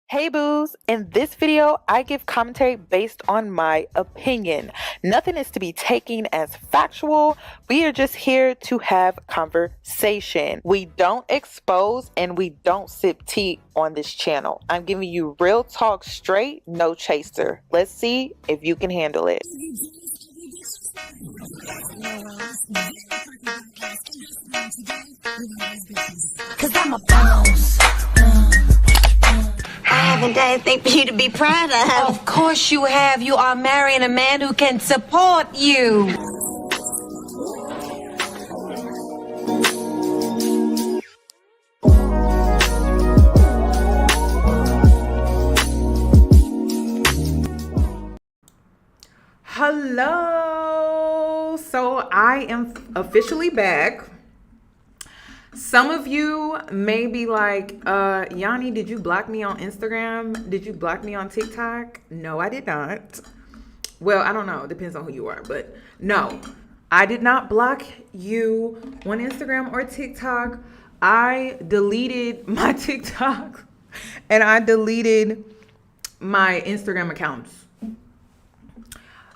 Hey boos, in this video, I give commentary based on my opinion. Nothing is to be taken as factual. We are just here to have conversation. We don't expose and we don't sip tea on this channel. I'm giving you real talk straight, no chaser. Let's see if you can handle it. Cause I'm a boss. I haven't done anything for you to be proud of. Of course you have. You are marrying a man who can support you. Hello. So I am officially back. Some of you may be like, Yoni, did you block me on Instagram? Did you block me on TikTok? No, I did not. Well, I don't know. It depends on who you are. But no, I did not block you on Instagram or TikTok. I deleted my TikTok and I deleted my Instagram accounts.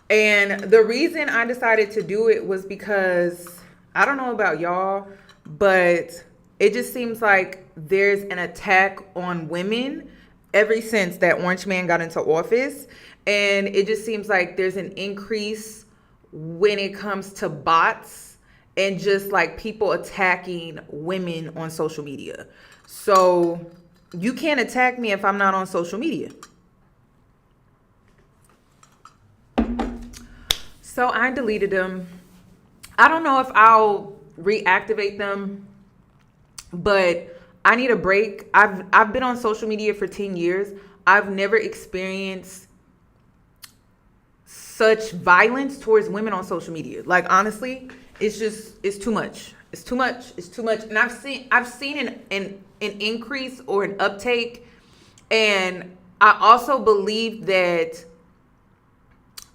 And the reason I decided to do it was because I don't know about y'all, but it just seems like there's an attack on women ever since that orange man got into office. And it just seems like there's an increase when it comes to bots and just like people attacking women on social media. So you can't attack me if I'm not on social media. So I deleted them. I don't know if I'll reactivate them, but I need a break. I've been on social media for 10 years. I've never experienced such violence towards women on social media. Like honestly, it's too much. It's too much. It's too much. And I've seen an increase or an uptake. And I also believe that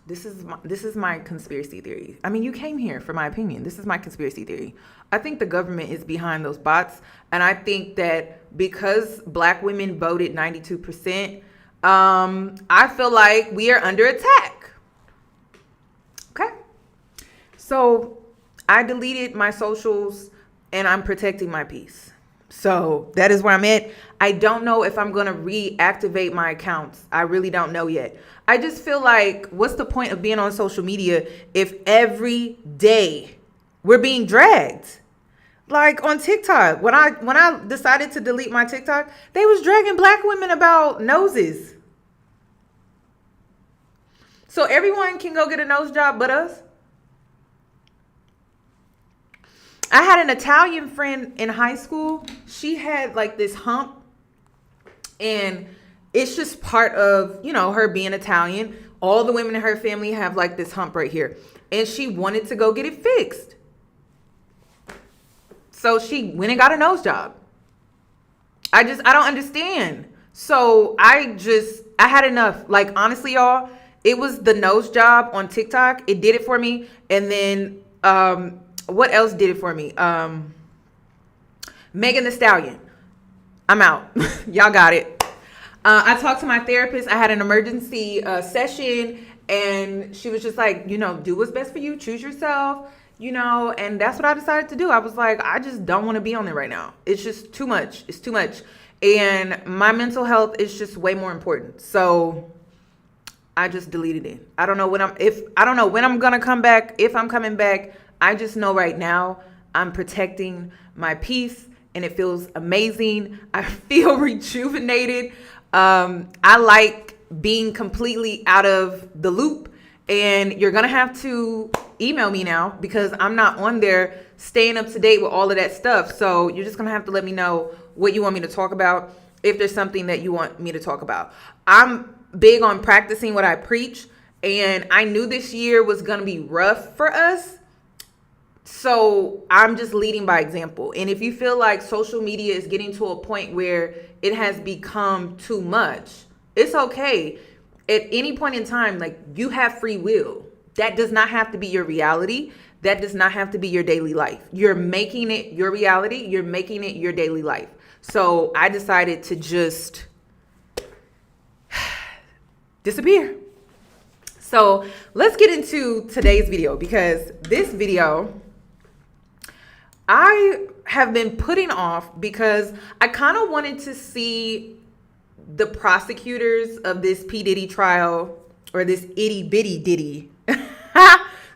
this is my conspiracy theory. I mean, you came here for my opinion. This is my conspiracy theory. I think the government is behind those bots. And I think that because black women voted 92%, I feel like we are under attack. Okay. So I deleted my socials and I'm protecting my peace. So that is where I'm at. I don't know if I'm going to reactivate my accounts. I really don't know yet. I just feel like, what's the point of being on social media if every day we're being dragged? Like on TikTok, when I decided to delete my TikTok, they was dragging black women about noses. So everyone can go get a nose job but us. I had an Italian friend in high school. She had like this hump, and it's just part of, her being Italian. All the women in her family have like this hump right here, and she wanted to go get it fixed. So she went and got a nose job. I don't understand. So I had enough. Like honestly, y'all, it was the nose job on TikTok. It did it for me. And then, what else did it for me? Megan Thee Stallion. I'm out. Y'all got it. I talked to my therapist. I had an emergency session, and she was just like, do what's best for you. Choose yourself, and that's what I decided to do. I was like, I just don't want to be on there right now. It's just too much. It's too much. And my mental health is just way more important. So I just deleted it. I don't know when I'm going to come back, if I'm coming back. I just know right now I'm protecting my peace, and it feels amazing. I feel rejuvenated. I like being completely out of the loop, and you're going to have to email me now because I'm not on there staying up to date with all of that stuff. So you're just going to have to let me know what you want me to talk about, if there's something that you want me to talk about. I'm big on practicing what I preach, and I knew this year was going to be rough for us. So I'm just leading by example. And if you feel like social media is getting to a point where it has become too much, it's okay. At any point in time, like, you have free will. That does not have to be your reality. That does not have to be your daily life. You're making it your reality. You're making it your daily life. So I decided to just disappear. So let's get into today's video, because this video I have been putting off because I kind of wanted to see the prosecutors of this P. Diddy trial, or this itty bitty Diddy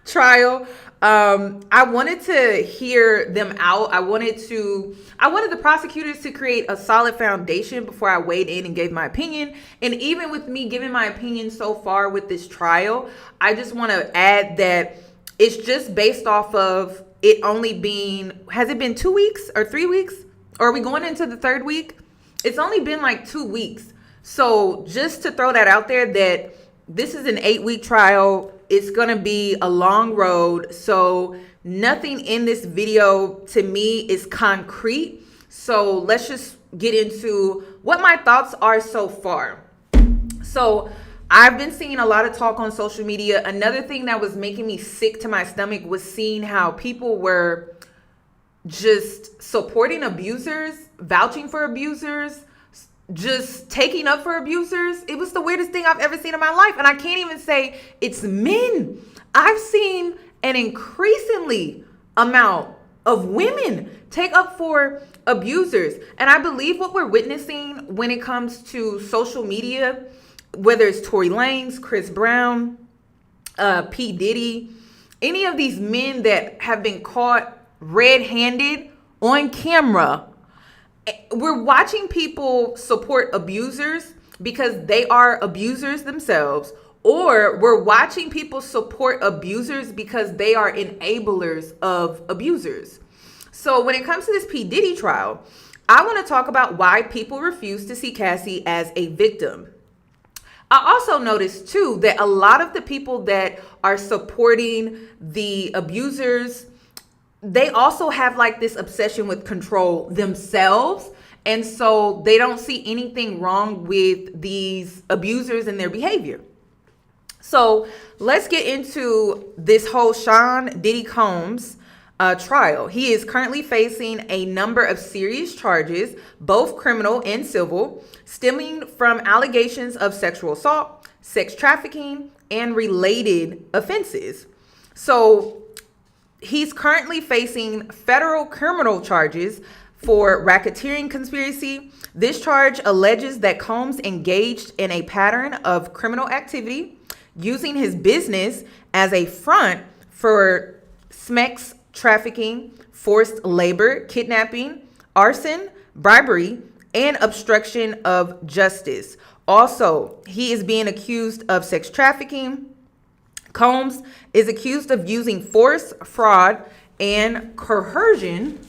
trial. I wanted to hear them out. I wanted the prosecutors to create a solid foundation before I weighed in and gave my opinion. And even with me giving my opinion so far with this trial, I just want to add that it's just based off of it only being, has it been 2 weeks or 3 weeks? Or are we going into the third week? It's only been like 2 weeks. So just to throw that out there, that this is an 8-week trial. It's going to be a long road. So nothing in this video to me is concrete. So let's just get into what my thoughts are so far. So I've been seeing a lot of talk on social media. Another thing that was making me sick to my stomach was seeing how people were just supporting abusers, vouching for abusers, just taking up for abusers. It was the weirdest thing I've ever seen in my life. And I can't even say it's men. I've seen an increasingly amount of women take up for abusers. And I believe what we're witnessing when it comes to social media, whether it's Tory Lanez, Chris Brown, P. Diddy, any of these men that have been caught red-handed on camera, we're watching people support abusers because they are abusers themselves, or we're watching people support abusers because they are enablers of abusers. So when it comes to this P. Diddy trial, I want to talk about why people refuse to see Cassie as a victim. I also noticed too that a lot of the people that are supporting the abusers, they also have like this obsession with control themselves. And so they don't see anything wrong with these abusers and their behavior. So let's get into this whole Sean Diddy Combs trial. He is currently facing a number of serious charges, both criminal and civil, stemming from allegations of sexual assault, sex trafficking, and related offenses. So he's currently facing federal criminal charges for racketeering conspiracy. This charge alleges that Combs engaged in a pattern of criminal activity using his business as a front for sex trafficking, forced labor, kidnapping, arson, bribery, and obstruction of justice. Also, he is being accused of sex trafficking. Combs is accused of using force, fraud, and coercion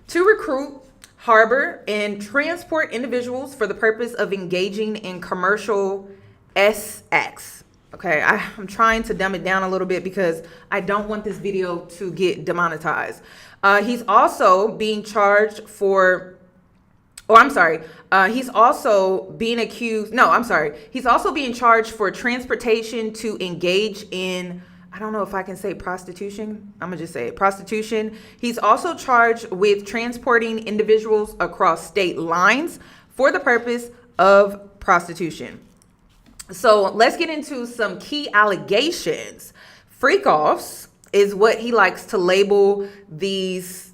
to recruit, harbor, and transport individuals for the purpose of engaging in commercial acts. Okay, I'm trying to dumb it down a little bit because I don't want this video to get demonetized. He's also being charged for, he's also being accused, he's also being charged for transportation to engage in, I don't know if I can say prostitution. I'm gonna just say it, prostitution. He's also charged with transporting individuals across state lines for the purpose of prostitution. So let's get into some key allegations. Freak-offs is what he likes to label these,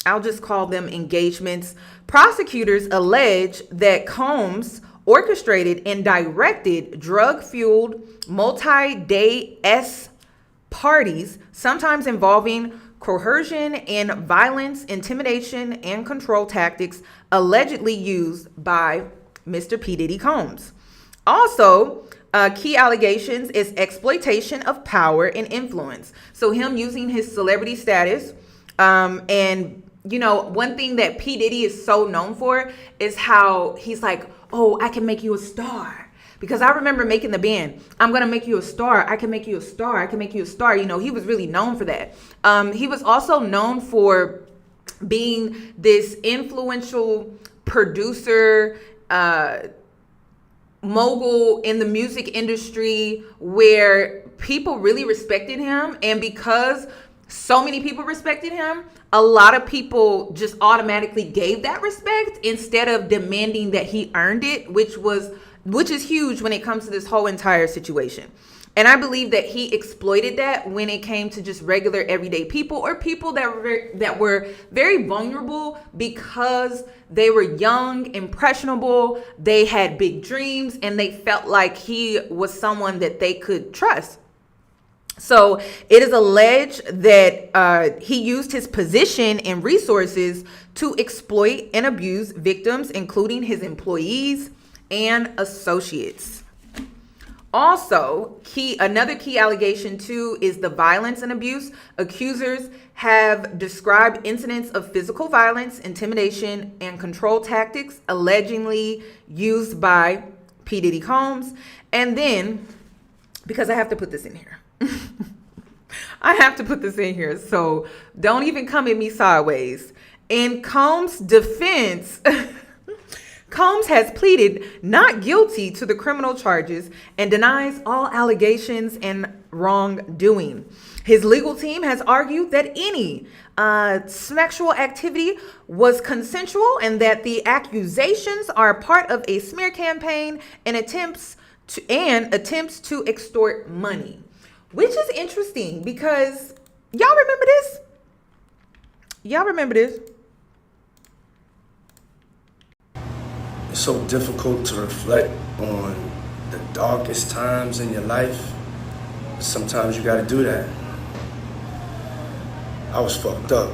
I'll just call them engagements. Prosecutors allege that Combs orchestrated and directed drug-fueled multi-day parties, sometimes involving coercion and violence, intimidation, and control tactics allegedly used by Mr. P. Diddy Combs. Also, key allegations is exploitation of power and influence. So him using his celebrity status. And, you know, one thing that P. Diddy is so known for is how he's like, oh, I can make you a star. Because I remember making the band, I'm going to make you a star. I can make you a star. I can make you a star. You know, he was really known for that. He was also known for being this influential producer, mogul in the music industry where people really respected him. And because so many people respected him, a lot of people just automatically gave that respect instead of demanding that he earned it, which was which is huge when it comes to this whole entire situation. And I believe that he exploited that when it came to just regular everyday people, or people that were very vulnerable because they were young, impressionable, they had big dreams, and they felt like he was someone that they could trust. So it is alleged that he used his position and resources to exploit and abuse victims, including his employees and associates. Also, another key allegation too is the violence and abuse. Accusers have described incidents of physical violence, intimidation, and control tactics allegedly used by P. Diddy Combs. And then, because I have to put this in here, I have to put this in here, so don't even come at me sideways. In Combs' defense, Combs has pleaded not guilty to the criminal charges and denies all allegations and wrongdoing. His legal team has argued that any sexual activity was consensual and that the accusations are part of a smear campaign and attempts to extort money, which is interesting because y'all remember this? Y'all remember this? It's so difficult to reflect on the darkest times in your life. Sometimes you gotta do that. I was fucked up.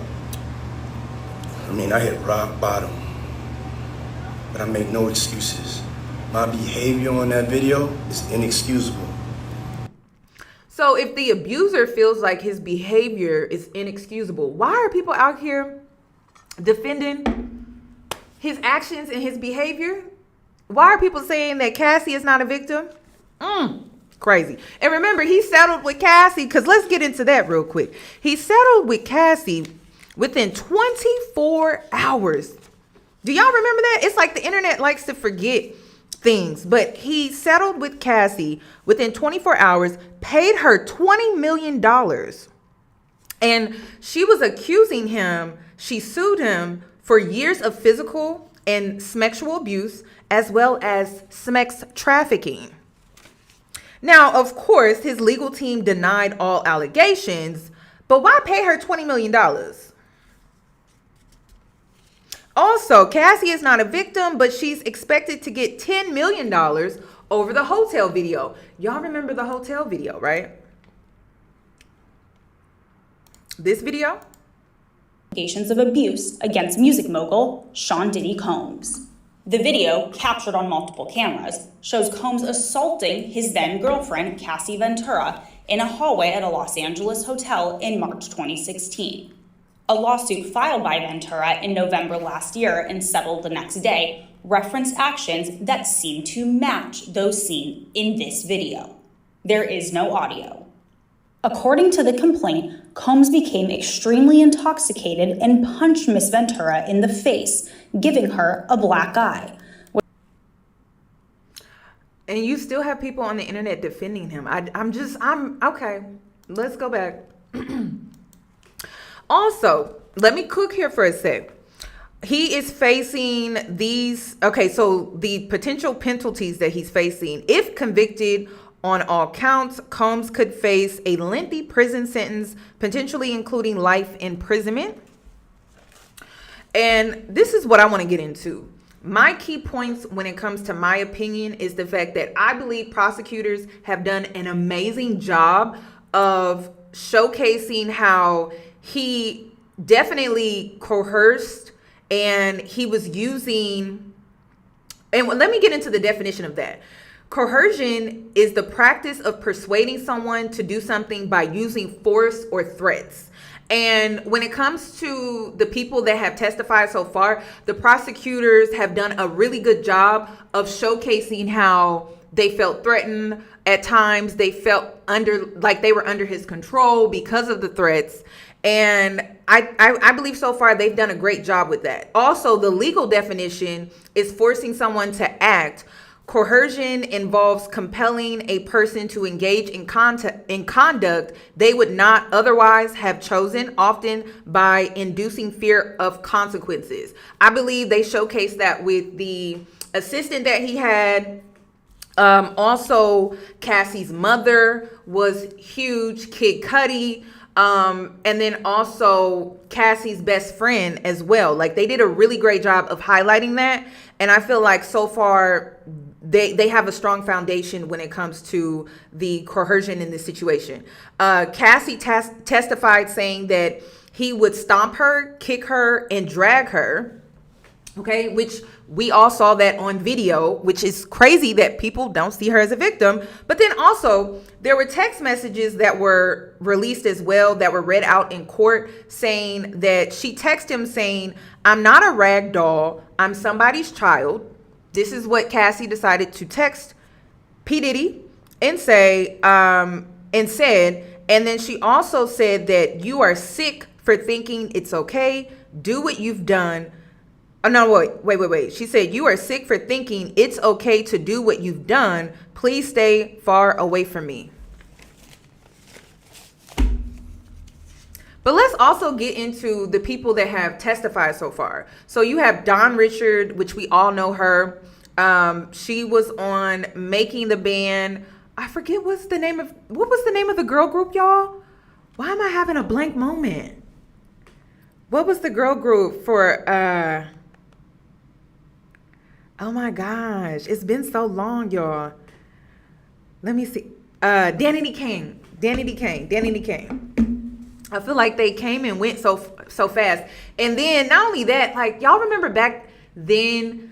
I hit rock bottom. But I make no excuses. My behavior on that video is inexcusable. So if the abuser feels like his behavior is inexcusable, why are people out here defending his actions and his behavior? Why are people saying that Cassie is not a victim? Crazy. And remember, he settled with Cassie, because let's get into that real quick. He settled with Cassie within 24 hours. Do y'all remember that? It's like the internet likes to forget things, but he settled with Cassie within 24 hours, paid her $20 million. And she was accusing him, she sued him for years of physical and sexual abuse, as well as sex trafficking. Now, of course, his legal team denied all allegations, but why pay her $20 million? Also, Cassie is not a victim, but she's expected to get $10 million over the hotel video. Y'all remember the hotel video, right? This video? Allegations of abuse against music mogul Sean Diddy Combs. The video, captured on multiple cameras, shows Combs assaulting his then-girlfriend Cassie Ventura in a hallway at a Los Angeles hotel in March 2016. A lawsuit filed by Ventura in November last year and settled the next day referenced actions that seem to match those seen in this video. There is no audio. According to the complaint, Combs became extremely intoxicated and punched Miss Ventura in the face, giving her a black eye. And you still have people on the internet defending him. I'm okay. Let's go back. Also, let me cook here for a sec. He is facing these, so the potential penalties that he's facing, if convicted on all counts, Combs could face a lengthy prison sentence, potentially including life imprisonment. And this is what I want to get into. My key points when it comes to my opinion is the fact that I believe prosecutors have done an amazing job of showcasing how he definitely coerced and he was using, and let me get into the definition of that. Coercion is the practice of persuading someone to do something by using force or threats. And when it comes to the people that have testified so far, the prosecutors have done a really good job of showcasing how they felt threatened. At times, they felt like they were under his control because of the threats. And I believe so far they've done a great job with that. Also, the legal definition is forcing someone to act. Coercion involves compelling a person to engage in conduct they would not otherwise have chosen, often by inducing fear of consequences. I believe they showcased that with the assistant that he had Also, Cassie's mother was huge, Kid Cudi. And then also Cassie's best friend as well. Like, they did a really great job of highlighting that. And I feel like so far they have a strong foundation when it comes to the coercion in this situation. Cassie testified saying that he would stomp her, kick her, and drag her. Okay, which we all saw that on video, which is crazy that people don't see her as a victim. But then also there were text messages that were released as well that were read out in court saying that she texted him saying, "I'm not a rag doll. I'm somebody's child." This is what Cassie decided to text P. Diddy and say, and then she also said that you are sick for thinking it's okay. Do what you've done. Oh, no, wait. She said, you are sick for thinking it's okay to do what you've done. Please stay far away from me. But let's also get into the people that have testified so far. So you have Dawn Richard, which we all know her. She was on Making the Band. I forget what was the name of the girl group, y'all? Why am I having a blank moment? What was the girl group for, oh my gosh, it's been so long, y'all. Let me see. Danny Kane. I feel like they came and went so fast. And then not only that, like, y'all remember back then,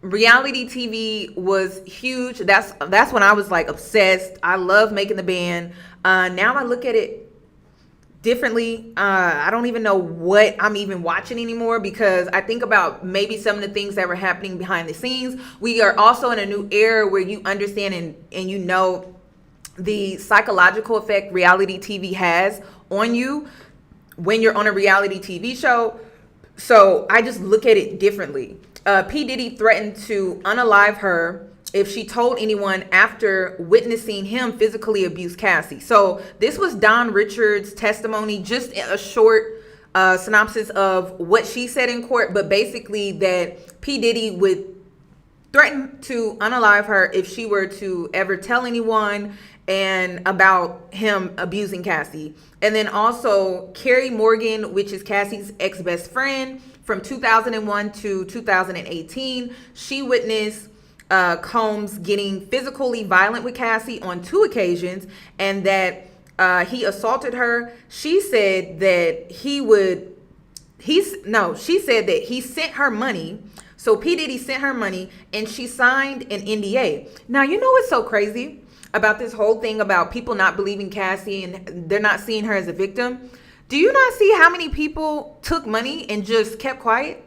reality TV was huge. That's when I was like obsessed. I love Making the Band. Now I look at it differently. I don't even know what I'm even watching anymore because I think about maybe some of the things that were happening behind the scenes. We are also in a new era where you understand and you know the psychological effect reality TV has on you when you're on a reality TV show. So I just look at it differently. P. Diddy threatened to unalive her if she told anyone after witnessing him physically abuse Cassie. So this was Dawn Richard's testimony, just a short synopsis of what she said in court, but basically that P. Diddy would threaten to unalive her if she were to ever tell anyone and about him abusing Cassie. And then also Carrie Morgan, which is Cassie's ex-best friend from 2001 to 2018. She witnessed Combs getting physically violent with Cassie on 2 occasions and that he assaulted her. She said that she said that he sent her money. So P. Diddy sent her money and she signed an NDA. Now, you know what's so crazy about this whole thing about people not believing Cassie and they're not seeing her as a victim? Do you not see how many people took money and just kept quiet?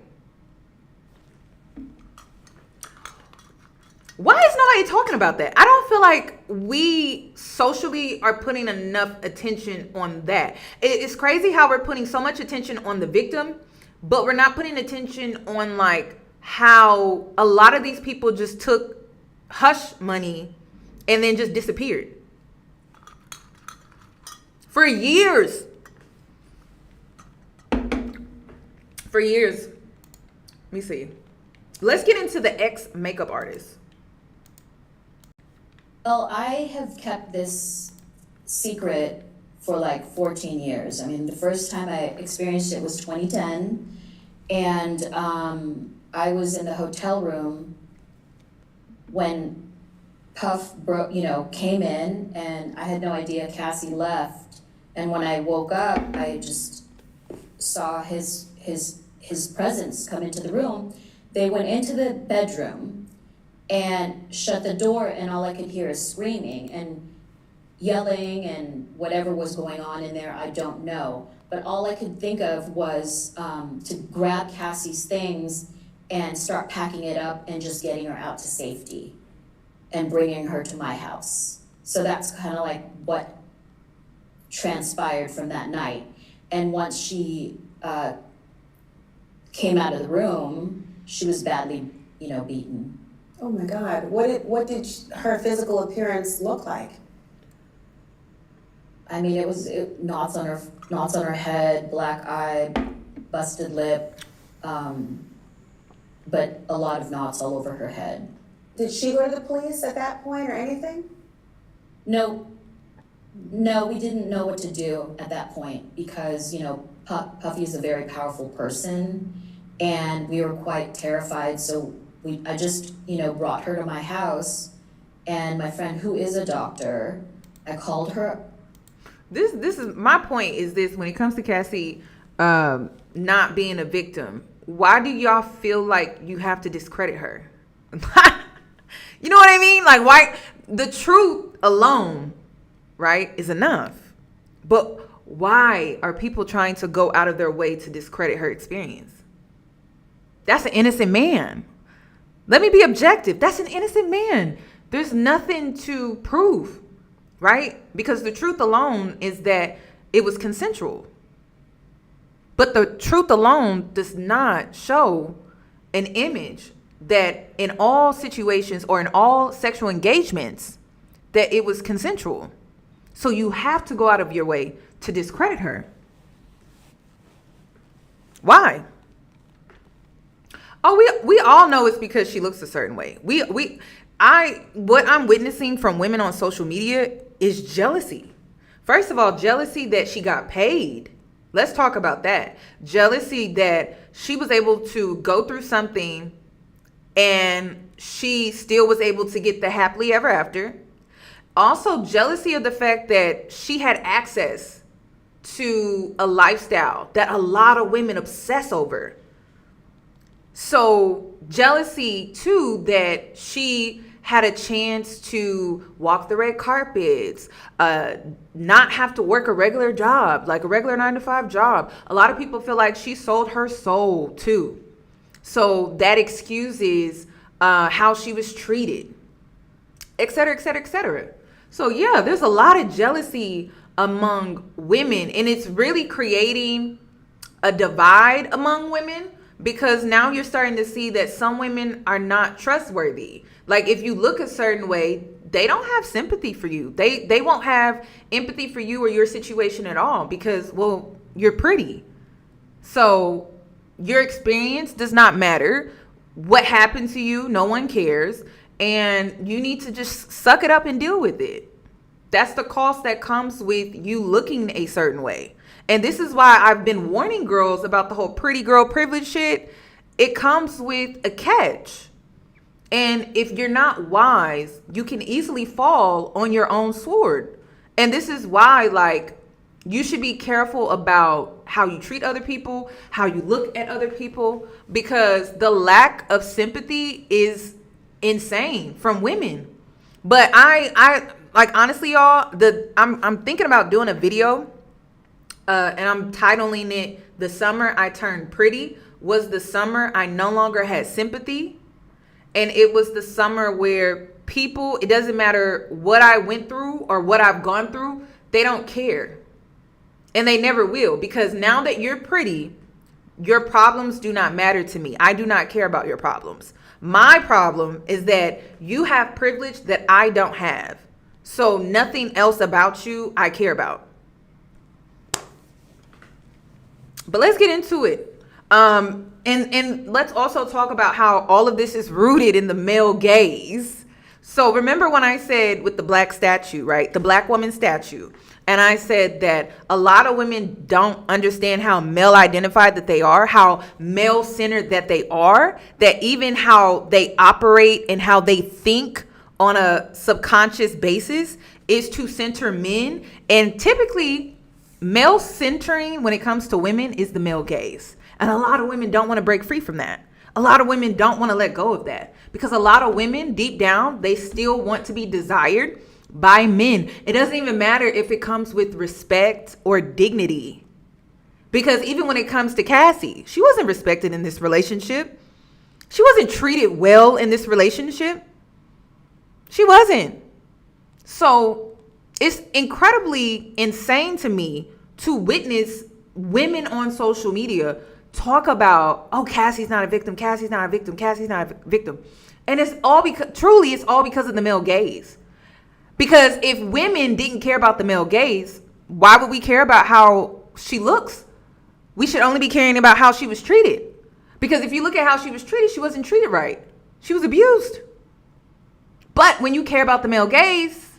Why is nobody talking about that? I don't feel like we socially are putting enough attention on that. It's crazy how we're putting so much attention on the victim, but we're not putting attention on like how a lot of these people just took hush money and then just disappeared for years. Let me see. Let's get into the ex makeup artist. Well, I have kept this secret for like 14 years. I mean, the first time I experienced it was 2010, and I was in the hotel room when Puff came in, and I had no idea Cassie left. And when I woke up, I just saw his presence come into the room. They went into the bedroom and shut the door, and all I could hear is screaming and yelling and whatever was going on in there, I don't know. But all I could think of was to grab Cassie's things and start packing it up and just getting her out to safety and bringing her to my house. So that's kind of like what transpired from that night. And once she came out of the room, she was badly, beaten. Oh my God, what did her physical appearance look like? I mean, it was knots on her head, black eye, busted lip, but a lot of knots all over her head. Did she go to the police at that point or anything? No, we didn't know what to do at that point because, you know, Puffy is a very powerful person and we were quite terrified. So I just, you know, brought her to my house, and my friend who is a doctor, I called her. This is my point, is this: when it comes to Cassie not being a victim, why do y'all feel like you have to discredit her? You know what I mean? Like, why? The truth alone, right, is enough. But why are people trying to go out of their way to discredit her experience? That's an innocent man. Let me be objective. That's an innocent man. There's nothing to prove, right? Because the truth alone is that it was consensual. But the truth alone does not show an image that in all situations or in all sexual engagements that it was consensual. So you have to go out of your way to discredit her. Why? Oh, we all know it's because she looks a certain way. What I'm witnessing from women on social media is jealousy. First of all, jealousy that she got paid. Let's talk about that. Jealousy that she was able to go through something and she still was able to get the happily ever after. Also, jealousy of the fact that she had access to a lifestyle that a lot of women obsess over. So jealousy too that she had a chance to walk the red carpets, not have to work a regular job, like a regular 9-to-5 job. A lot of people feel like she sold her soul too. So that excuses how she was treated, et cetera, et cetera, et cetera. So yeah, there's a lot of jealousy among women, and it's really creating a divide among women, because now you're starting to see that some women are not trustworthy. Like, if you look a certain way, they don't have sympathy for you. They won't have empathy for you or your situation at all because, well, you're pretty. So your experience does not matter. What happened to you, no one cares. And you need to just suck it up and deal with it. That's the cost that comes with you looking a certain way. And this is why I've been warning girls about the whole pretty girl privilege shit. It comes with a catch. And if you're not wise, you can easily fall on your own sword. And this is why, like, you should be careful about how you treat other people, how you look at other people, because the lack of sympathy is insane from women. But I like, honestly, y'all, I'm thinking about doing a video, and I'm titling it "The Summer I Turned Pretty Was the Summer I No Longer Had Sympathy." And it was the summer where people, it doesn't matter what I went through or what I've gone through, they don't care. And they never will, because now that you're pretty, your problems do not matter to me. I do not care about your problems. My problem is that you have privilege that I don't have. So nothing else about you I care about. But let's get into it. And let's also talk about how all of this is rooted in the male gaze. So remember when I said with the black statue, right? The black woman statue. And I said that a lot of women don't understand how male identified that they are, how male centered that they are, that even how they operate and how they think on a subconscious basis is to center men. And typically male centering when it comes to women is the male gaze. And a lot of women don't want to break free from that. A lot of women don't want to let go of that, because a lot of women deep down, they still want to be desired by men. It doesn't even matter if it comes with respect or dignity, because even when it comes to Cassie, she wasn't respected in this relationship. She wasn't treated well in this relationship. She wasn't. So it's incredibly insane to me to witness women on social media talk about, oh, Cassie's not a victim, Cassie's not a victim, Cassie's not a victim. And it's all because, truly, it's all because of the male gaze. Because if women didn't care about the male gaze, why would we care about how she looks? We should only be caring about how she was treated. Because if you look at how she was treated, she wasn't treated right. She was abused. But when you care about the male gaze,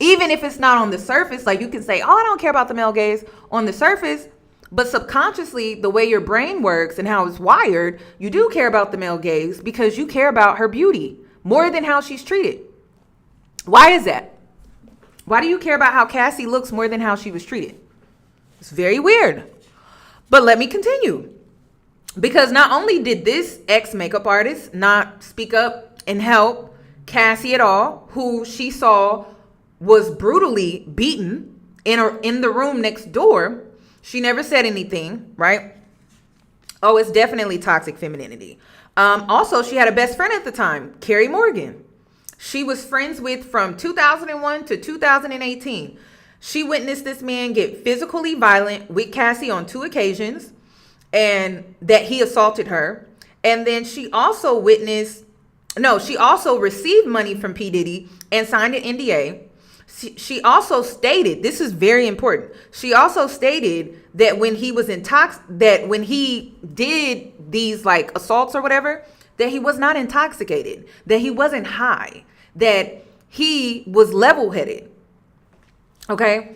even if it's not on the surface, like you can say, oh, I don't care about the male gaze on the surface, but subconsciously, the way your brain works and how it's wired, you do care about the male gaze because you care about her beauty more than how she's treated. Why is that? Why do you care about how Cassie looks more than how she was treated? It's very weird. But let me continue. Because not only did this ex-makeup artist not speak up and help Cassie at all, who she saw was brutally beaten in the room next door, she never said anything, right? Oh, it's definitely toxic femininity. Also, she had a best friend at the time, Carrie Morgan. She was friends with from 2001 to 2018. She witnessed this man get physically violent with Cassie on 2 occasions and that he assaulted her. And then she also received money from P. Diddy and signed an NDA. She also stated, this is very important. She also stated that when he was when he did these like assaults or whatever, that he was not intoxicated, that he wasn't high, that he was level-headed. Okay.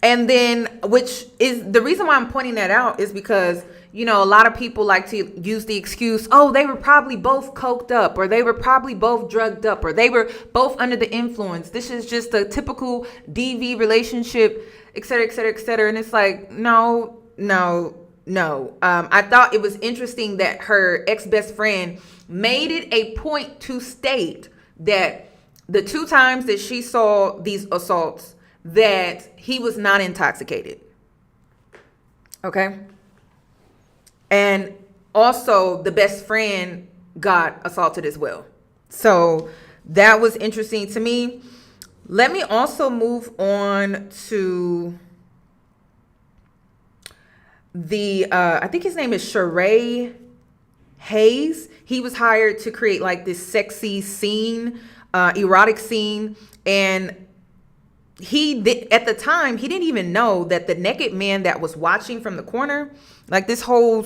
And then, which is the reason why I'm pointing that out is because, you know, a lot of people like to use the excuse, oh, they were probably both coked up, or they were probably both drugged up, or they were both under the influence. This is just a typical DV relationship, et cetera, et cetera, et cetera. And it's like, no. I thought it was interesting that her ex-best friend made it a point to state that the 2 times that she saw these assaults, that he was not intoxicated. Okay. And also the best friend got assaulted as well. So that was interesting to me. Let me also move on to I think his name is Sheree Hayes. He was hired to create like this sexy scene, erotic scene. And at the time, he didn't even know that the naked man that was watching from the corner, like this whole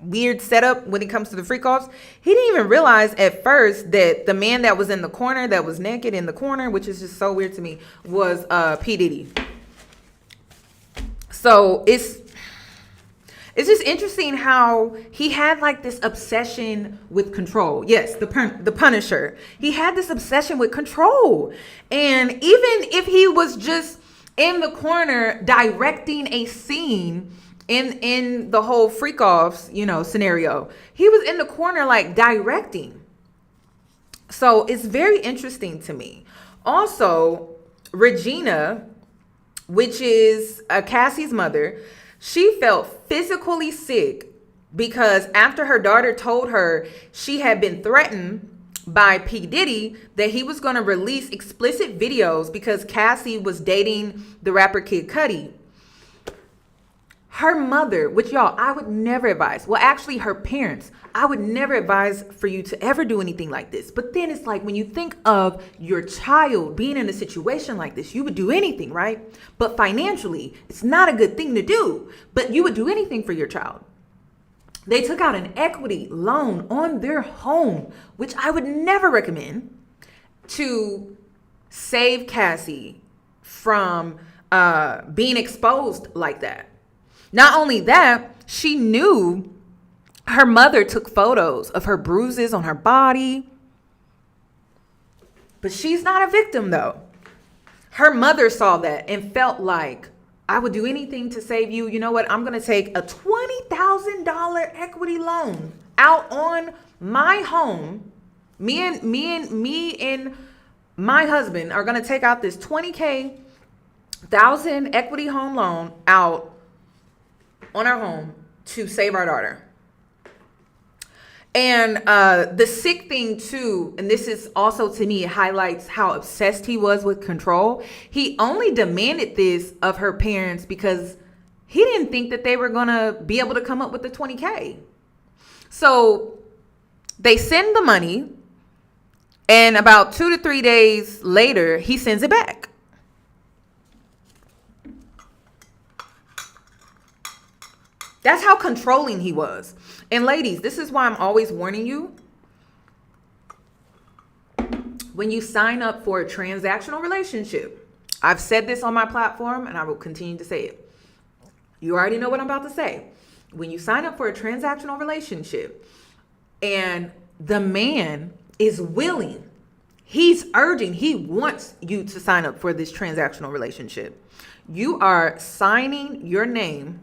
weird setup when it comes to the freak offs, he didn't even realize at first that the man that was in the corner, that was naked in the corner, which is just so weird to me, was P. Diddy. So it's just interesting how he had like this obsession with control. Yes, the Punisher. He had this obsession with control. And even if he was just in the corner directing a scene in the whole freak offs, you know, scenario, he was in the corner like directing. So it's very interesting to me. Also, Regina, which is Cassie's mother, she felt physically sick because after her daughter told her she had been threatened by P. Diddy that he was going to release explicit videos because Cassie was dating the rapper Kid Cudi. Her mother, which y'all, I would never advise. Well, actually her parents, I would never advise for you to ever do anything like this. But then it's like when you think of your child being in a situation like this, you would do anything, right? But financially, it's not a good thing to do, but you would do anything for your child. They took out an equity loan on their home, which I would never recommend, to save Cassie from being exposed like that. Not only that, she knew her mother took photos of her bruises on her body. But she's not a victim, though. Her mother saw that and felt like, I would do anything to save you. You know what? I'm going to take a $20,000 equity loan out on my home. Me and my husband are going to take out this $20,000 equity home loan out on our home to save our daughter. And the sick thing too, and this is also to me, it highlights how obsessed he was with control. He only demanded this of her parents because he didn't think that they were gonna be able to come up with the $20K. So they send the money, and about 2 to 3 days later, he sends it back. That's how controlling he was. And ladies, this is why I'm always warning you. when you sign up for a transactional relationship, I've said this on my platform and I will continue to say it. You already know what I'm about to say. When you sign up for a transactional relationship and the man is willing, he's urging, he wants you to sign up for this transactional relationship. You are signing your name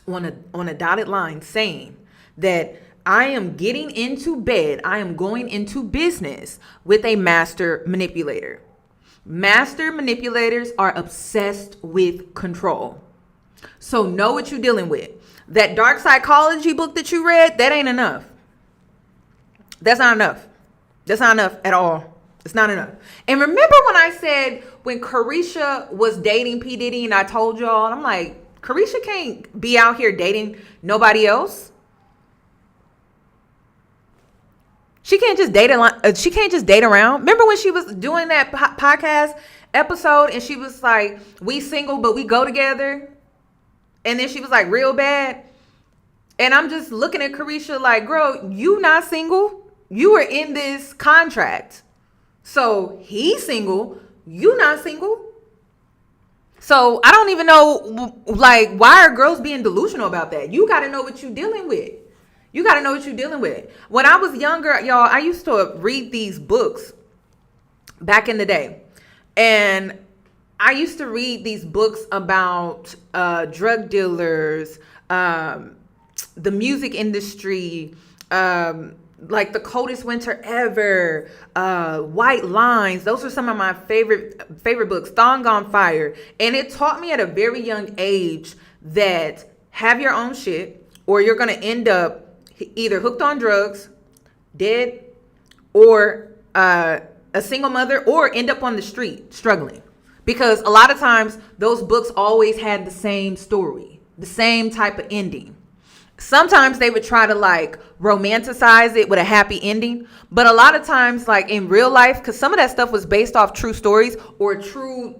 on a dotted line saying that I am getting into bed, I am going into business with a master manipulator. Master manipulators are obsessed with control. So know what you're dealing with. That dark psychology book that you read, that ain't enough. That's not enough. That's not enough at all. It's not enough. And remember when I said when Carisha was dating P. Diddy and I told y'all, I'm like, Carisha can't be out here dating nobody else. She can't just date around. Remember when she was doing that podcast episode and she was like, we single, but we go together. And then she was like real bad. And I'm just looking at Carisha like, girl, you not single. You are in this contract. So he's single. You not single. So I don't even know, like, why are girls being delusional about that? You got to know what you're dealing with. You got to know what you're dealing with. When I was younger, y'all, I used to read these books back in the day. And I used to read these books about drug dealers, the music industry, like The Coldest Winter Ever, White Lines. Those are some of my favorite books. Thong on Fire. And it taught me at a very young age that have your own shit or you're going to end up either hooked on drugs, dead, or a single mother, or end up on the street struggling. Because a lot of times those books always had the same story, the same type of ending. Sometimes they would try to like romanticize it with a happy ending. But a lot of times, like in real life, because some of that stuff was based off true stories or true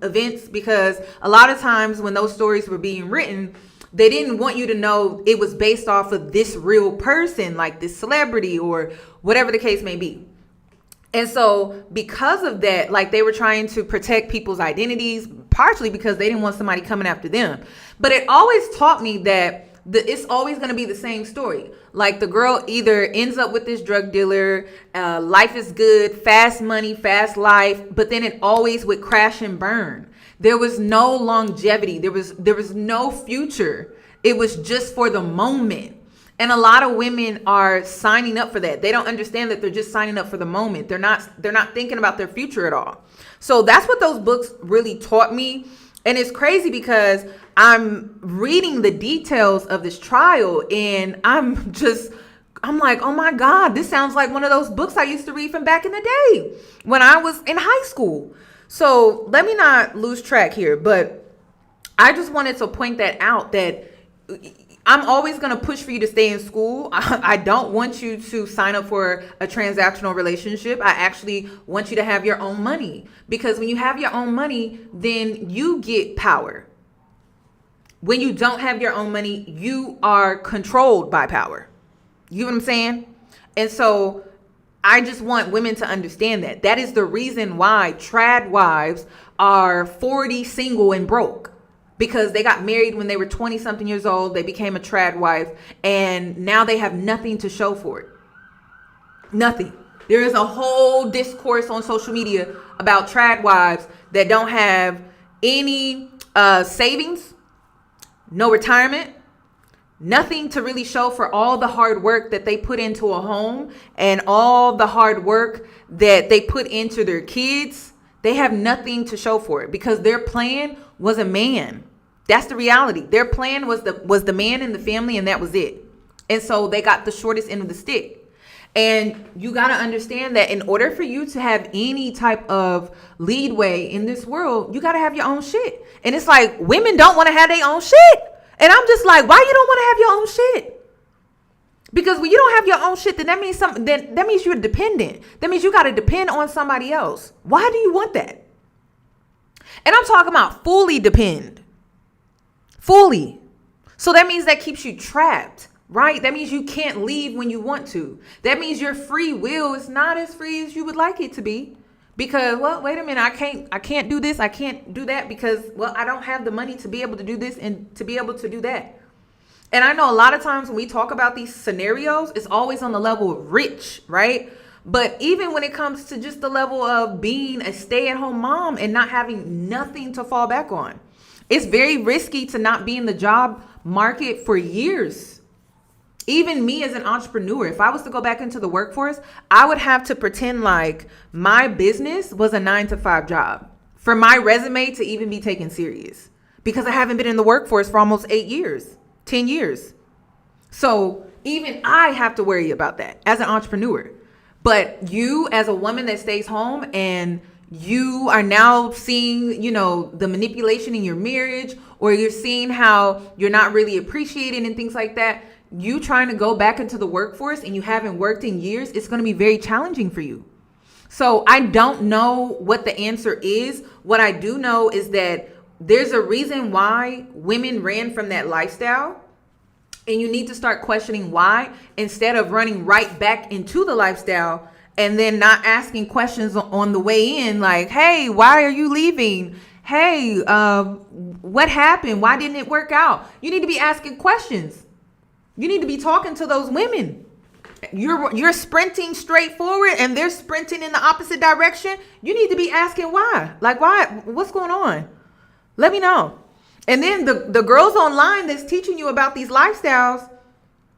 events, because a lot of times when those stories were being written, they didn't want you to know it was based off of this real person, like this celebrity or whatever the case may be. And so because of that, like they were trying to protect people's identities, partially because they didn't want somebody coming after them. But it always taught me that it's always going to be the same story. Like the girl either ends up with this drug dealer, life is good, fast money, fast life, but then it always would crash and burn. There was no longevity. There was no future. It was just for the moment. And a lot of women are signing up for that. They don't understand that they're just signing up for the moment. They're not thinking about their future at all. So that's what those books really taught me. And it's crazy because I'm reading the details of this trial and I'm like, oh my God, this sounds like one of those books I used to read from back in the day when I was in high school. So let me not lose track here, but I just wanted to point that out, that I'm always going to push for you to stay in school. I don't want you to sign up for a transactional relationship. I actually want you to have your own money, because when you have your own money, then you get power. When you don't have your own money, you are controlled by power. You know what I'm saying? And so I just want women to understand that. That is the reason why trad wives are 40, single, and broke. Because they got married when they were 20 something years old. They became a trad wife. And now they have nothing to show for it. Nothing. There is a whole discourse on social media about trad wives that don't have any savings, no retirement, nothing to really show for all the hard work that they put into a home and all the hard work that they put into their kids. They have nothing to show for it because their plan was a man. That's the reality. Their plan was the man in the family, and that was it. And so they got the shortest end of the stick. And you got to understand that in order for you to have any type of leadway in this world, you got to have your own shit. And it's like women don't want to have their own shit. And I'm just like, why you don't want to have your own shit? Because when you don't have your own shit, then that means that means you're dependent. That means you got to depend on somebody else. Why do you want that? And I'm talking about fully depend. Fully. So that means that keeps you trapped. right? That means you can't leave when you want to. That means your free will is not as free as you would like it to be. Because, well, wait a minute, I can't do this, I can't do that because, well, I don't have the money to be able to do this and to be able to do that. And I know a lot of times when we talk about these scenarios, it's always on the level of rich, right? But even when it comes to just the level of being a stay-at-home mom and not having nothing to fall back on, it's very risky to not be in the job market for years. Even me as an entrepreneur, if I was to go back into the workforce, I would have to pretend like my business was a 9-to-5 job for my resume to even be taken serious, because I haven't been in the workforce for almost 8 years, 10 years. So even I have to worry about that as an entrepreneur. But you as a woman that stays home and you are now seeing, the manipulation in your marriage, or you're seeing how you're not really appreciated and things like that, you trying to go back into the workforce and you haven't worked in years, it's going to be very challenging for you. So I don't know what the answer is. What I do know is that there's a reason why women ran from that lifestyle. And you need to start questioning why, instead of running right back into the lifestyle and then not asking questions on the way in, like, hey, why are you leaving? Hey, what happened? Why didn't it work out? You need to be asking questions. You need to be talking to those women. You're sprinting straight forward and they're sprinting in the opposite direction. You need to be asking why. Like, why? What's going on? Let me know. And then the girls online that's teaching you about these lifestyles,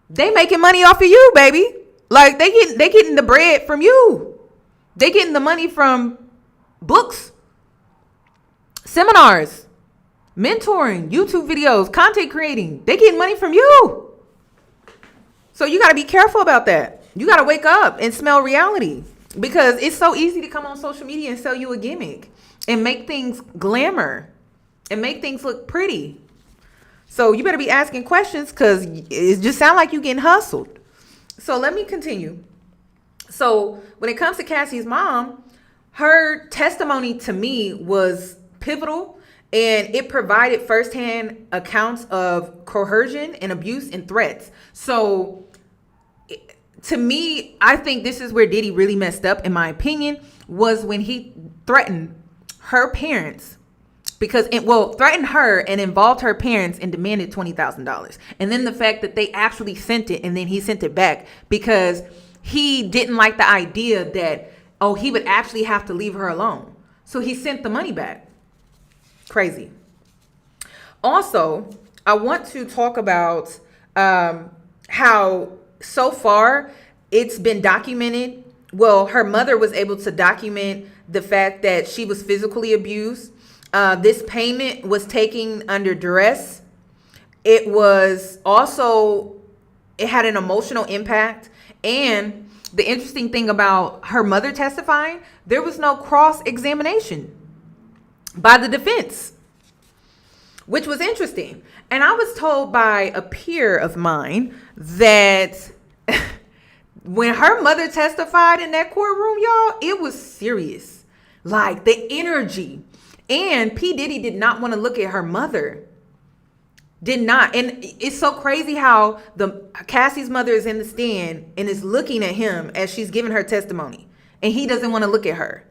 they making money off of you, baby. Like they getting the bread from you. They getting the money from books, seminars, mentoring, YouTube videos, content creating. They getting money from you. So you got to be careful about that. You got to wake up and smell reality, because it's so easy to come on social media and sell you a gimmick and make things glamour and make things look pretty. So you better be asking questions, because it just sounds like you getting hustled. So let me continue. So when it comes to Cassie's mom, her testimony to me was pivotal, and it provided firsthand accounts of coercion and abuse and threats. So to me, I think this is where Diddy really messed up, in my opinion, was when he threatened her parents. Because threatened her and involved her parents and demanded $20,000. And then the fact that they actually sent it and then he sent it back because he didn't like the idea that, he would actually have to leave her alone. So he sent the money back. Crazy. Also, I want to talk about how so far it's been documented. Well, her mother was able to document the fact that she was physically abused. This payment was taken under duress. It had an emotional impact. And the interesting thing about her mother testifying, there was no cross-examination by the defense, which was interesting. And I was told by a peer of mine that when her mother testified in that courtroom, y'all, it was serious. Like the energy. And P. Diddy did not want to look at her mother. Did not. And it's so crazy how Cassie's mother is in the stand and is looking at him as she's giving her testimony. And he doesn't want to look at her.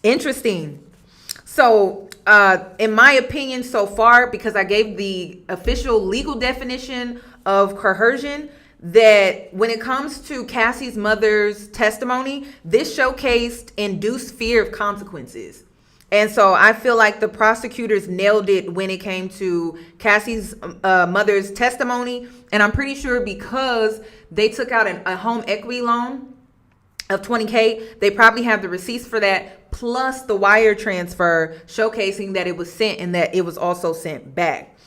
Interesting. So, in my opinion so far, because I gave the official legal definition of coercion, that when it comes to Cassie's mother's testimony, this showcased induced fear of consequences. And so I feel like the prosecutors nailed it when it came to Cassie's mother's testimony. And I'm pretty sure because they took out a home equity loan of $20K, they probably have the receipts for that, plus the wire transfer showcasing that it was sent and that it was also sent back.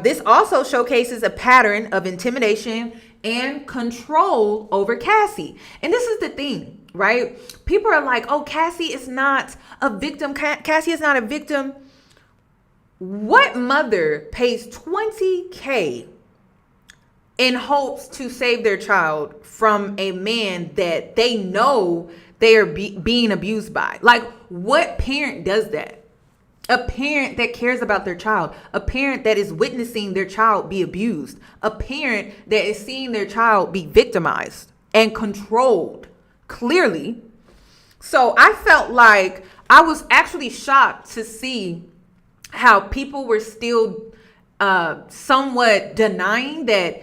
This also showcases a pattern of intimidation and control over Cassie. And this is the thing, right? People are like, oh, Cassie is not a victim. Cassie is not a victim. What mother pays $20K in hopes to save their child from a man that they know they are being abused by? Like, what parent does that? a parent that cares about their child, a parent that is witnessing their child be abused, a parent that is seeing their child be victimized and controlled clearly. So I felt like I was actually shocked to see how people were still somewhat denying that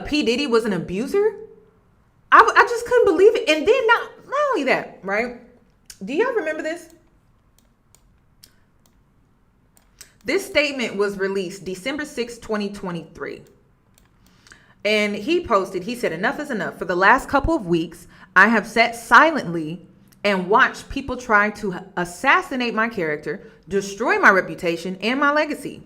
P. Diddy was an abuser. I just couldn't believe it. And then not only that, right? Do y'all remember this? This statement was released December 6, 2023. And he said, enough is enough. For the last couple of weeks, I have sat silently and watched people try to assassinate my character, destroy my reputation and my legacy.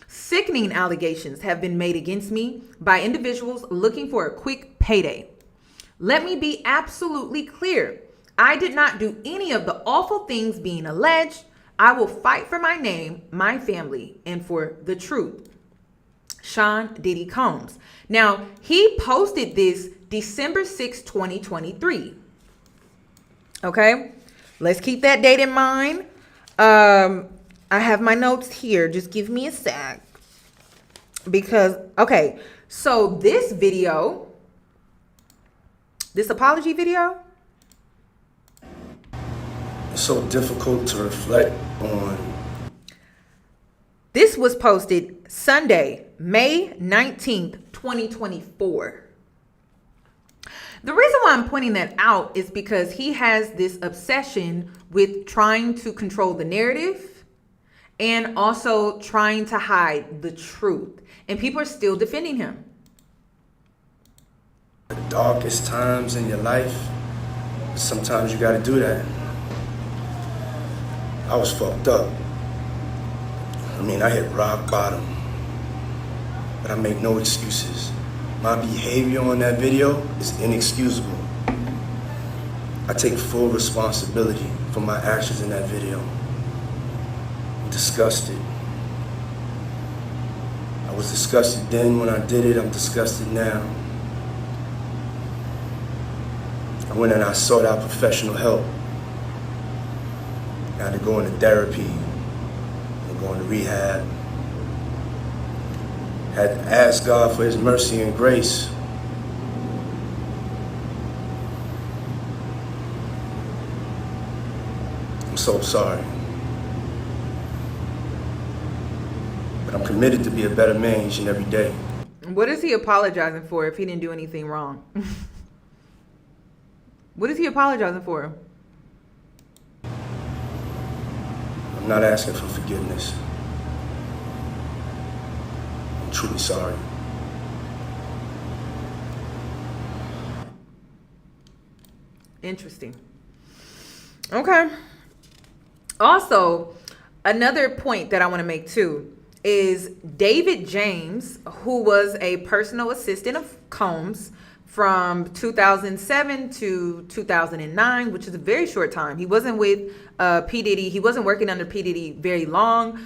Sickening allegations have been made against me by individuals looking for a quick payday. Let me be absolutely clear. I did not do any of the awful things being alleged. I will fight for my name, my family, and for the truth. Sean Diddy Combs. Now, he posted this December 6, 2023. Okay, let's keep that date in mind. I have my notes here. Just give me a sec. Because, okay, so this video, this apology video, it's so difficult to reflect on. This was posted Sunday, May 19th, 2024. The reason why I'm pointing that out is because he has this obsession with trying to control the narrative and also trying to hide the truth. And people are still defending him. The darkest times in your life, sometimes you gotta do that. I was fucked up. I mean, I hit rock bottom. But I make no excuses. My behavior on that video is inexcusable. I take full responsibility for my actions in that video. I'm disgusted. I was disgusted then when I did it. I'm disgusted now. I went and I sought out professional help. I had to go into therapy and go into rehab. Had to ask God for his mercy and grace. I'm so sorry. But I'm committed to be a better man each and every day. What is he apologizing for if he didn't do anything wrong? What is he apologizing for? I'm not asking for forgiveness. I'm truly sorry. Interesting. Okay. Also, another point that I want to make too is David James, who was a personal assistant of Combs from 2007 to 2009, which is a very short time. He wasn't with P. Diddy. He wasn't working under P. Diddy very long.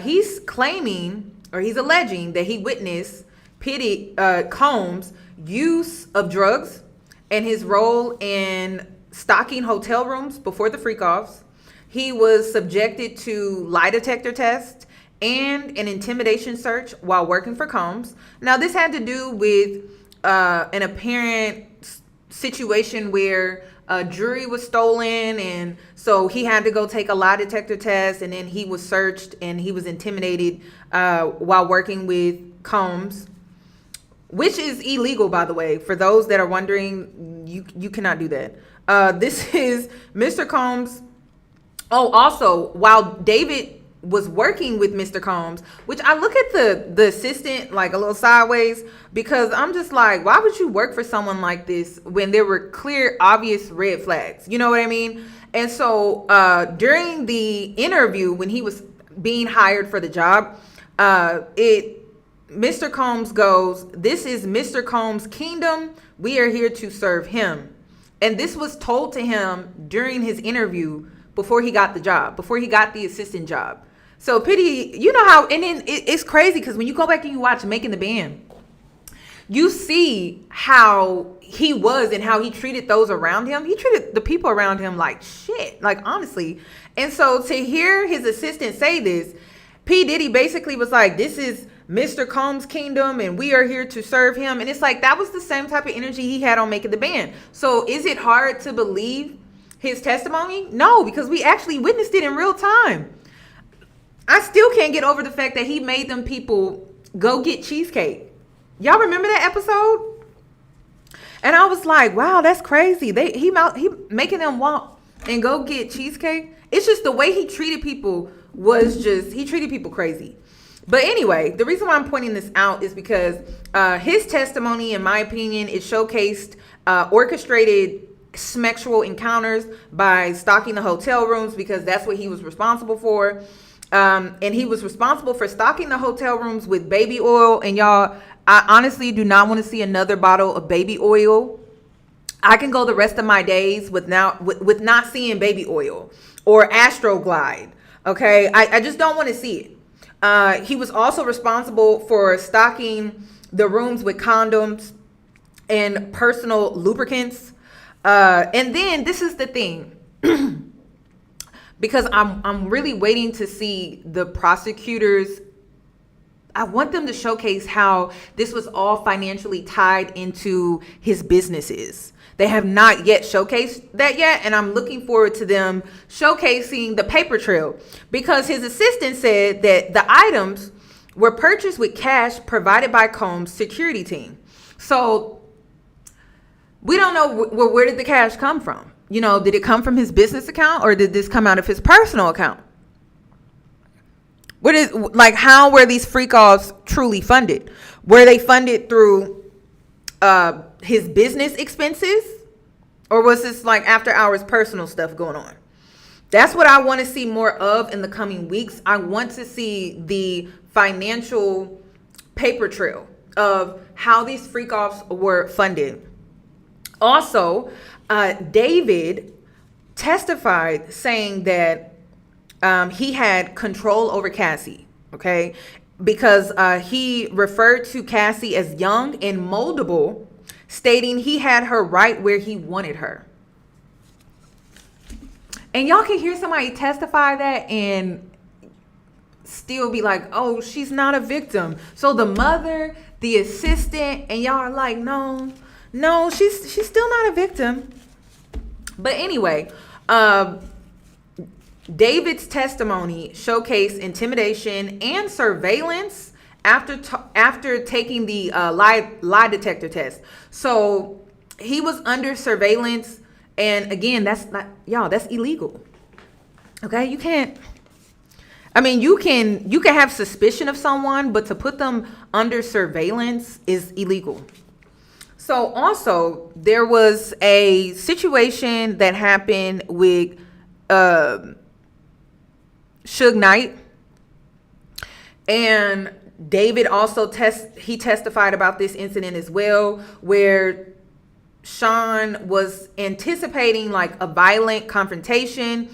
He's claiming, or he's alleging, that he witnessed Combs' use of drugs and his role in stocking hotel rooms before the freak-offs. He was subjected to lie detector tests and an intimidation search while working for Combs. Now, this had to do with an apparent situation where a jewelry was stolen, and so he had to go take a lie detector test, and then he was searched and he was intimidated while working with Combs, which is illegal, by the way. For those that are wondering, you cannot do that. This is Mr. Combs. Oh, also, while David was working with Mr. Combs, which I look at the assistant like a little sideways, because I'm just like, why would you work for someone like this when there were clear, obvious red flags? You know what I mean? And so during the interview, when he was being hired for the job, Mr. Combs goes, "This is Mr. Combs' kingdom. We are here to serve him." And this was told to him during his interview before he got the job, before he got the assistant job. So pity, you know how, and then it's crazy because when you go back and you watch Making the Band, you see how he was and how he treated those around him. He treated the people around him like shit, like honestly. And so to hear his assistant say this, P. Diddy basically was like, this is Mr. Combs' kingdom and we are here to serve him. And it's like, that was the same type of energy he had on Making the Band. So is it hard to believe his testimony? No, because we actually witnessed it in real time. I still can't get over the fact that he made them people go get cheesecake. Y'all remember that episode? And I was like, wow, that's crazy. He making them walk and go get cheesecake. It's just the way he treated people he treated people crazy. But anyway, the reason why I'm pointing this out is because his testimony, in my opinion, it showcased orchestrated sexual encounters by stocking the hotel rooms, because that's what he was responsible for. And he was responsible for stocking the hotel rooms with baby oil. And y'all, I honestly do not want to see another bottle of baby oil. I can go the rest of my days with not seeing baby oil or Astroglide. Okay, I just don't want to see it. He was also responsible for stocking the rooms with condoms and personal lubricants. And then this is the thing, because I'm really waiting to see the prosecutors. I want them to showcase how this was all financially tied into his businesses. They have not yet showcased that yet, and I'm looking forward to them showcasing the paper trail, because his assistant said that the items were purchased with cash provided by Combs' security team. So we don't know where did the cash come from. You know, did it come from his business account, or did this come out of his personal account? How were these freak offs truly funded? Were they funded through his business expenses, or was this like after hours personal stuff going on? That's what I want to see more of in the coming weeks. I want to see the financial paper trail of how these freak offs were funded. Also, David testified saying that he had control over Cassie, okay? Because he referred to Cassie as young and moldable, stating he had her right where he wanted her. And y'all can hear somebody testify that and still be like, oh, she's not a victim. So the mother, the assistant, and y'all are like, no, she's still not a victim. But anyway, David's testimony showcased intimidation and surveillance after taking the lie detector test. So he was under surveillance, and again, that's illegal. Okay, you can't. I mean, you can have suspicion of someone, but to put them under surveillance is illegal. So also, there was a situation that happened with Suge Knight, and David also testified about this incident as well, where Sean was anticipating like a violent confrontation.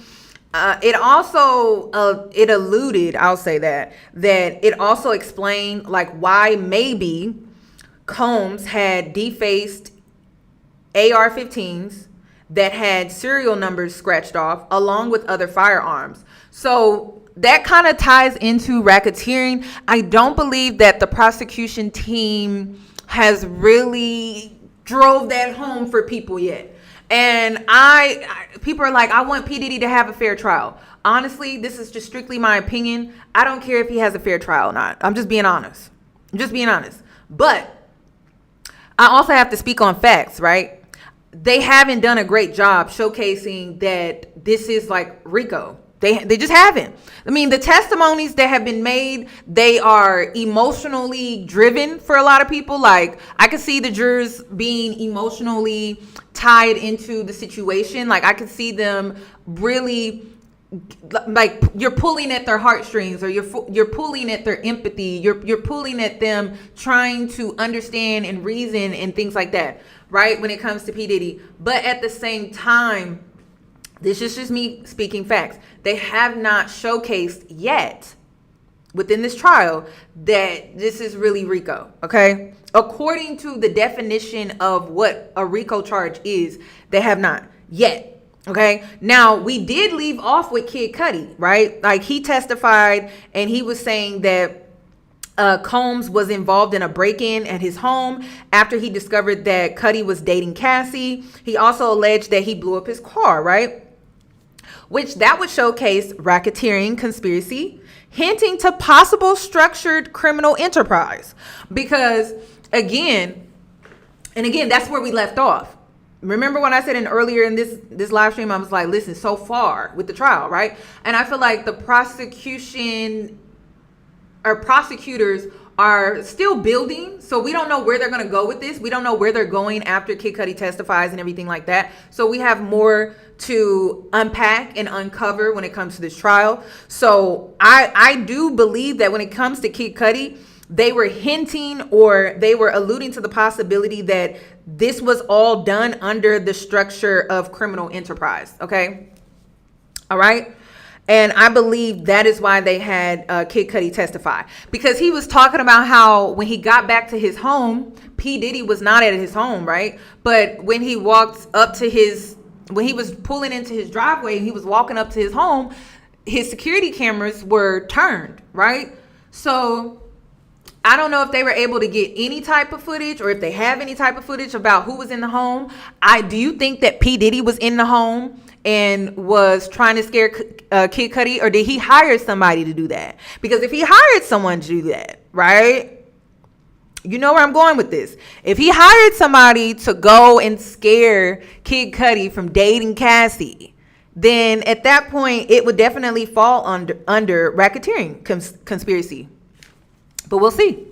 It also it alluded, I'll say that it also explained like why maybe Combs had defaced AR-15s that had serial numbers scratched off, along with other firearms. So that kind of ties into racketeering. I don't believe that the prosecution team has really drove that home for people yet. And people are like, I want P. Diddy to have a fair trial. Honestly, this is just strictly my opinion. I don't care if he has a fair trial or not. I'm just being honest. But I also have to speak on facts, right? They haven't done a great job showcasing that this is like RICO. They just haven't. I mean, the testimonies that have been made, they are emotionally driven for a lot of people. Like, I could see the jurors being emotionally tied into the situation. Like, I could see them really, like, you're pulling at their heartstrings, or you're pulling at their empathy. You're pulling at them trying to understand and reason and things like that, right? When it comes to P. Diddy. But at the same time, this is just me speaking facts. They have not showcased yet within this trial that this is really RICO, okay? According to the definition of what a RICO charge is, they have not yet, okay? Now, we did leave off with Kid Cudi, right? Like, he testified and he was saying that Combs was involved in a break-in at his home after he discovered that Cudi was dating Cassie. He also alleged that he blew up his car, right? Which that would showcase racketeering conspiracy, hinting to possible structured criminal enterprise. Because again, that's where we left off. Remember when I said earlier in this live stream, I was like, listen, so far with the trial, right? And I feel like the prosecution or prosecutors are still building. So we don't know where they're going to go with this. We don't know where they're going after Kid Cudi testifies and everything like that. So we have more to unpack and uncover when it comes to this trial. So I do believe that when it comes to Kid Cudi, they were hinting or they were alluding to the possibility that this was all done under the structure of criminal enterprise. Okay. All right. And I believe that is why they had Kid Cudi testify, because he was talking about how when he got back to his home, P. Diddy was not at his home, right? But when he walked up to when he was pulling into his driveway and he was walking up to his home, his security cameras were turned, right? So I don't know if they were able to get any type of footage or if they have any type of footage about who was in the home. I do think that P. Diddy was in the home and was trying to scare Kid Cudi, or did he hire somebody to do that? Because if he hired someone to do that, right? You know where I'm going with this. If he hired somebody to go and scare Kid Cudi from dating Cassie, then at that point, it would definitely fall under racketeering conspiracy. But we'll see.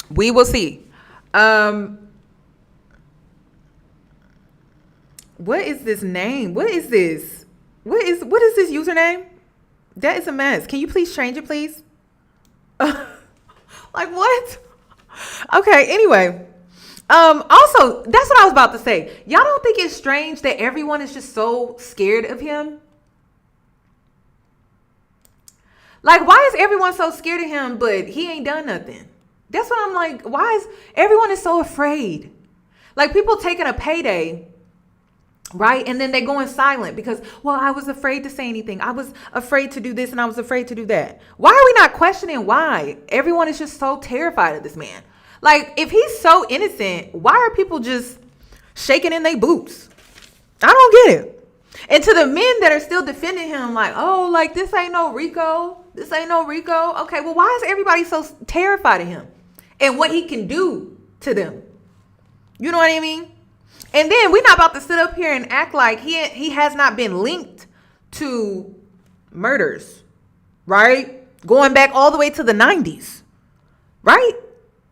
We will see. What is this name? What is this? What is this username? That is a mess. Can you please change it, please? Like what? Okay, anyway. Also, that's what I was about to say. Y'all don't think it's strange that everyone is just so scared of him? Like, why is everyone so scared of him, but he ain't done nothing? That's what I'm like. Why is everyone is so afraid? Like, people taking a payday, right? And then they going silent because, well, I was afraid to say anything. I was afraid to do this and I was afraid to do that. Why are we not questioning why? Everyone is just so terrified of this man. Like, if he's so innocent, why are people just shaking in their boots? I don't get it. And to the men that are still defending him, like, oh, like, this ain't no RICO. This ain't no RICO. Okay, well, why is everybody so terrified of him and what he can do to them? You know what I mean? And then we're not about to sit up here and act like he has not been linked to murders, right? Going back all the way to the 90s, right?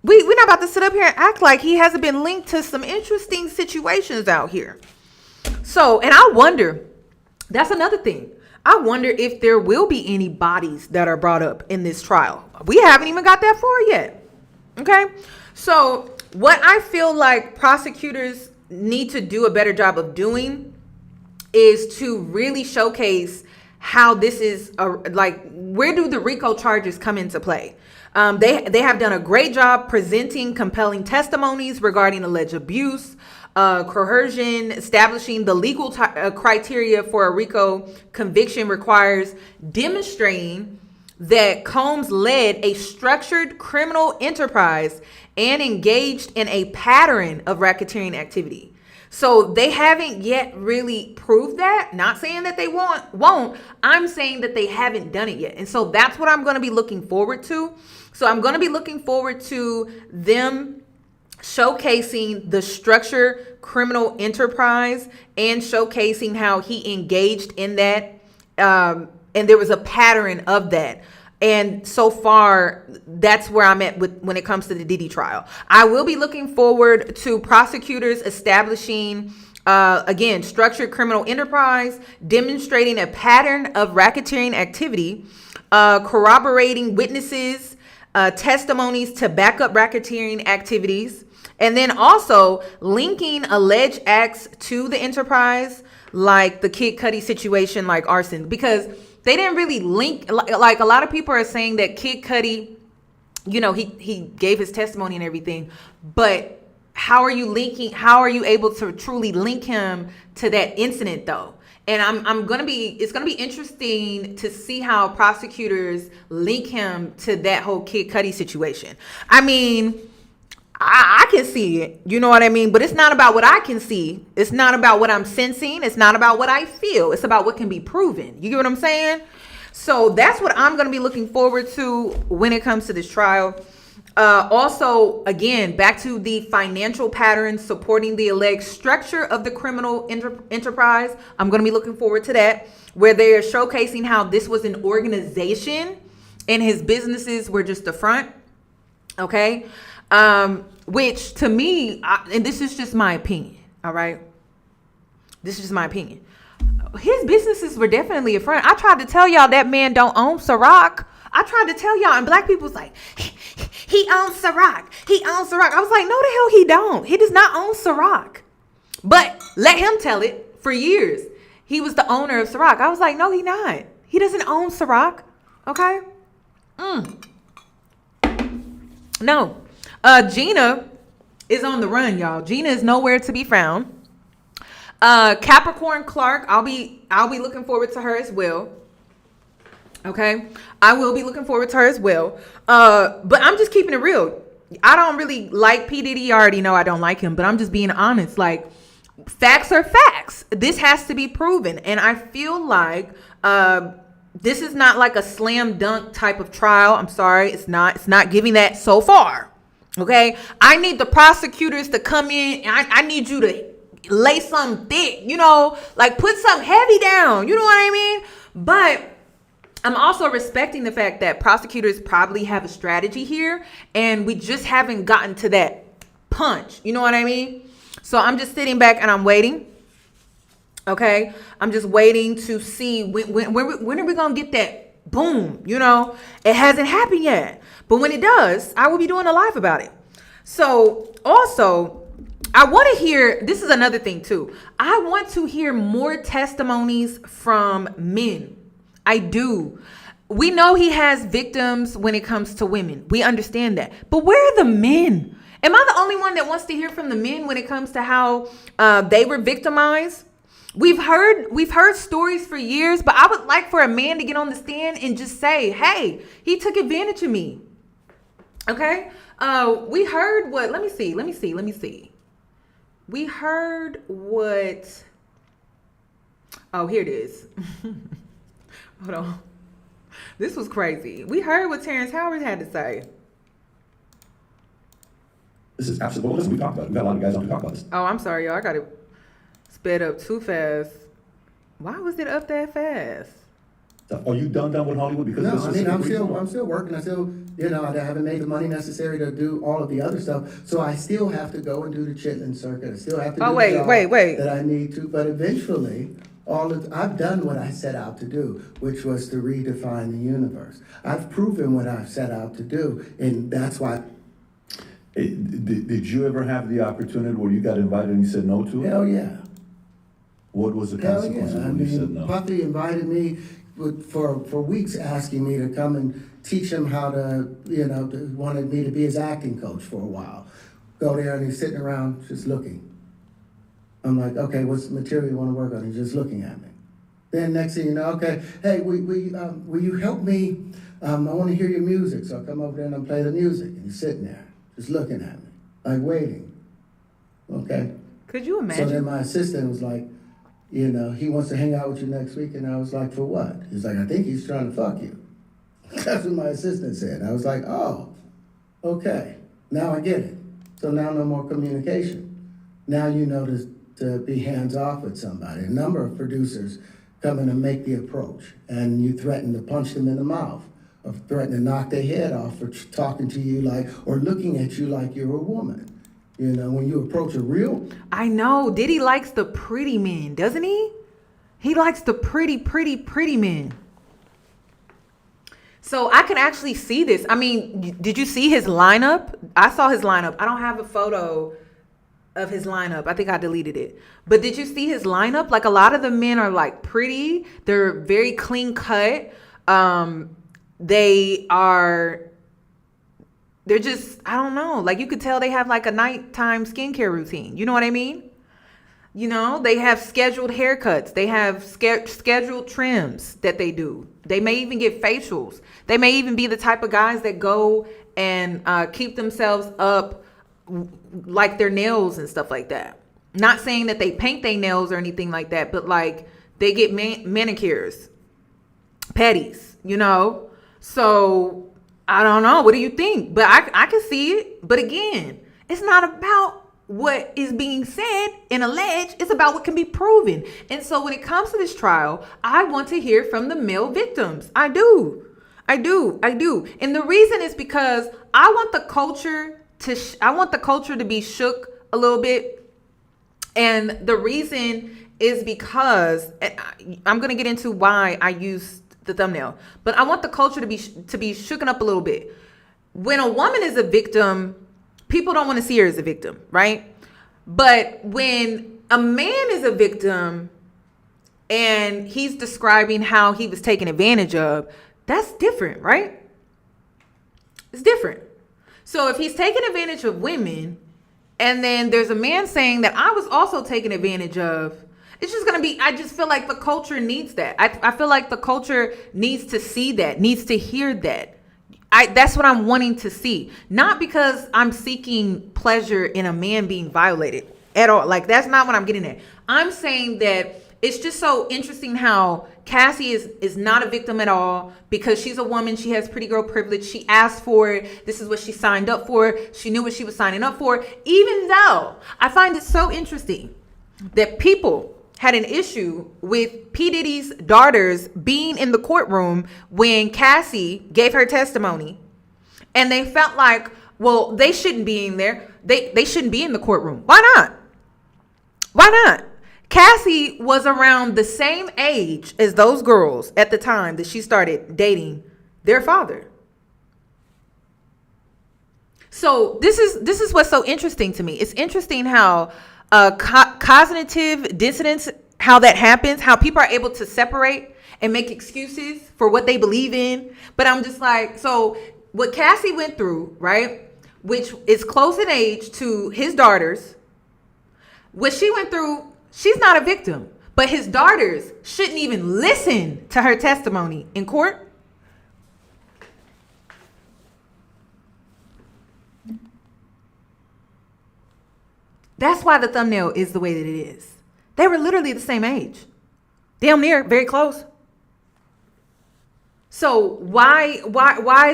We're not about to sit up here and act like he hasn't been linked to some interesting situations out here. So, and I wonder, that's another thing. I wonder if there will be any bodies that are brought up in this trial. We haven't even got that far yet. Okay. So what I feel like prosecutors need to do a better job of doing is to really showcase how this is where do the RICO charges come into play? They have done a great job presenting compelling testimonies regarding alleged abuse, coercion. Establishing the legal criteria for a RICO conviction requires demonstrating that Combs led a structured criminal enterprise and engaged in a pattern of racketeering activity. So they haven't yet really proved that. Not saying that they won't. I'm saying that they haven't done it yet. And so that's what I'm going to be looking forward to. So I'm going to be looking forward to them showcasing the structured criminal enterprise and showcasing how he engaged in that. And there was a pattern of that. And so far, that's where I'm at when it comes to the Diddy trial. I will be looking forward to prosecutors establishing, again, structured criminal enterprise, demonstrating a pattern of racketeering activity, corroborating witnesses, testimonies to back up racketeering activities, and then also linking alleged acts to the enterprise, like the Kid Cudi situation, like arson. Because they didn't really link. Like a lot of people are saying that Kid Cudi, you know, he gave his testimony and everything, but how are you able to truly link him to that incident though? And it's gonna be interesting to see how prosecutors link him to that whole Kid Cudi situation. I mean, I can see it, you know what I mean? But it's not about what I can see. It's not about what I'm sensing. It's not about what I feel. It's about what can be proven. You get what I'm saying? So that's what I'm going to be looking forward to when it comes to this trial. Also, again, back to the financial patterns supporting the alleged structure of the criminal enterprise. I'm going to be looking forward to that, where they're showcasing how this was an organization and his businesses were just the front. Okay. Which to me, and this is just my opinion. All right. This is just my opinion. His businesses were definitely a front. I tried to tell y'all that man don't own Ciroc. I tried to tell y'all, and black people's like, he owns Ciroc. He owns Ciroc. I was like, no, the hell he don't. He does not own Ciroc. But let him tell it. For years, he was the owner of Ciroc. I was like, no, he not. He doesn't own Ciroc. Okay. No. Gina is on the run, y'all. Gina is nowhere to be found. Capricorn Clark, I'll be looking forward to her as well. Okay, I will be looking forward to her as well. But I'm just keeping it real. I don't really like P. Diddy. You already know I don't like him, but I'm just being honest. Like, facts are facts. This has to be proven, and I feel like this is not like a slam dunk type of trial. I'm sorry, it's not. It's not giving that so far. Okay, I need the prosecutors to come in. I need you to lay something thick, you know, like put something heavy down. You know what I mean? But I'm also respecting the fact that prosecutors probably have a strategy here, and we just haven't gotten to that punch. You know what I mean? So I'm just sitting back and I'm waiting. Okay, I'm just waiting to see when are we gonna get that boom? You know, it hasn't happened yet. But when it does, I will be doing a live about it. So also, I want to hear, this is another thing too. I want to hear more testimonies from men. I do. We know he has victims when it comes to women. We understand that. But where are the men? Am I the only one that wants to hear from the men when it comes to how they were victimized? We've heard stories for years, but I would like for a man to get on the stand and just say, hey, he took advantage of me. Okay. We heard what, let me see. We heard what, oh, here it is. Hold on. This was crazy. We heard what Terrence Howard had to say. This is absolutely, well, listen, we talked about it. We've got a lot of guys on to talk about this. Oh, I'm sorry, y'all. I got it sped up too fast. Why was it up that fast? Are you done with Hollywood? Because no, I mean, I'm still working. I still, you know, I haven't made the money necessary to do all of the other stuff. So I still have to go and do the chitlin circuit. I still have to do wait. that I need to. But eventually, I've done what I set out to do, which was to redefine the universe. I've proven what I've set out to do, and that's why. Did you ever have the opportunity where you got invited and you said no to it? Hell yeah. What was the consequence when you said no? Puffy invited me for weeks, asking me to come and teach him how to, wanted me to be his acting coach for a while. Go there and he's sitting around just looking. I'm like, okay, what's the material you want to work on? He's just looking at me. Then next thing you know, okay, hey, will you help me? I want to hear your music. So I come over there and I play the music. And he's sitting there, just looking at me, like waiting. Okay? Could you imagine? So then my assistant was like, he wants to hang out with you next week. And I was like, for what? He's like, I think he's trying to fuck you. That's what my assistant said. I was like, oh, okay. Now I get it. So now no more communication. Now you know to be hands-off with somebody. A number of producers come in and make the approach, and you threaten to punch them in the mouth, or threaten to knock their head off for talking to you like, or looking at you like you're a woman. When you approach a real... I know. Diddy likes the pretty men, doesn't he? He likes the pretty men. So I can actually see this. I mean, did you see his lineup? I saw his lineup. I don't have a photo of his lineup. I think I deleted it. But did you see his lineup? Like, a lot of the men are like pretty. They're very clean cut. They're just, I don't know. Like, you could tell they have like a nighttime skincare routine. You know what I mean? You know, they have scheduled haircuts. They have scheduled trims that they do. They may even get facials. They may even be the type of guys that go and keep themselves up, like their nails and stuff like that. Not saying that they paint their nails or anything like that, but like they get manicures, pedis, you know? So I don't know. What do you think? But I can see it. But again, it's not about what is being said and alleged. It's about what can be proven. And so when it comes to this trial, I want to hear from the male victims. I do. And the reason is because I want the culture to be shook a little bit. And the reason is because I'm going to get into why I used the thumbnail, but I want the culture to be shooken up a little bit. When a woman is a victim, people don't want to see her as a victim, right? But when a man is a victim and he's describing how he was taken advantage of, that's different, right? It's different. So if he's taking advantage of women and then there's a man saying that I was also taken advantage of, it's just going to be, I just feel like the culture needs that. I feel like the culture needs to see that, needs to hear that. That's what I'm wanting to see. Not because I'm seeking pleasure in a man being violated at all. Like, that's not what I'm getting at. I'm saying that it's just so interesting how Cassie is not a victim at all because she's a woman. She has pretty girl privilege. She asked for it. This is what she signed up for. She knew what she was signing up for. Even though I find it so interesting that people had an issue with P. Diddy's daughters being in the courtroom when Cassie gave her testimony. And they felt like, well, they shouldn't be in there. They shouldn't be in the courtroom. Why not? Why not? Cassie was around the same age as those girls at the time that she started dating their father. So this is what's so interesting to me. It's interesting how cognitive dissonance, how that happens, how people are able to separate and make excuses for what they believe in. But I'm just like, so what Cassie went through, right, which is close in age to his daughters, what she went through, she's not a victim. But his daughters shouldn't even listen to her testimony in court. That's why the thumbnail is the way that it is. They were literally the same age. Damn near, very close. So why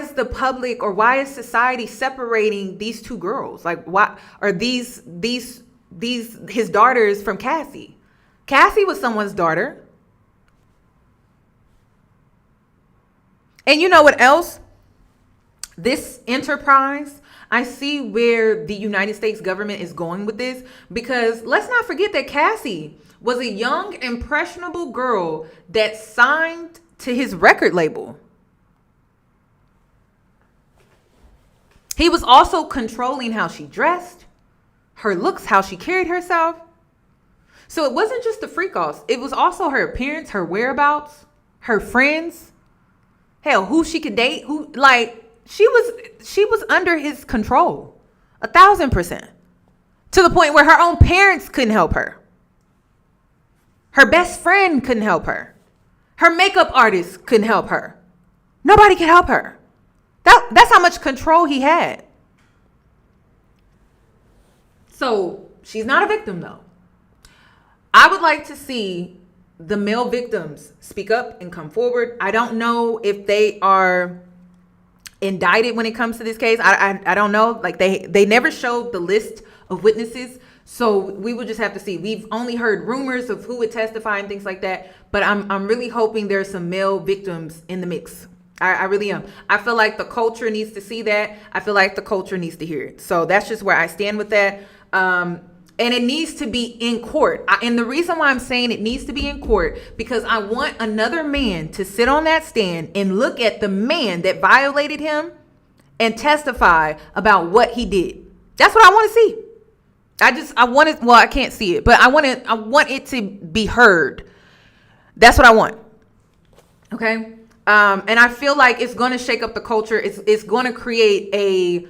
is the public or why is society separating these two girls? Like, why are these his daughters from Cassie? Cassie was someone's daughter. And you know what else? This enterprise, I see where the United States government is going with this, because let's not forget that Cassie was a young, impressionable girl that signed to his record label. He was also controlling how she dressed, her looks, how she carried herself. So it wasn't just the freak offs. It was also her appearance, her whereabouts, her friends, hell, who she could date, who, like, she was under his control 1,000%, to the point where her own parents couldn't help her. Her best friend couldn't help her. Her makeup artist couldn't help her. Nobody could help her. That's how much control he had. So she's not a victim, though. I would like to see the male victims speak up and come forward. I don't know if they are indicted when it comes to this case. I don't know. Like, they never showed the list of witnesses, so we would just have to see. We've only heard rumors of who would testify and things like that, but I'm really hoping there's some male victims in the mix. I really am. I feel like the culture needs to see that. I feel like the culture needs to hear it. So that's just where I stand with that. And it needs to be in court. And the reason why I'm saying it needs to be in court, because I want another man to sit on that stand and look at the man that violated him and testify about what he did. That's what I want to see. I want it. Well, I can't see it, but I want it to be heard. That's what I want. Okay. And I feel like it's going to shake up the culture. It's going to create a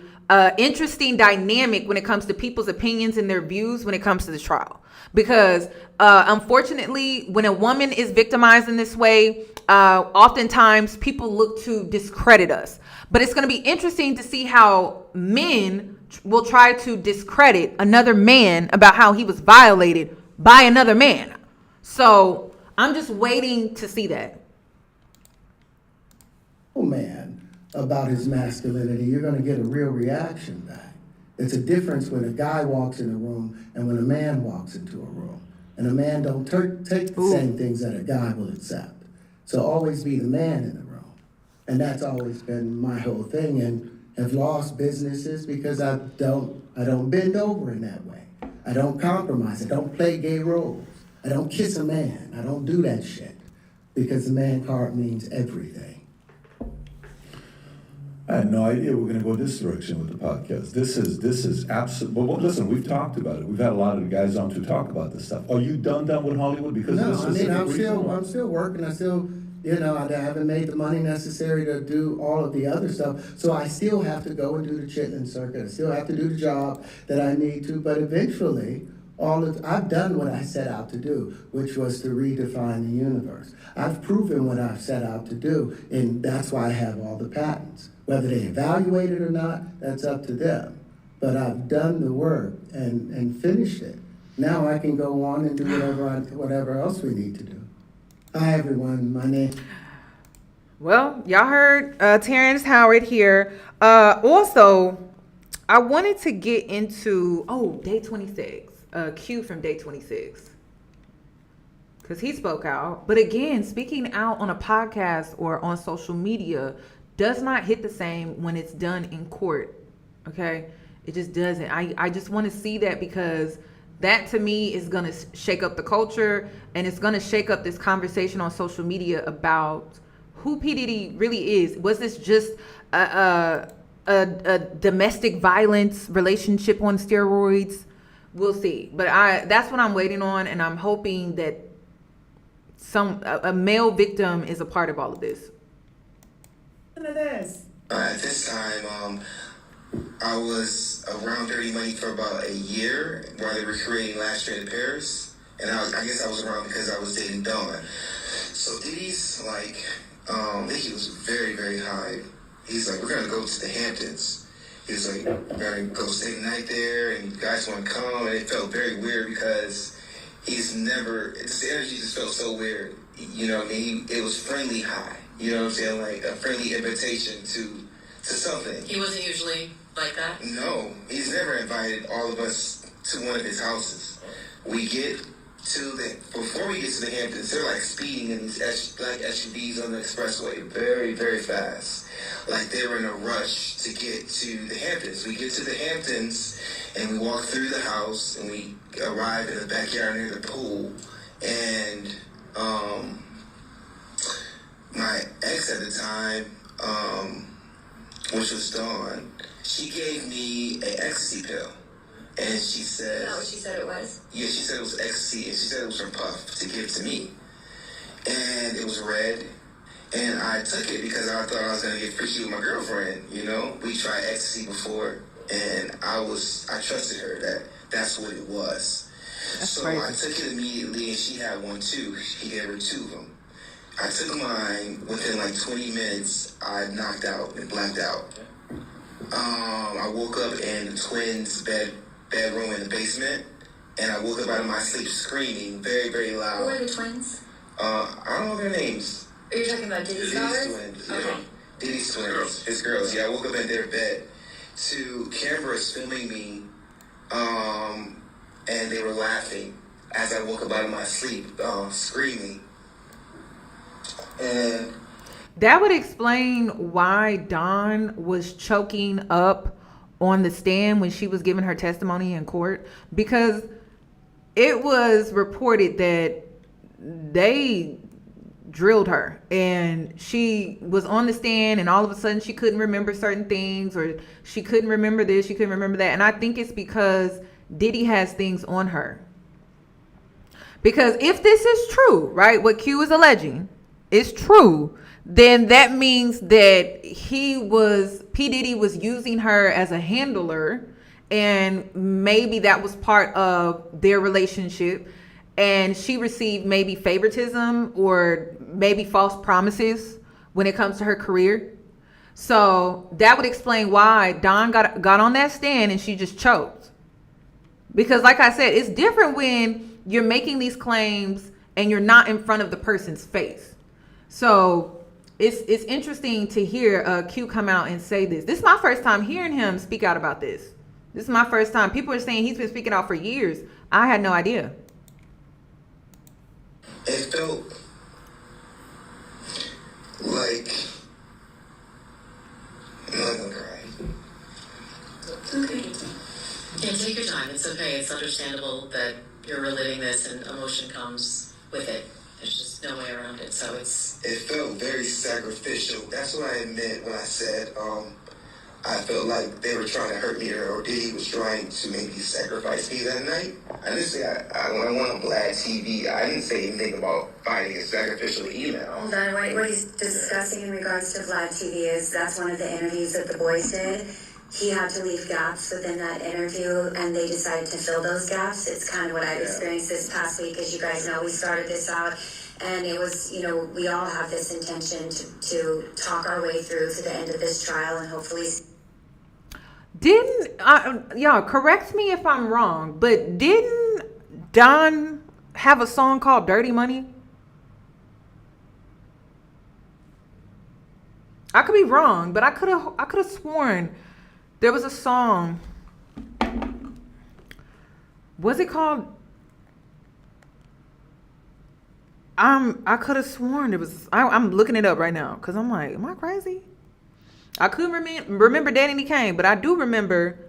interesting dynamic when it comes to people's opinions and their views when it comes to the trial. Because unfortunately, when a woman is victimized in this way, oftentimes people look to discredit us. But it's going to be interesting to see how men will try to discredit another man about how he was violated by another man. So I'm just waiting to see that. Man about his masculinity, you're going to get a real reaction back. It's a difference when a guy walks in a room and when a man walks into a room. And a man don't take the same things that a guy will accept. So always be the man in the room. And that's always been my whole thing, and have lost businesses because I don't bend over in that way. I don't compromise. I don't play gay roles. I don't kiss a man. I don't do that shit because the man card means everything. I had no idea we're going to go this direction with the podcast. This is absolutely. Well, listen, we've talked about it. We've had a lot of the guys on to talk about this stuff. Are you done with Hollywood? Because no, of this I'm still working. I still, I haven't made the money necessary to do all of the other stuff. So I still have to go and do the chitlin circuit. I still have to do the job that I need to. But eventually, I've done what I set out to do, which was to redefine the universe. I've proven what I've set out to do, and that's why I have all the patents. Whether they evaluate it or not, that's up to them. But I've done the work and finished it. Now I can go on and do whatever else we need to do. Hi, everyone. My name. Well, y'all heard Terrence Howard here. Also, I wanted to get into, day 26. Q from day 26. Because he spoke out. But again, speaking out on a podcast or on social media does not hit the same when it's done in court. Okay? It just doesn't. I just want to see that, because that to me is going to shake up the culture, and it's going to shake up this conversation on social media about who P. Diddy really is. Was this just a domestic violence relationship on steroids? We'll see. But that's what I'm waiting on, and I'm hoping that a male victim is a part of all of this. At this time, I was around Dirty Money for about a year while they were creating Last Straight to Paris, and I guess I was around because I was dating Dawn. So Diddy's like, I think he was very, very high. He's like, we're gonna go to the Hamptons. He was like, we're gonna go stay the night there, and you guys want to come. And it felt very weird because the energy just felt so weird. You know what I mean? It was friendly high. You know what I'm saying? Like a friendly invitation to something. He wasn't usually like that? No, he's never invited all of us to one of his houses. Before we get to the Hamptons, they're like speeding in these black SUVs on the expressway very, very fast. Like they were in a rush to get to the Hamptons. We get to the Hamptons and we walk through the house and we arrive in the backyard near the pool, and my ex at the time, which was Dawn, she gave me an ecstasy pill. And she said... Is that what she said it was? Yeah, she said it was ecstasy, and she said it was from Puff to give to me. And it was red, and I took it because I thought I was going to get freaky with my girlfriend, you know? We tried ecstasy before, and I trusted her that's what it was. That's crazy. I took it immediately, and she had one too. He gave her two of them. I took mine. Within like 20 minutes, I knocked out and blacked out. I woke up in the twins' bedroom in the basement, and I woke up out of my sleep screaming very, very loud. Who are the twins? I don't know their names. Are you talking about Diddy's daughters? Twins. Okay. Yeah. Diddy's twins. His girls. Yeah, I woke up in their bed to cameras filming me, and they were laughing as I woke up out of my sleep, screaming. And that would explain why Dawn was choking up on the stand when she was giving her testimony in court, because it was reported that they drilled her and she was on the stand, and all of a sudden she couldn't remember certain things, or she couldn't remember this, she couldn't remember that. And I think it's because Diddy has things on her. Because if this is true, right, what Q is alleging is true, then that means that P. Diddy was using her as a handler, and maybe that was part of their relationship, and she received maybe favoritism or maybe false promises when it comes to her career. So that would explain why Don got on that stand and she just choked. Because like I said, it's different when you're making these claims and you're not in front of the person's face. So it's interesting to hear Q come out and say this. This is my first time hearing him speak out about this. This is my first time. People are saying he's been speaking out for years. I had no idea. It felt like I'm not gonna cry. Okay. Yeah, take your time. It's okay. It's understandable that you're reliving this and emotion comes with it. There's just no way around it. So It felt very sacrificial. That's what I meant when I said I felt like they were trying to hurt me or Diddy was trying to maybe sacrifice me that night. I didn't say when I went on Vlad TV, I didn't say anything about finding a sacrificial email. Hold on, what he's discussing in regards to Vlad TV is that's one of the interviews that the boys did. He had to leave gaps within that interview, and they decided to fill those gaps. It's kind of what I've experienced this past week. As you guys know, we started this out, and it was, we all have this intention to talk our way through to the end of this trial, and hopefully... Y'all correct me if I'm wrong, but didn't Don have a song called Dirty Money? I could be wrong, but I could have sworn there was a song. Was it called? I could have sworn there was. I'm looking it up right now because I'm like, am I crazy? I couldn't remember Danny Kane, but I do remember.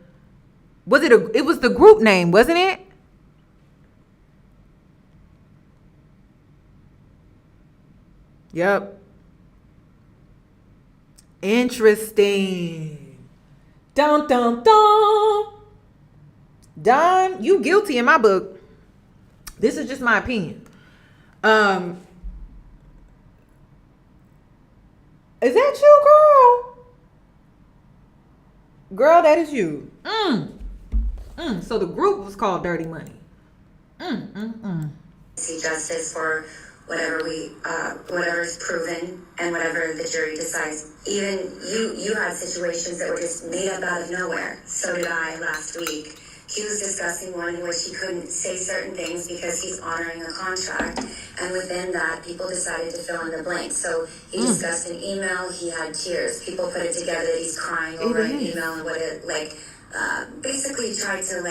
It was the group name, wasn't it? Yep. Interesting. Dun dun dun. Don, you guilty in my book. This is just my opinion. Is that you, girl? Girl, that is you. So the group was called Dirty Money. See justice for whatever is proven and whatever the jury decides. Even you had situations that were just made up out of nowhere. So did I last week. He was discussing one in which he couldn't say certain things because he's honoring a contract. And within that, people decided to fill in the blanks. So he discussed an email, he had tears. People put it together that he's crying over an email and what it, basically tried to,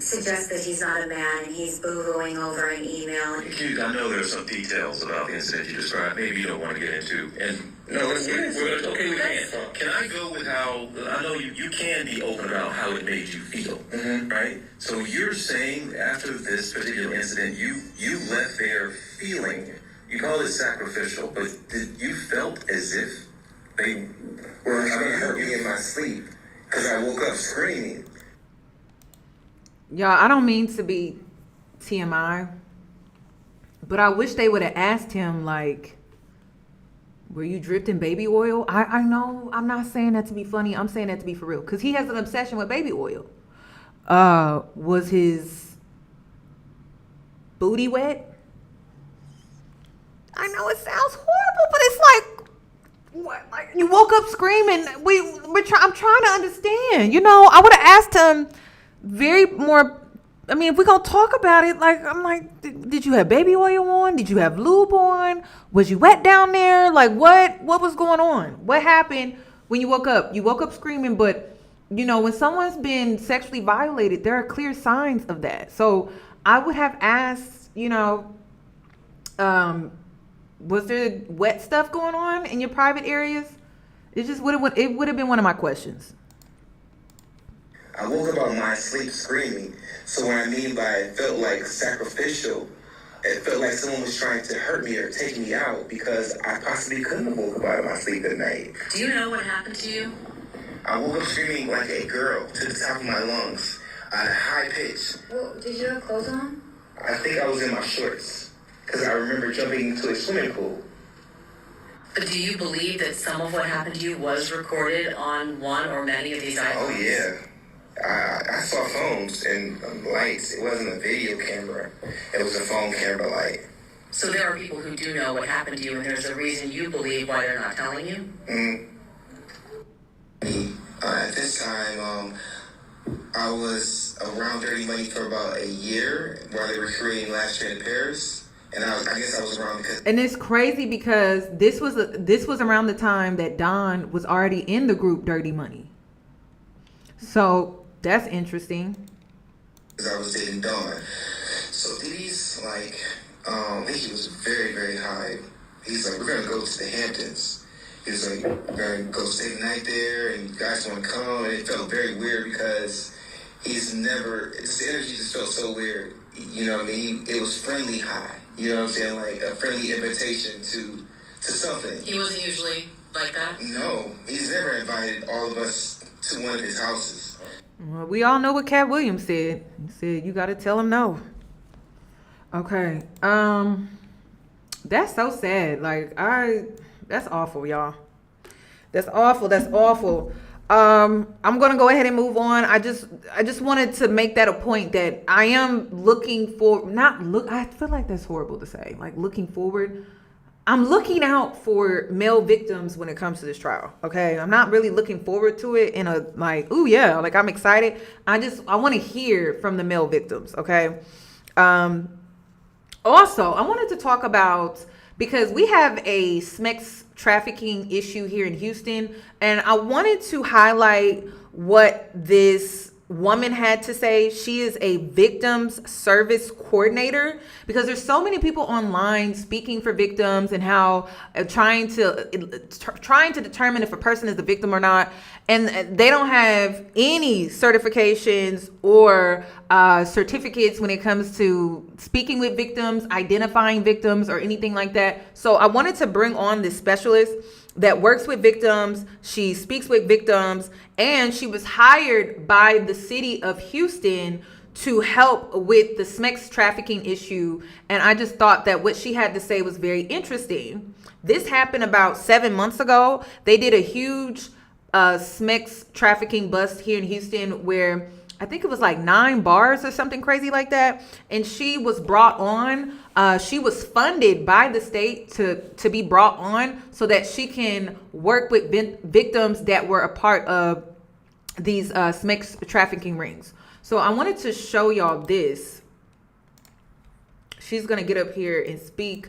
suggest that he's not a man and he's boo-hooing over an email. I know there's some details about the incident you described. Maybe you don't want to get into. And no, it's okay. We can. Can I go with how I know you can be open about how it made you feel, right? So you're saying after this particular incident, you left there feeling. You call it sacrificial, but you felt as if they were trying to hurt me in my sleep because I woke up screaming. Y'all, I don't mean to be TMI, but I wish they would have asked him, were you dripped in baby oil? I know I'm not saying that to be funny. I'm saying that to be for real. Because he has an obsession with baby oil. Was his booty wet? I know it sounds horrible, but it's like, what? You woke up screaming. I'm trying to understand. I would have asked him if we're going to talk about it, did you have baby oil on? Did you have lube on? Was you wet down there? What was going on? What happened when you woke up? You woke up screaming, but, when someone's been sexually violated, there are clear signs of that. So I would have asked, was there wet stuff going on in your private areas? It would have been one of my questions. I woke up out of my sleep screaming. So what I mean by it felt like sacrificial, it felt like someone was trying to hurt me or take me out because I possibly couldn't have woke up out of my sleep that night. Do you know what happened to you? I woke up screaming like a girl to the top of my lungs. at a high pitch. Well, did you have clothes on? I think I was in my shorts, because I remember jumping into a swimming pool. But do you believe that some of what happened to you was recorded on one or many of these iPhones? Oh, yeah. I saw phones and lights. It wasn't a video camera. It was a phone camera light. So there are people who do know what happened to you, and there's a reason you believe why they're not telling you? At this time, I was around Dirty Money for about a year while they were creating Last Year in Paris. And I guess I was around because... And it's crazy because this was around the time that Don was already in the group Dirty Money. So that's interesting. I was dating Dawn. So Diddy's like, I think he was very, very high. He's like, we're going to go to the Hamptons. He was like, we're going to go stay the night there, and you guys want to come. And it felt very weird because the energy just felt so weird. You know what I mean? It was friendly high. You know what I'm saying? Like a friendly invitation to something. He wasn't usually like that? No. He's never invited all of us to one of his houses. Well, we all know what Cat Williams said. He said, you got to tell him no. Okay. That's so sad. Like, that's awful, y'all. That's awful. I'm gonna go ahead and move on. I just wanted to make that a point that I am looking for, I feel like that's horrible to say, like looking forward. I'm looking out for male victims when it comes to this trial. Okay. I'm not really looking forward to it in a like, oh yeah, like I'm excited. I want to hear from the male victims. Okay. Also, I wanted to talk about, because we have a SMEX trafficking issue here in Houston, and I wanted to highlight what this woman had to say. She is a victims service coordinator, because there's so many people online speaking for victims and how trying to determine if a person is a victim or not, and they don't have any certifications or certificates when it comes to speaking with victims, identifying victims, or anything like that. So I wanted to bring on this specialist that works with victims. She speaks with victims, and she was hired by the city of Houston to help with the SMEX trafficking issue. And I just thought that what she had to say was very interesting. This happened about 7 months ago. They did a huge SMEX trafficking bust here in Houston where I think it was like 9 bars or something crazy like that. And she was brought on. She was funded by the state to be brought on so that she can work with victims that were a part of these SMEX trafficking rings. So I wanted to show y'all this. She's going to get up here and speak.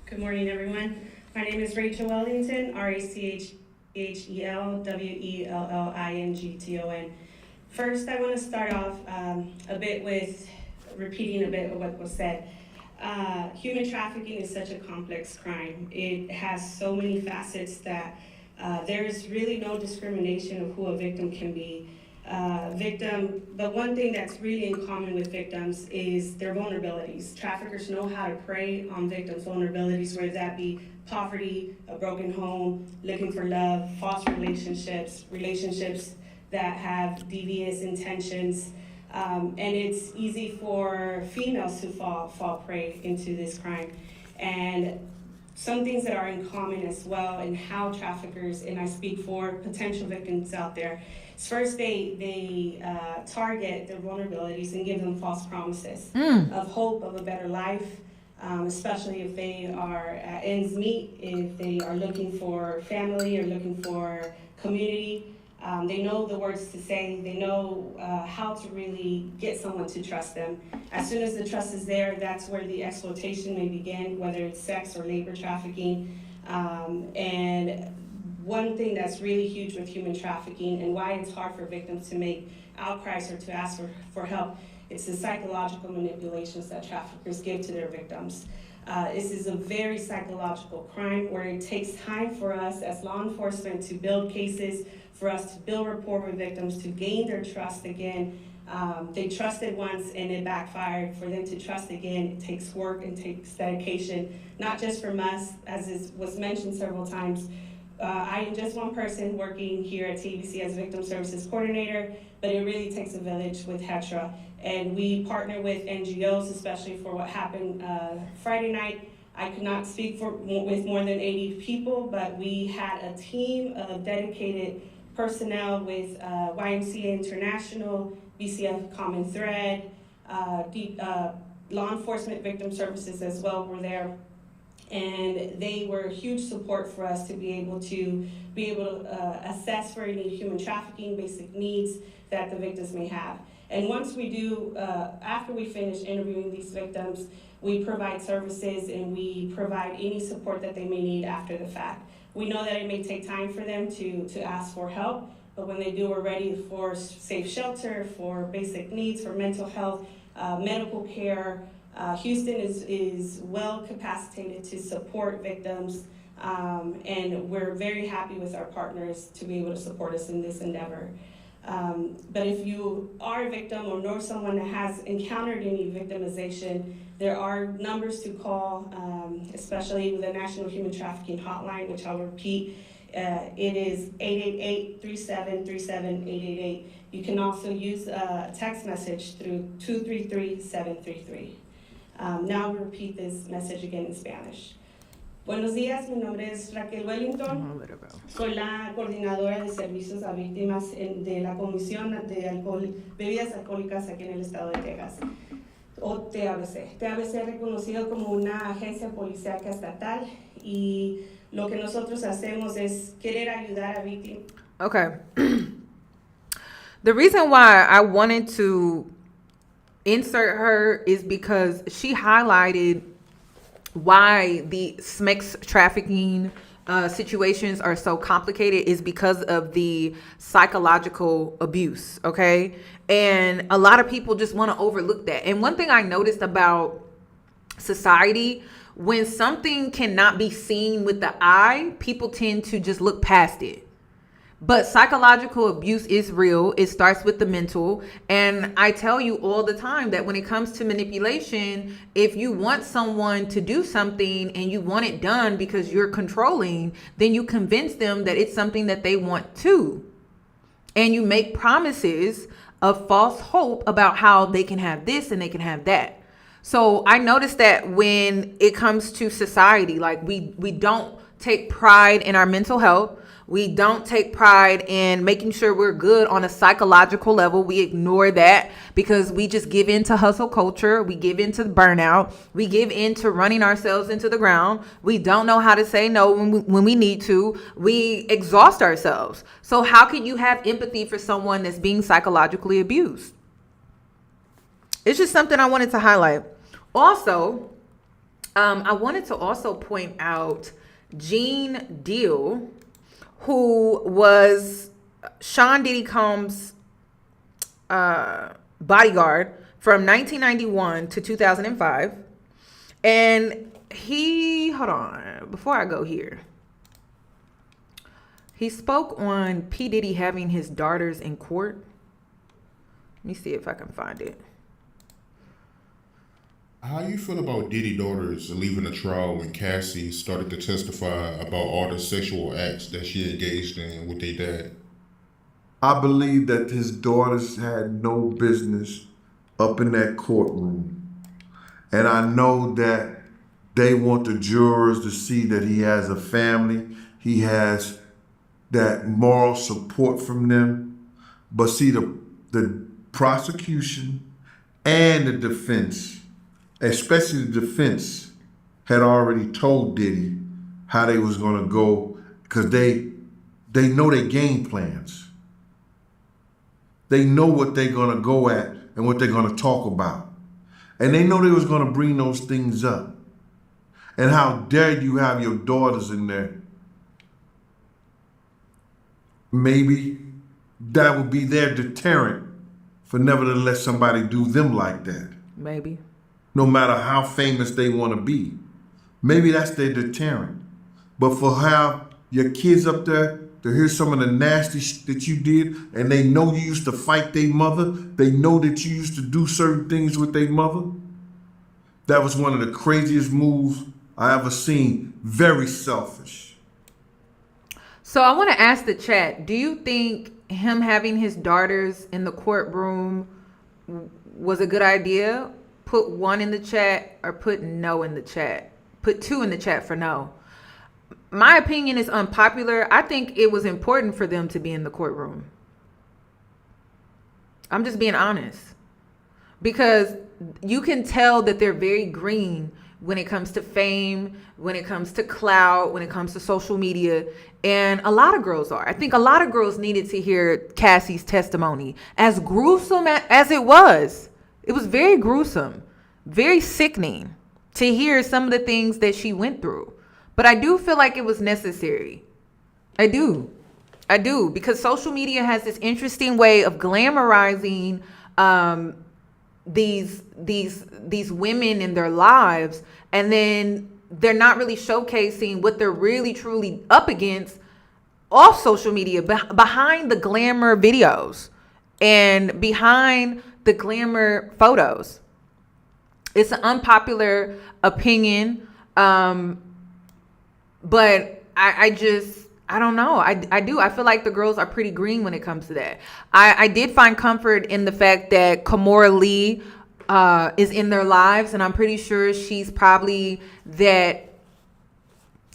Good morning, everyone. My name is Rachel Wellington, RACHELWELLINGTON. First, I want to start off a bit with repeating a bit of what was said. Human trafficking is such a complex crime. It has so many facets that there is really no discrimination of who a victim can be. But one thing that's really in common with victims is their vulnerabilities. Traffickers know how to prey on victims' vulnerabilities, whether that be poverty, a broken home, looking for love, false relationships that have devious intentions. And it's easy for females to fall prey into this crime. And some things that are in common as well in how traffickers, and I speak for potential victims out there, is first they target their vulnerabilities and give them false promises of hope of a better life, especially if they are at ends meet, if they are looking for family or looking for community. They know the words to say. They know how to really get someone to trust them. As soon as the trust is there, that's where the exploitation may begin, whether it's sex or labor trafficking. And one thing that's really huge with human trafficking and why it's hard for victims to make outcries or to ask for help, it's the psychological manipulations that traffickers give to their victims. This is a very psychological crime where it takes time for us as law enforcement to build cases, for us to build rapport with victims, to gain their trust again. They trusted once and it backfired. For them to trust again, it takes work and takes dedication, not just from us, as was mentioned several times. I am just one person working here at TVC as Victim Services Coordinator, but it really takes a village with HETRA. And we partner with NGOs, especially for what happened Friday night. I could not speak with more than 80 people, but we had a team of dedicated personnel with YMCA International, BCF Common Thread, law enforcement victim services as well were there. And they were a huge support for us to be able to assess for any human trafficking basic needs that the victims may have. And once we do, after we finish interviewing these victims, we provide services and we provide any support that they may need after the fact. We know that it may take time for them to ask for help, but when they do, we're ready for safe shelter, for basic needs, for mental health, medical care. Houston is well capacitated to support victims, and we're very happy with our partners to be able to support us in this endeavor. But if you are a victim or know someone that has encountered any victimization, there are numbers to call, especially with the National Human Trafficking Hotline, which I'll repeat. It is 888-3737-888. You can also use a text message through 233-733. Now we'll repeat this message again in Spanish. Buenos días, mi nombre es Raquel Wellington. Soy la coordinadora de servicios a víctimas de la Comisión de Bebidas Alcohólicas aquí en el estado de Texas, o TABC. TABC es reconocido como una agencia policíaca estatal y lo que nosotros hacemos es querer ayudar a víctimas. Okay. The reason why I wanted to insert her is because she highlighted why the sex trafficking situations are so complicated is because of the psychological abuse, okay? And a lot of people just want to overlook that. And one thing I noticed about society, when something cannot be seen with the eye, people tend to just look past it. But psychological abuse is real. It starts with the mental. And I tell you all the time that when it comes to manipulation, if you want someone to do something and you want it done because you're controlling, then you convince them that it's something that they want too. And you make promises of false hope about how they can have this and they can have that. So I noticed that when it comes to society, like we don't take pride in our mental health. We don't take pride in making sure we're good on a psychological level. We ignore that because we just give in to hustle culture. We give in to burnout. We give in to running ourselves into the ground. We don't know how to say no when we need to. We exhaust ourselves. So how can you have empathy for someone that's being psychologically abused? It's just something I wanted to highlight. Also, I wanted to also point out Gene Deal, who was Sean Diddy Combs' bodyguard from 1991 to 2005. And hold on, before I go here, he spoke on P. Diddy having his daughters in court. Let me see if I can find it. How you feel about Diddy daughters leaving the trial when Cassie started to testify about all the sexual acts that she engaged in with their dad? I believe that his daughters had no business up in that courtroom. And I know that they want the jurors to see that he has a family, he has that moral support from them. But see, the prosecution and the defense, especially the defense, had already told Diddy how they was gonna go, because they know their game plans. They know what they're gonna go at and what they're gonna talk about. And they know they was gonna bring those things up. And how dare you have your daughters in there? Maybe that would be their deterrent for never to let somebody do them like that. Maybe. No matter how famous they want to be. Maybe that's their deterrent. But for how your kids up there to hear some of the nasty that you did, and they know you used to fight their mother, they know that you used to do certain things with their mother, that was one of the craziest moves I ever seen. Very selfish. So I want to ask the chat, do you think him having his daughters in the courtroom was a good idea? Put 1 in the chat or put no in the chat. Put 2 in the chat for no. My opinion is unpopular. I think it was important for them to be in the courtroom. I'm just being honest. Because you can tell that they're very green when it comes to fame, when it comes to clout, when it comes to social media. And a lot of girls are. I think a lot of girls needed to hear Cassie's testimony. As gruesome as it was very gruesome, very sickening to hear some of the things that she went through. But I do feel like it was necessary. I do, because social media has this interesting way of glamorizing these women in their lives, and then they're not really showcasing what they're really truly up against off social media, behind the glamour videos and behind the glamour photos. It's an unpopular opinion, but I don't know. I feel like the girls are pretty green when it comes to that. I did find comfort in the fact that Kimora Lee is in their lives, and I'm pretty sure she's probably that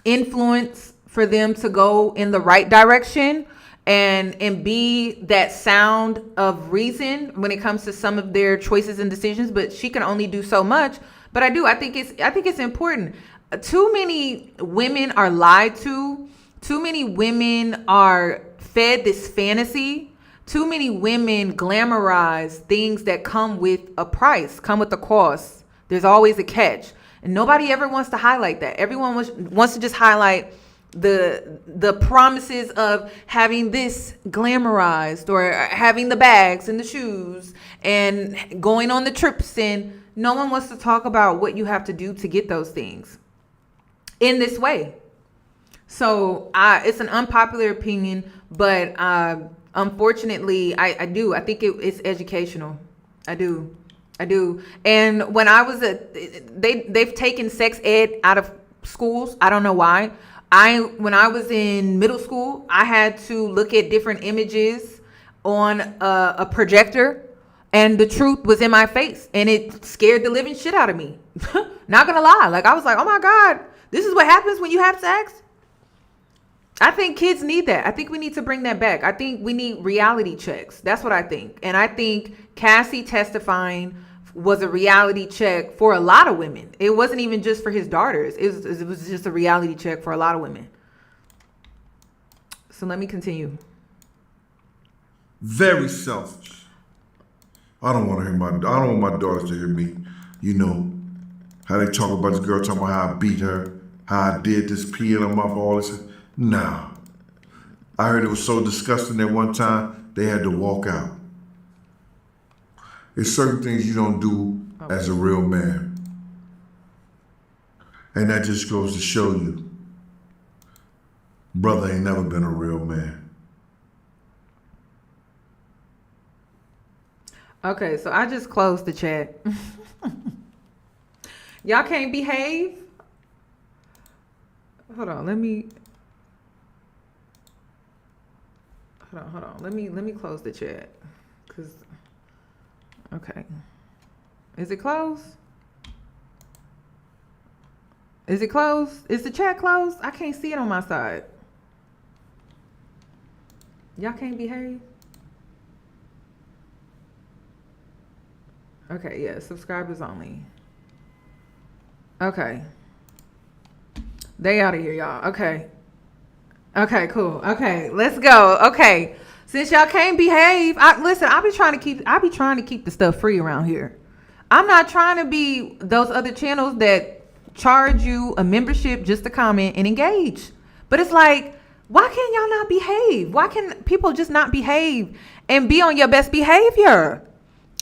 influence for them to go in the right direction and be that sound of reason when it comes to some of their choices and decisions. But she can only do so much. But I think it's important. Too many women are lied to. Too many women are fed this fantasy. Too many women glamorize things that come with a price, come with a cost. There's always a catch. And nobody ever wants to highlight that. Everyone wants to just highlight the promises of having this glamorized, or having the bags and the shoes and going on the trips. And no one wants to talk about what you have to do to get those things in this way. So it's an unpopular opinion, but unfortunately, I think it's educational. I do. And when I was they've taken sex ed out of schools. I don't know why. When I was in middle school, I had to look at different images on a projector, and the truth was in my face, and it scared the living shit out of me. Not gonna lie. Like, I was like, oh my God, this is what happens when you have sex? I think kids need that. I think we need to bring that back. I think we need reality checks. That's what I think. And I think Cassie testifying was a reality check for a lot of women. It wasn't even just for his daughters. It was just a reality check for a lot of women. So let me continue. Very selfish. I don't want my daughters to hear me, how they talk about this girl, talking about how I beat her, how I did this, pee in her mouth, all this. Nah. I heard it was so disgusting that one time they had to walk out. There's certain things you don't do as a real man. And that just goes to show you, brother ain't never been a real man. Okay, so I just closed the chat. Y'all can't behave? Hold on, let me close the chat. Okay. Is it closed? Is it closed? Is the chat closed? I can't see it on my side. Y'all can't behave? Okay, yeah, subscribers only. Okay. They out of here, y'all. Okay. Okay, cool. Okay, let's go. Okay. Since y'all can't behave, I be trying to keep the stuff free around here. I'm not trying to be those other channels that charge you a membership just to comment and engage. But it's like, why can't y'all not behave? Why can people just not behave and be on your best behavior?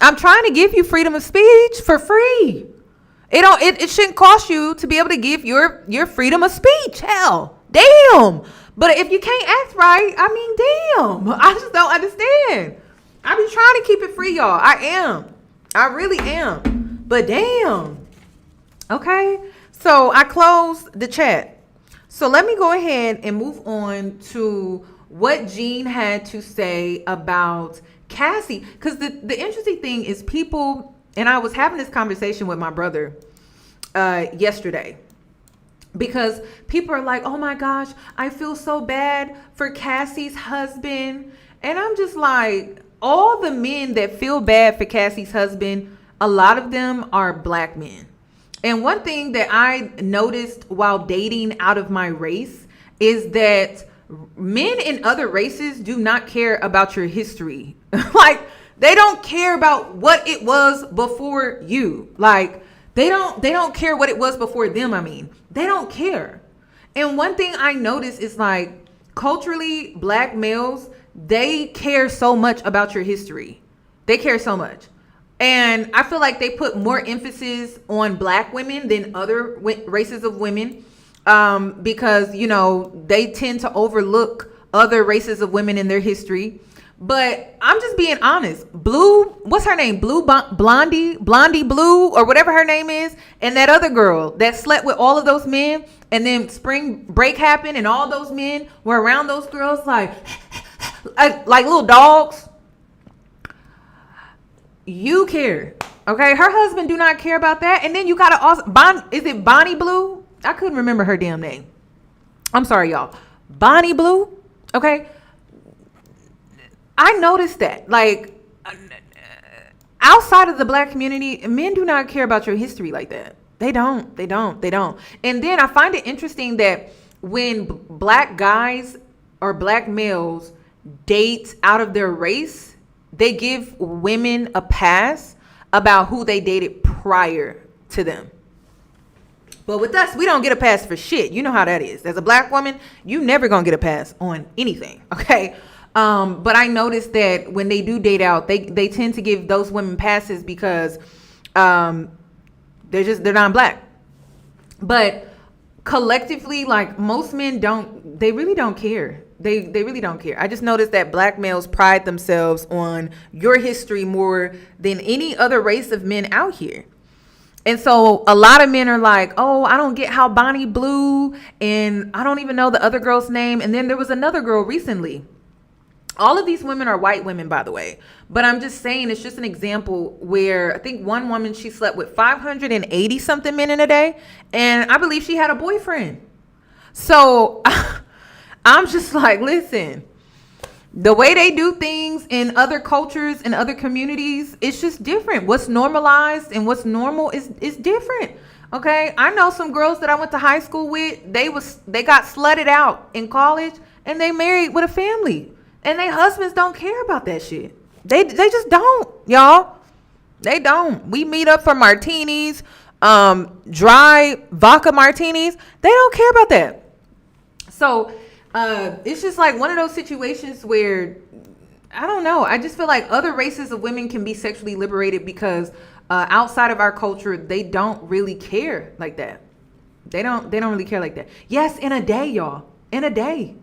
I'm trying to give you freedom of speech for free. It shouldn't cost you to be able to give your freedom of speech. Hell, damn. But if you can't act right, I mean, damn. I just don't understand. I be trying to keep it free, y'all. I really am. But damn. Okay. So I closed the chat. So let me go ahead and move on to what Jean had to say about Cassie. Because the interesting thing is people, and I was having this conversation with my brother yesterday. Because people are like, oh my gosh, I feel so bad for Cassie's husband. And I'm just like, all the men that feel bad for Cassie's husband, a lot of them are black men. And one thing that I noticed while dating out of my race is that men in other races do not care about your history. Like, they don't care about what it was before you. Like, they don't care what it was before them. I mean, they don't care. And one thing I noticed is like, culturally, black males, they care so much about your history. They care so much. And I feel like they put more emphasis on black women than other races of women, because, you know, they tend to overlook other races of women in their history. But I'm just being honest. Blue, what's her name? Blondie Blue, or whatever her name is. And that other girl that slept with all of those men. And then spring break happened and all those men were around those girls like little dogs. You care. Okay. Her husband do not care about that. And then you got to also, is it Bonnie Blue? I couldn't remember her damn name. I'm sorry, y'all. Bonnie Blue. Okay. I noticed that, like, outside of the black community, men do not care about your history like that. They don't. And then I find it interesting that when black guys or black males date out of their race, they give women a pass about who they dated prior to them. But with us, we don't get a pass for shit. You know how that is. As a black woman, you never gonna get a pass on anything, okay? But I noticed that when they do date out, they tend to give those women passes because they're non-black. But collectively, like, most men they really don't care. They really don't care. I just noticed that black males pride themselves on your history more than any other race of men out here. And so a lot of men are like, oh, I don't get how Bonnie Blue, and I don't even know the other girl's name. And then there was another girl recently. All of these women are white women, by the way. But I'm just saying, it's just an example where I think one woman, she slept with 580 something men in a day. And I believe she had a boyfriend. So I'm just like, listen, the way they do things in other cultures and other communities, it's just different. What's normalized and what's normal is different. Okay. I know some girls that I went to high school with, they got slutted out in college and they married with a family. And their husbands don't care about that shit. They just don't, y'all. They don't. We meet up for martinis, dry vodka martinis. They don't care about that. So it's just like one of those situations where, I don't know. I just feel like other races of women can be sexually liberated because outside of our culture, they don't really care like that. They don't really care like that. Yes, in a day, y'all. In a day.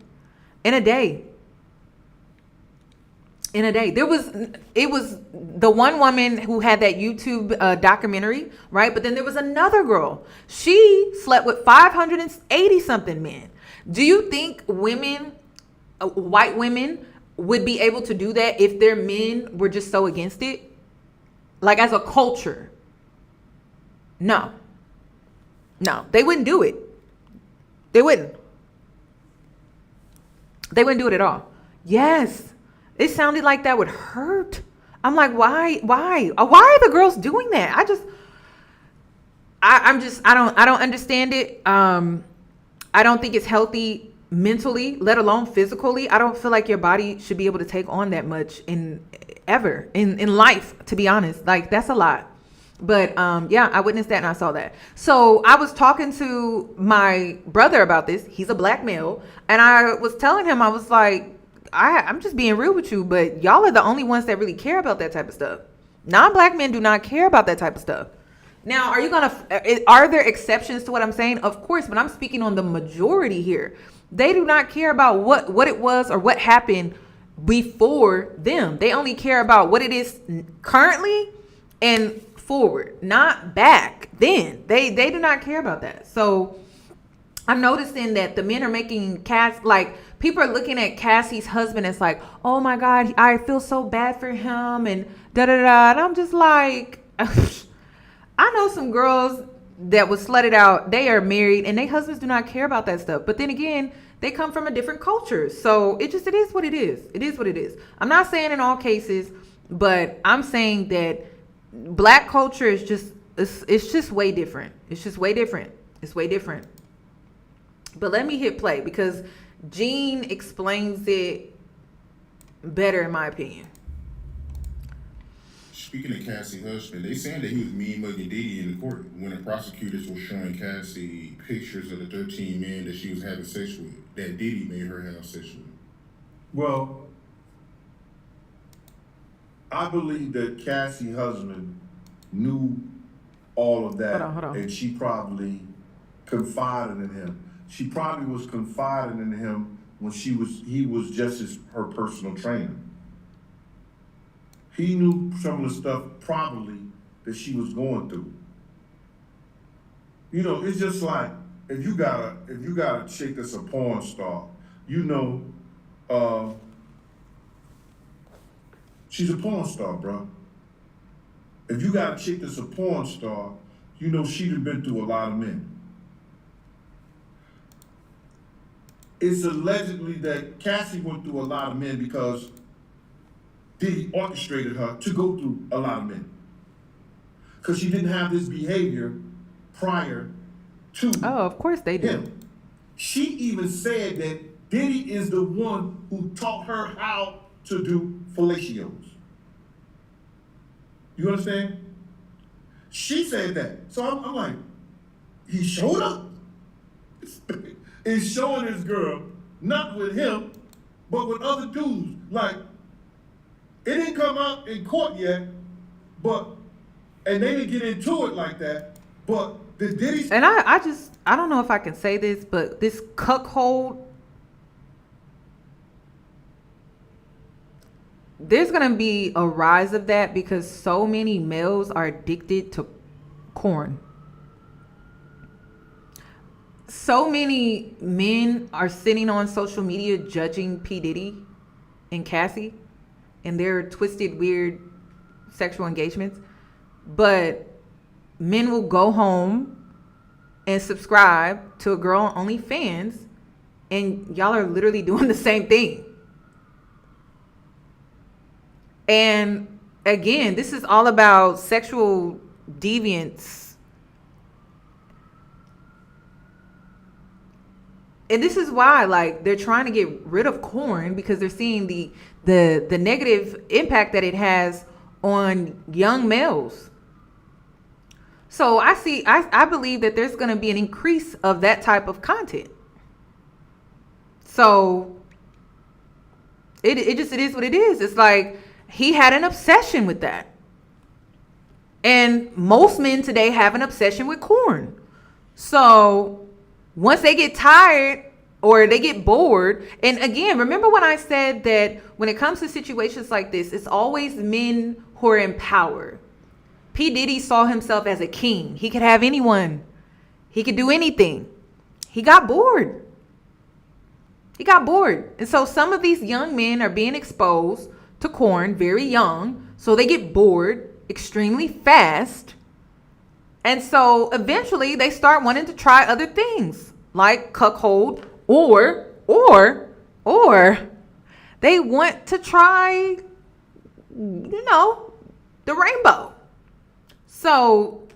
It was the one woman who had that YouTube documentary, right? But then there was another girl. She slept with 580 something men. Do you think women, white women, would be able to do that if their men were just so against it? Like, as a culture? No, they wouldn't do it. They wouldn't do it at all. Yes. It sounded like that would hurt. I'm like, why? Why are the girls doing that? I don't understand it. I don't think it's healthy mentally, let alone physically. I don't feel like your body should be able to take on that much in life, to be honest. Like, that's a lot. But yeah, I witnessed that and I saw that. So I was talking to my brother about this. He's a black male. And I was telling him, I was like, I'm just being real with you, but y'all are the only ones that really care about that type of stuff. Non-black men do not care about that type of stuff. Now, are there exceptions to what I'm saying? Of course, but I'm speaking on the majority here. They do not care about what it was or what happened before them. They only care about what it is currently and forward, not back then. They do not care about that. So I'm noticing that the men are making like people are looking at Cassie's husband as like, oh my God, I feel so bad for him and da da da. And I'm just like, I know some girls that was slutted out. They are married and their husbands do not care about that stuff. But then again, they come from a different culture. So it is what it is. It is what it is. I'm not saying in all cases, but I'm saying that black culture is just, it's just way different. It's just way different. It's way different. But let me hit play because Gene explains it better in my opinion. Speaking of Cassie's husband, they saying that he was mean mugging Diddy in the court when the prosecutors were showing Cassie pictures of the 13 men that she was having sex with, that Diddy made her have sex with. Well, I believe that Cassie's husband knew all of that, Hold on. and she probably confided in him. She probably was confiding in him when he was just her personal trainer. He knew some of the stuff probably that she was going through. You know, it's just like if you got a chick that's a porn star, you know, she's a porn star, bro. If you got a chick that's a porn star, you know she'd have been through a lot of men. It's allegedly that Cassie went through a lot of men because Diddy orchestrated her to go through a lot of men. Because she didn't have this behavior prior to of course they do. him. She even said that Diddy is the one who taught her how to do fellatios. You understand? She said that. So I'm like, he showed up. Is showing this girl, not with him, but with other dudes. Like, it didn't come out in court yet, and they didn't get into it like that, but the Diddy... And I don't know if I can say this, but this cuckold, there's going to be a rise of that because so many males are addicted to corn. So many men are sitting on social media judging P. Diddy and Cassie and their twisted, weird sexual engagements. But men will go home and subscribe to a girl on OnlyFans and y'all are literally doing the same thing. And again, this is all about sexual deviance. And this is why, like, they're trying to get rid of corn because they're seeing the negative impact that it has on young males. So I believe that there's going to be an increase of that type of content. So it is what it is. It's like he had an obsession with that. And most men today have an obsession with corn. So once they get tired or they get bored, and again, remember when I said that when it comes to situations like this, it's always men who are in power. P. Diddy saw himself as a king. He could have anyone. He could do anything. He got bored. And so some of these young men are being exposed to corn very young. So they get bored extremely fast. And so eventually they start wanting to try other things like cuckold or they want to try, the rainbow. So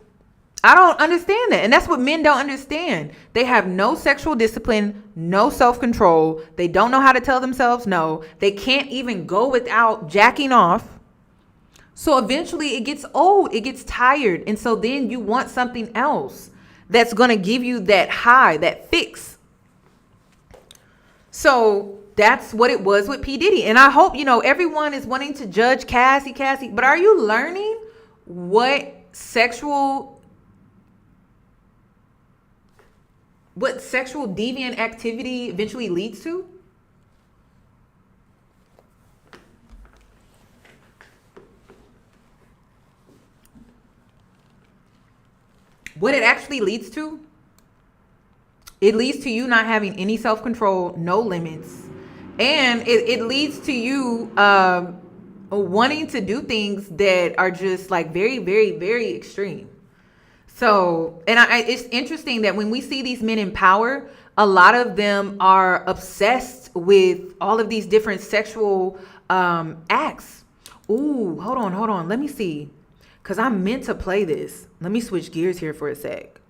I don't understand that. And that's what men don't understand. They have no sexual discipline, no self-control. They don't know how to tell themselves no. They can't even go without jacking off. So eventually it gets old, it gets tired. And so then you want something else that's going to give you that high, that fix. So that's what it was with P. Diddy. And I hope, everyone is wanting to judge Cassie, but are you learning what sexual deviant activity eventually leads to? What it actually leads to It leads to you not having any self-control, no limits. And it leads to you wanting to do things that are just like very, very, very extreme. So, and it's interesting that when we see these men in power, a lot of them are obsessed with all of these different sexual acts. Ooh, hold on. Let me see. Because I meant to play this. Let me switch gears here for a sec.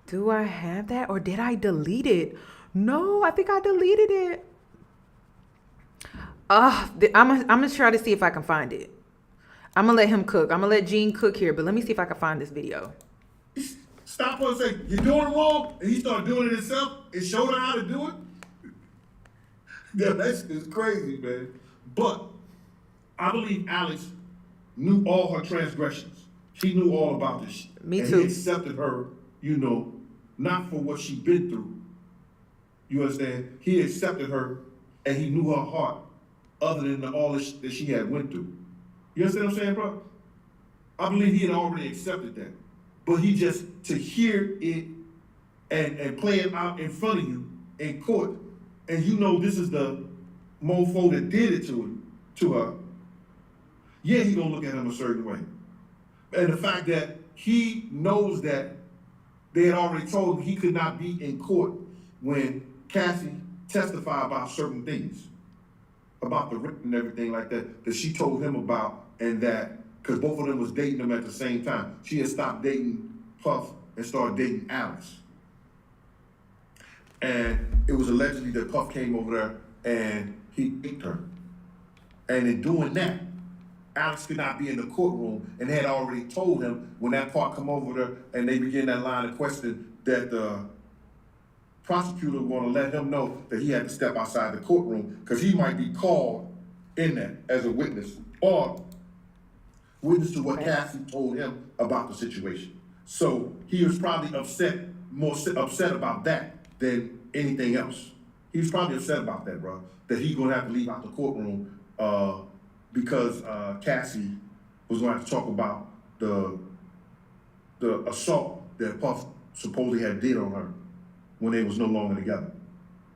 Do I have that or did I delete it? No, I think I deleted it. I'm gonna try to see if I can find it. I'm gonna let him cook. I'm gonna let Gene cook here, but let me see if I can find this video. Stop and say, you're doing it wrong, and he started doing it himself and showed her how to do it. Yeah, that's crazy, man. But I believe Alex knew all her transgressions. She knew all about this. Me and too. He accepted her, not for what she'd been through. You understand? He accepted her, and he knew her heart, other than all this that she had went through. You understand what I'm saying, bro? I believe he had already accepted that. But he just, to hear it and play it out in front of you in court, and this is the mofo that did it to her, yeah, he gonna look at him a certain way. And the fact that he knows that they had already told him he could not be in court when Cassie testified about certain things, about the rape and everything like that she told him about, and that, because both of them was dating them at the same time. She had stopped dating Puff and started dating Alex. And it was allegedly that Puff came over there and he raped her. And in doing that, Alex could not be in the courtroom, and they had already told him when that part come over there and they begin that line of question that the prosecutor was going to let him know that he had to step outside the courtroom because he might be called in there as a witness or witness to what Cassie told him about the situation. So he was probably more upset about that than anything else. He was probably upset about that, bro, that he's going to have to leave out the courtroom because Cassie was going to have to talk about the assault that Puff supposedly had did on her when they was no longer together.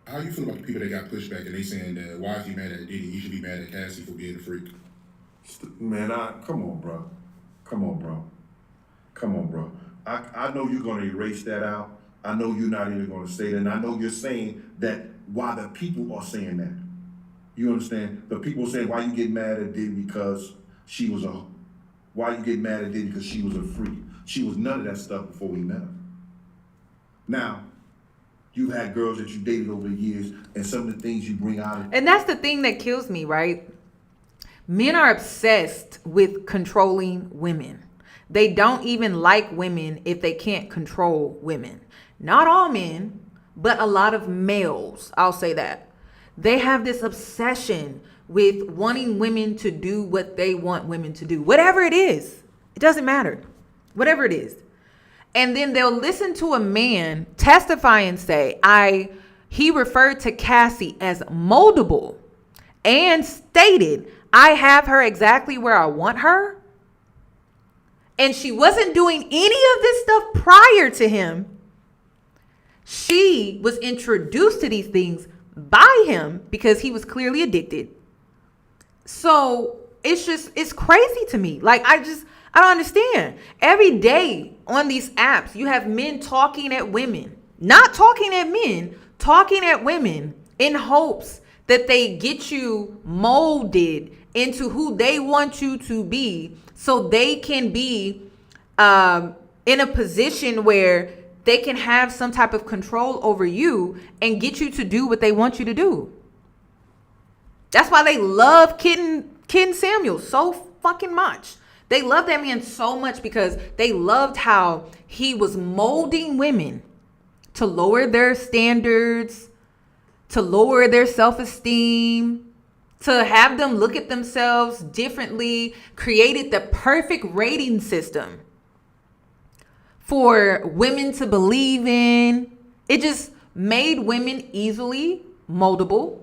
How you feel about the people that got pushed back and they saying that why is he mad at Diddy? He should be mad at Cassie for being a freak. Man, come on, bro. I know you're going to erase that out. I know you're not even going to say that. And I know you're saying that why the people are saying that. You understand? The people saying why you get mad at Diddy because she was a... Why you get mad at Diddy because she was a freak. She was none of that stuff before we met her. Now, you had girls that you dated over the years, and some of the things you bring out. And that's the thing that kills me, right? Men are obsessed with controlling women. They don't even like women if they can't control women. Not all men, but a lot of males, I'll say that. They have this obsession with wanting women to do what they want women to do. Whatever it is, it doesn't matter. Whatever it is. And then they'll listen to a man testify and say, he referred to Cassie as moldable and stated, I have her exactly where I want her. And she wasn't doing any of this stuff prior to him. She was introduced to these things by him because he was clearly addicted. So it's crazy to me. Like, I don't understand. Every day on these apps, you have men talking at women, not talking at men, talking at women in hopes that they get you molded into who they want you to be so they can be in a position where they can have some type of control over you and get you to do what they want you to do. That's why they love Ken Samuel so fucking much. They love that man so much because they loved how he was molding women to lower their standards, to lower their self-esteem, to have them look at themselves differently, created the perfect rating system for women to believe in. It just made women easily moldable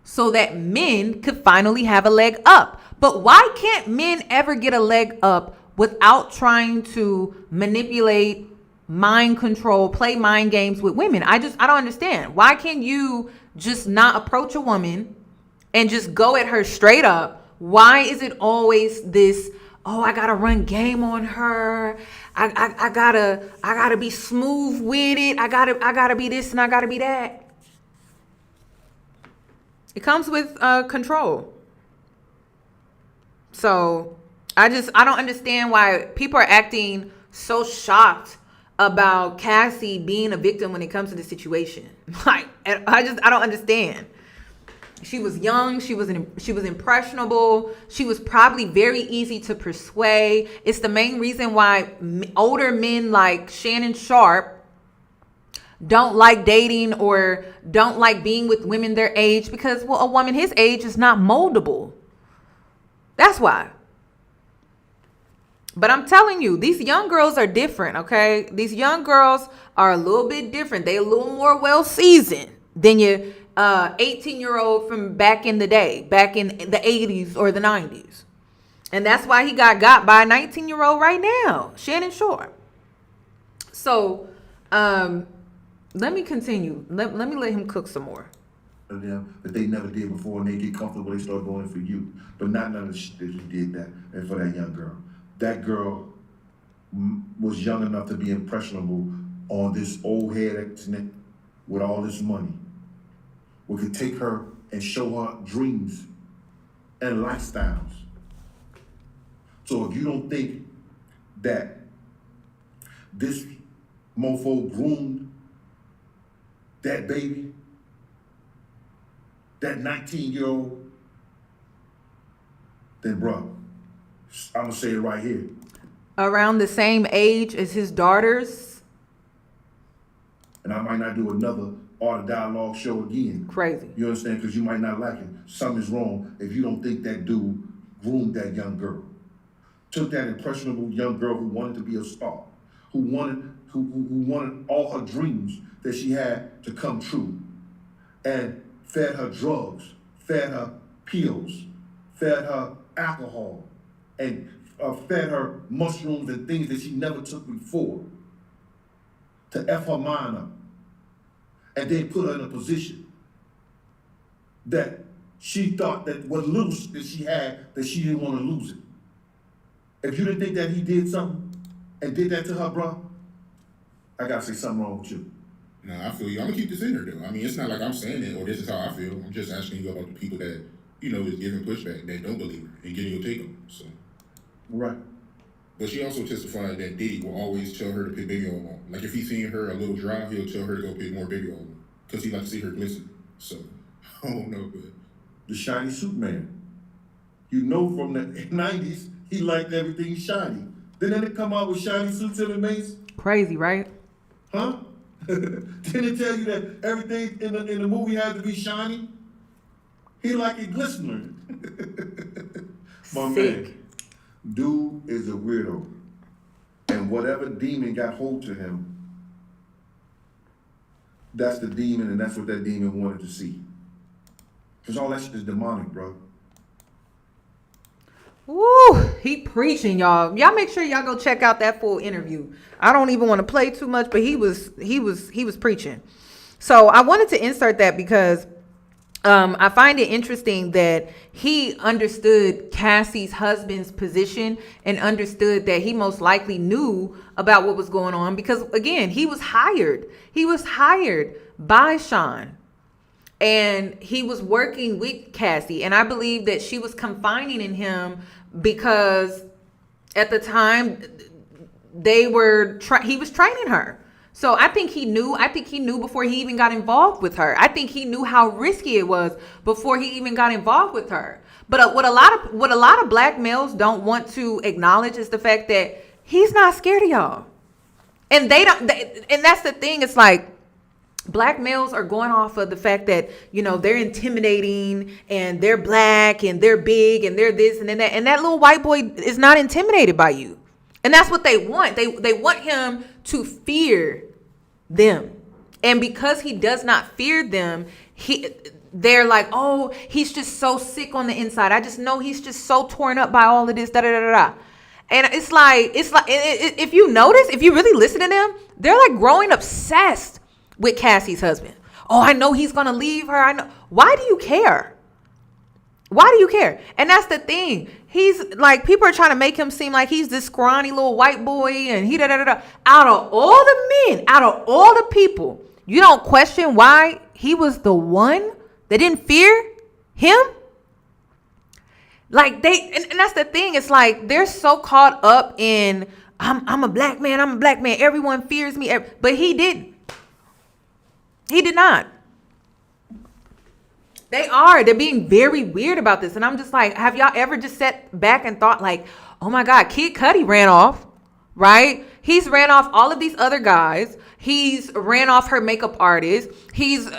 so that men could finally have a leg up. But why can't men ever get a leg up without trying to manipulate, mind control, play mind games with women. I don't understand. Why can't you just not approach a woman and just go at her straight up? Why is it always this, oh, I gotta run game on her. I gotta be smooth with it. I gotta be this and I gotta be that. It comes with control. So I don't understand why people are acting so shocked about Cassie being a victim when it comes to the situation. Like, I don't understand. She was young. She was impressionable. She was probably very easy to persuade. It's the main reason why older men like Shannon Sharp don't like dating or don't like being with women their age, because, well, a woman his age is not moldable. That's why. But I'm telling you, these young girls are different, okay? These young girls are a little bit different. They're a little more well-seasoned than your 18-year-old from back in the day, back in the 80s or the 90s. And that's why he got by a 19-year-old right now, Shannon Sharp. So, let me continue. Let me let him cook some more. Them that they never did before, and they get comfortable, they start going for you. But not none of the shit that you did that, and for that young girl. That girl was young enough to be impressionable on this old head with all this money. We could take her and show her dreams and lifestyles. So if you don't think that this mofo groomed that baby, that 19-year-old, then bro, I'm gonna say it right here. Around the same age as his daughters. And I might not do another Art of Dialogue show again. Crazy. You understand? Because you might not like it. Something's wrong if you don't think that dude groomed that young girl. Took that impressionable young girl who wanted to be a star, who wanted all her dreams that she had to come true, and fed her drugs, fed her pills, fed her alcohol, and fed her mushrooms and things that she never took before to F her mind up, and then put her in a position that she thought that what little that she had, that she didn't want to lose it. If you didn't think that he did something and did that to her, bro, I gotta say something wrong with you. No, I feel you. I'm gonna keep this in there though. I mean, it's not like I'm saying it or this is how I feel. I'm just asking you about the people that, you know, is giving pushback, that don't believe her and getting your take on it. So. Right. But she also testified that Diddy will always tell her to put baby oil on. Like if he's seeing her a little dry, he'll tell her to go put more baby oil on. Because he likes to see her glisten. So, I don't know, but. The shiny suit man. You know from the 90s, he liked everything shiny. Didn't it come out with shiny suits in the mace? Crazy, right? Huh? Didn't it tell you that everything in the movie had to be shiny? He liked it glistening. My man. Dude is a weirdo. And whatever demon got hold to him, that's the demon, and that's what that demon wanted to see. Because all that shit is demonic, bro. Woo, he preaching, y'all. Y'all make sure y'all go check out that full interview. I don't even want to play too much, but he was preaching. So I wanted to insert that because I find it interesting that he understood Cassie's husband's position and understood that he most likely knew about what was going on because, again, he was hired. He was hired by Sean. And he was working with Cassie. And I believe that she was confiding in him because at the time he was training her. So I think he knew before he even got involved with her. I think he knew how risky it was before he even got involved with her. But what a lot of black males don't want to acknowledge is the fact that he's not scared of y'all. And and that's the thing. It's like, black males are going off of the fact that, you know, they're intimidating and they're black and they're big and they're this and then that. And that little white boy is not intimidated by you. And that's what they want. They want him to fear them. And because he does not fear them, they're like, oh, he's just so sick on the inside. I just know he's just so torn up by all of this, da da da da. And it's like if you notice, if you really listen to them, they're like growing obsessed with Cassie's husband. Oh, I know he's gonna leave her. I know. Why do you care? Why do you care? And that's the thing. He's like, people are trying to make him seem like he's this scrawny little white boy and he da da da da. Out of all the men, out of all the people, you don't question why he was the one that didn't fear him? Like and that's the thing. It's like they're so caught up in I'm a black man. I'm a black man. Everyone fears me. But he didn't. He did not. They're being very weird about this. And I'm just like, have y'all ever just sat back and thought like, oh my God, Kid Cudi ran off, right? He's ran off all of these other guys. He's ran off her makeup artist. He's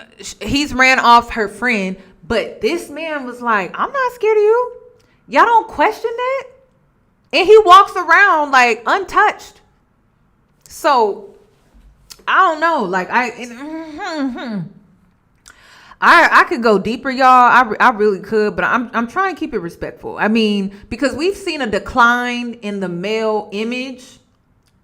ran off her friend. But this man was like, I'm not scared of you. Y'all don't question that? And he walks around like untouched. So I don't know. Like I could go deeper, y'all. I really could, but I'm trying to keep it respectful. I mean, because we've seen a decline in the male image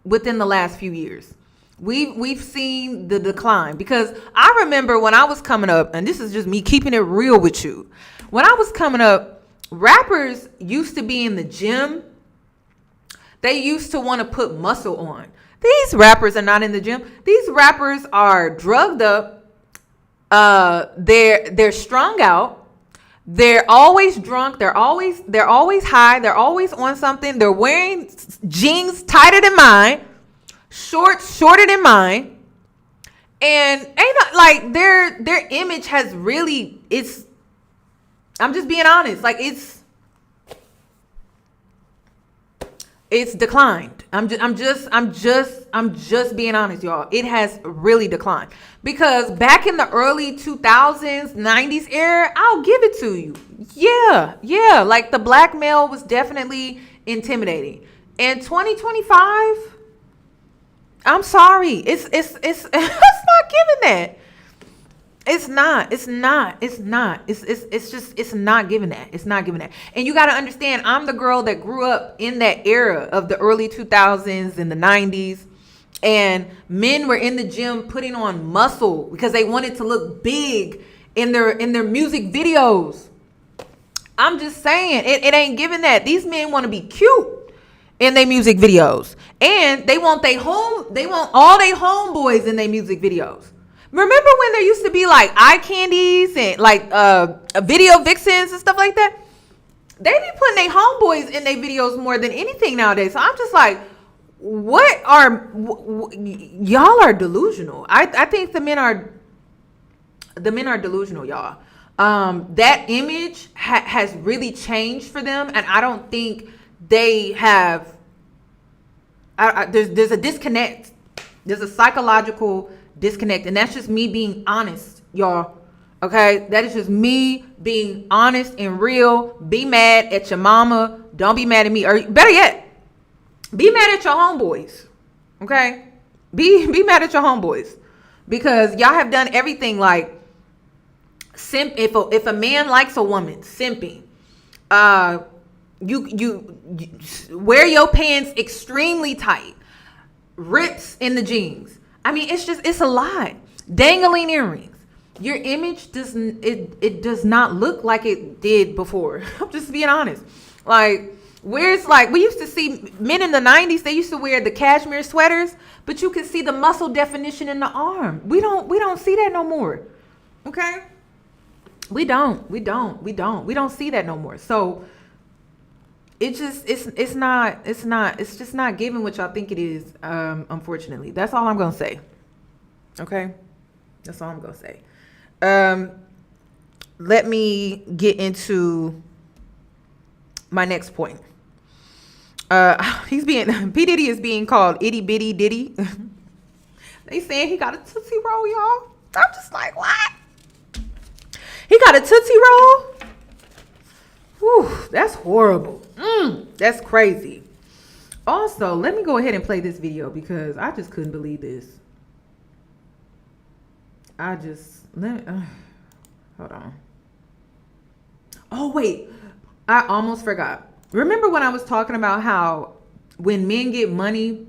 within the last few years. We've seen the decline, because I remember when I was coming up, and this is just me keeping it real with you. When I was coming up, rappers used to be in the gym. They used to want to put muscle on. These rappers are not in the gym. These rappers are drugged up. They're strung out. They're always drunk. They're always high. They're always on something. They're wearing jeans tighter than mine, shorts shorter than mine, and ain't not like their image has really, I'm just being honest, like it's declined. I'm just being honest, y'all. It has really declined, because back in the early 2000s, 90s era, I'll give it to you. Yeah. Like the black male was definitely intimidating. In 2025, I'm sorry. It's not giving that. It's not giving that. It's not giving that. And you got to understand, I'm the girl that grew up in that era of the early 2000s and the 90s. And men were in the gym putting on muscle because they wanted to look big in their music videos. I'm just saying, it ain't giving that. These men want to be cute in their music videos. And they want all their homeboys in their music videos. Remember when there used to be like eye candies and like video vixens and stuff like that? They be putting their homeboys in their videos more than anything nowadays. So I'm just like, y'all are delusional. I think the men are delusional, y'all. That image has really changed for them, and I don't think they have. There's a disconnect. There's a psychological disconnect, and that's just me being honest, y'all. Okay, that is just me being honest and real. Be mad at your mama. Don't be mad at me, or better yet, be mad at your homeboys. Okay, be mad at your homeboys, because y'all have done everything like simp. If a man likes a woman, simping. You wear your pants extremely tight, rips in the jeans. I mean, it's a lot. Dangling earrings. Your image does not look like it did before. I'm just being honest. Like, where's like, we used to see men in the 90s, they used to wear the cashmere sweaters, but you could see the muscle definition in the arm. We don't see that no more. Okay? We don't see that no more. So it's just not giving what y'all think it is, unfortunately. That's all I'm gonna say. Okay, that's all I'm gonna say. Let me get into my next point. P. Diddy is being called itty bitty Diddy. They saying he got a Tootsie Roll, y'all. I'm just like, what? He got a Tootsie Roll? Whew, that's horrible. That's crazy. Also, let me go ahead and play this video because I just couldn't believe this. Hold on. Oh, wait. I almost forgot. Remember when I was talking about how when men get money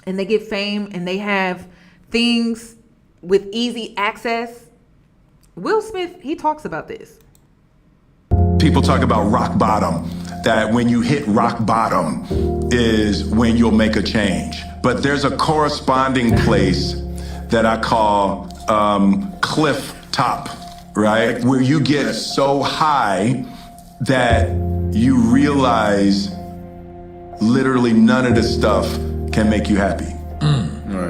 and they get fame and they have things with easy access, Will Smith, he talks about this. People talk about rock bottom, that when you hit rock bottom is when you'll make a change. But there's a corresponding place that I call cliff top, right? Where you get so high that you realize literally none of this stuff can make you happy.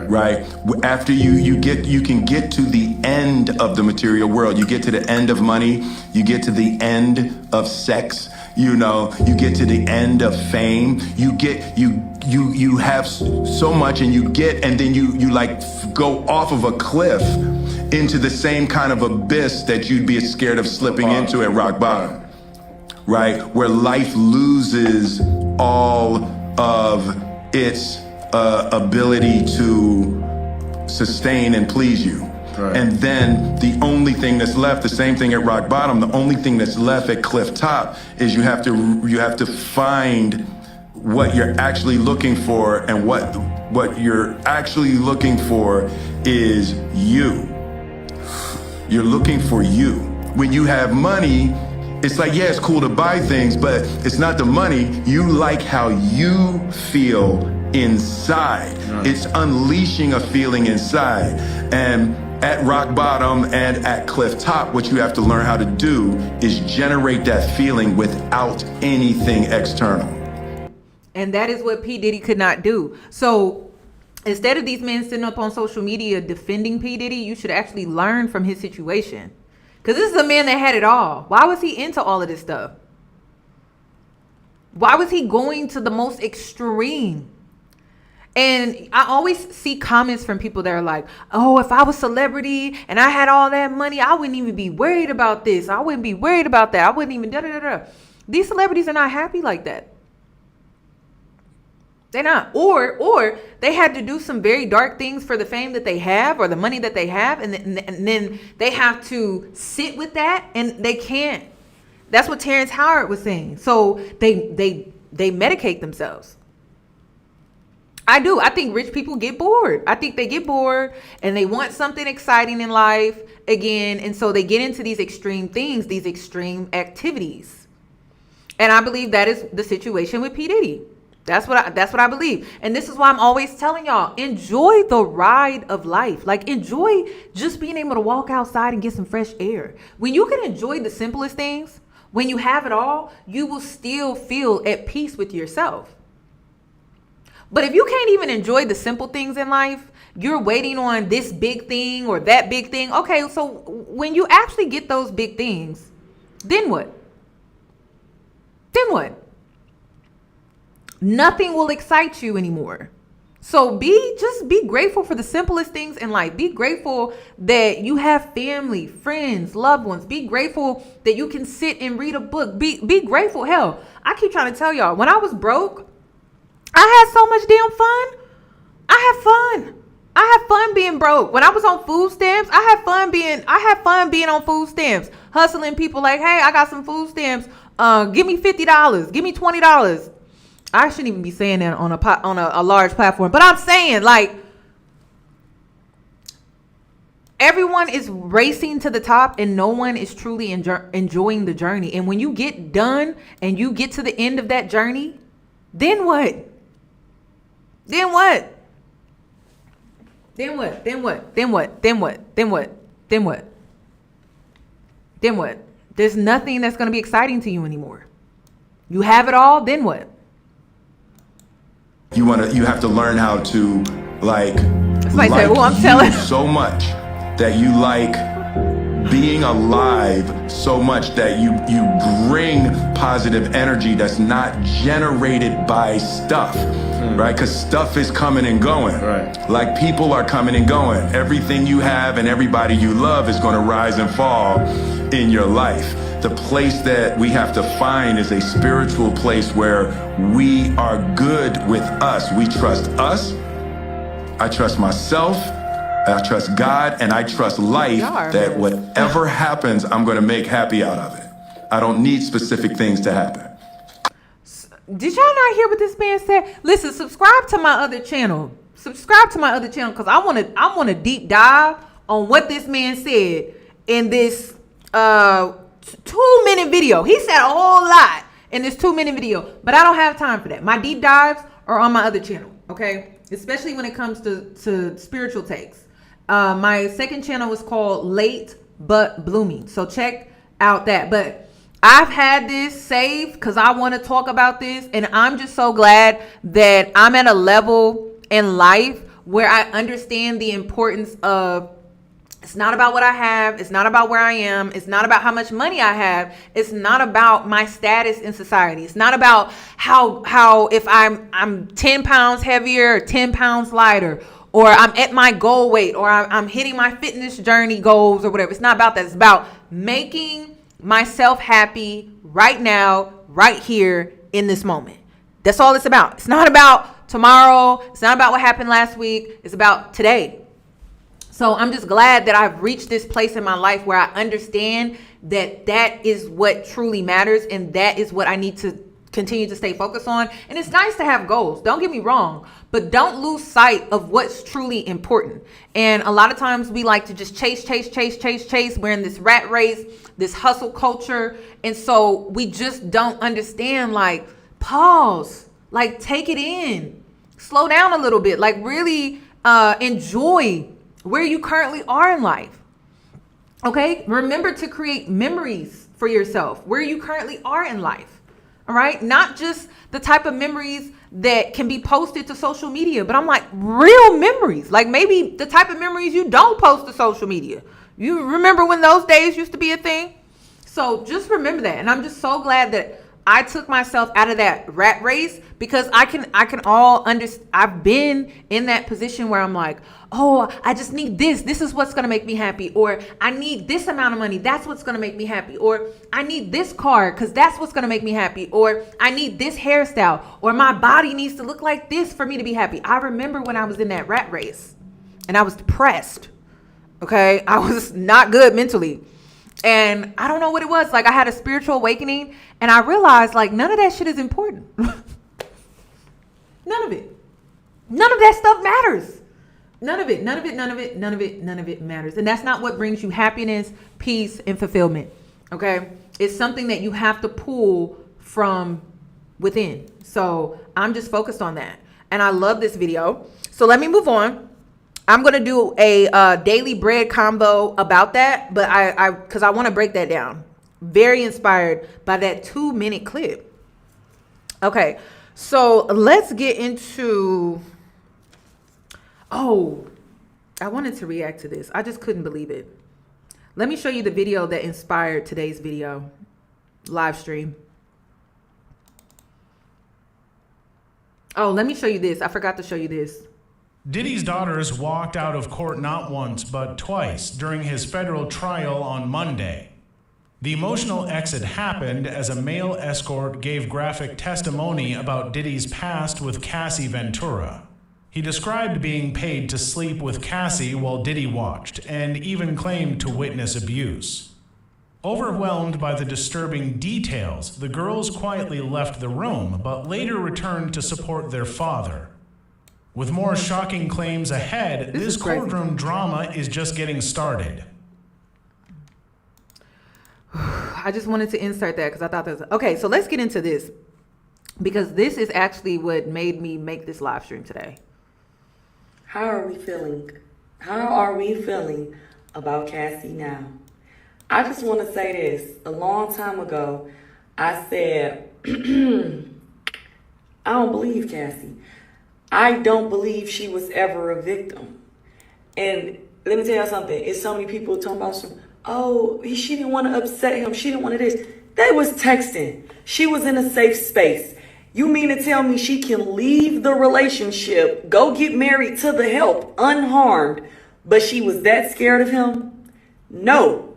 Right. After you can get to the end of the material world. You get to the end of money. You get to the end of sex. You get to the end of fame. You have so much, and then you like go off of a cliff into the same kind of abyss that you'd be scared of slipping into at rock bottom. Right, where life loses all of its ability to sustain and please you. Right. And then the only thing that's left, the same thing at rock bottom, the only thing that's left at cliff top is you have to find what you're actually looking for, and what you're actually looking for is you. You're looking for you. When you have money, it's like, yeah, it's cool to buy things, but it's not the money. You like how you feel inside. Right. It's unleashing a feeling inside. And at rock bottom and at cliff top, what you have to learn how to do is generate that feeling without anything external. And that is what P. Diddy could not do. So instead of these men sitting up on social media defending P. Diddy, you should actually learn from his situation. Because this is a man that had it all. Why was he into all of this stuff? Why was he going to the most extreme? And I always see comments from people that are like, oh, if I was celebrity and I had all that money, I wouldn't even be worried about this. I wouldn't be worried about that. I wouldn't even da-da-da-da. These celebrities are not happy like that. They're not. Or they had to do some very dark things for the fame that they have or the money that they have. And then they have to sit with that, and they can't. That's what Terrence Howard was saying. So they medicate themselves. I do. I think rich people get bored. I think they get bored and they want something exciting in life again. And so they get into these extreme things, these extreme activities. And I believe that is the situation with P. Diddy. That's what I believe. And this is why I'm always telling y'all, enjoy the ride of life. Like, enjoy just being able to walk outside and get some fresh air. When you can enjoy the simplest things, when you have it all, you will still feel at peace with yourself. But if you can't even enjoy the simple things in life, you're waiting on this big thing or that big thing. Okay, so when you actually get those big things, then what? Then what? Nothing will excite you anymore. So just be grateful for the simplest things in life. Be grateful that you have family, friends, loved ones. Be grateful that you can sit and read a book. Be grateful. Hell, I keep trying to tell y'all, when I was broke, I had so much damn fun. I had fun being broke. When I was on food stamps, I had fun being on food stamps, hustling people like, hey, I got some food stamps. Give me $50. Give me $20. I shouldn't even be saying that on a large platform, but I'm saying, like, everyone is racing to the top and no one is truly enjoying the journey. And when you get done and you get to the end of that journey, then what? Then what? Then what? Then what? Then what? Then what? Then what? Then what? Then what? There's nothing that's going to be exciting to you anymore. You have it all, then what? You have to learn how to like so much that you like being alive so much that you bring positive energy that's not generated by stuff, right? Because stuff is coming and going. Right. Like, people are coming and going. Everything you have and everybody you love is going to rise and fall in your life. The place that we have to find is a spiritual place where we are good with us. We trust us. I trust myself. I trust God, and I trust life that whatever happens, I'm going to make happy out of it. I don't need specific things to happen. Did y'all not hear what this man said? Listen, subscribe to my other channel. Subscribe to my other channel because I want to deep dive on what this man said in this 2-minute video. He said a whole lot in this 2-minute video, but I don't have time for that. My deep dives are on my other channel, okay? Especially when it comes to spiritual takes. My second channel is called Late But Blooming, so check out that. But I've had this saved because I want to talk about this, and I'm just so glad that I'm at a level in life where I understand the importance of, it's not about what I have, it's not about where I am, it's not about how much money I have, it's not about my status in society, it's not about how if I'm 10 pounds heavier or 10 pounds lighter, or I'm at my goal weight, or I'm hitting my fitness journey goals or whatever. It's not about that. It's about making myself happy right now, right here in this moment. That's all it's about. It's not about tomorrow. It's not about what happened last week. It's about today. So I'm just glad that I've reached this place in my life where I understand that that is what truly matters, and that is what I need to continue to stay focused on. And it's nice to have goals, don't get me wrong, but don't lose sight of what's truly important. And a lot of times we like to just chase. We're in this rat race, this hustle culture. And so we just don't understand, like, pause, like, take it in, slow down a little bit, like really enjoy where you currently are in life. Okay, remember to create memories for yourself where you currently are in life. All right, not just the type of memories that can be posted to social media, but I'm like real memories, like maybe the type of memories you don't post to social media. You remember when those days used to be a thing? So just remember that. And I'm just so glad that I took myself out of that rat race, because I can all understand. I've been in that position where I'm like, oh, I just need this. This is what's going to make me happy. Or I need this amount of money. That's what's going to make me happy. Or I need this car because that's what's going to make me happy. Or I need this hairstyle. Or my body needs to look like this for me to be happy. I remember when I was in that rat race and I was depressed. Okay. I was not good mentally. And I don't know what it was. Like, I had a spiritual awakening and I realized, like, none of that shit is important. None of it. None of that stuff matters. None of it matters. And that's not what brings you happiness, peace, and fulfillment. Okay. It's something that you have to pull from within. So I'm just focused on that. And I love this video. So let me move on. I'm going to do a daily bread combo about that, but because I want to break that down. Very inspired by that 2-minute clip. Okay, so let's get into, I wanted to react to this. I just couldn't believe it. Let me show you the video that inspired today's video, live stream. Oh, let me show you this. I forgot to show you this. Diddy's daughters walked out of court not once, but twice during his federal trial on Monday. The emotional exit happened as a male escort gave graphic testimony about Diddy's past with Cassie Ventura. He described being paid to sleep with Cassie while Diddy watched, and even claimed to witness abuse. Overwhelmed by the disturbing details, the girls quietly left the room, but later returned to support their father. With more shocking claims ahead, this courtroom drama is just getting started. I just wanted to insert that because I thought that was... Okay, so let's get into this, because this is actually what made me make this live stream today. How are we feeling? How are we feeling about Cassie now? I just want to say this. A long time ago, I said, I don't believe Cassie. I don't believe she was ever a victim. And let me tell you something. It's so many people talking about some, she didn't want to upset him. She didn't want to this. They was texting. She was in a safe space. You mean to tell me she can leave the relationship, go get married to the help unharmed, but she was that scared of him? No.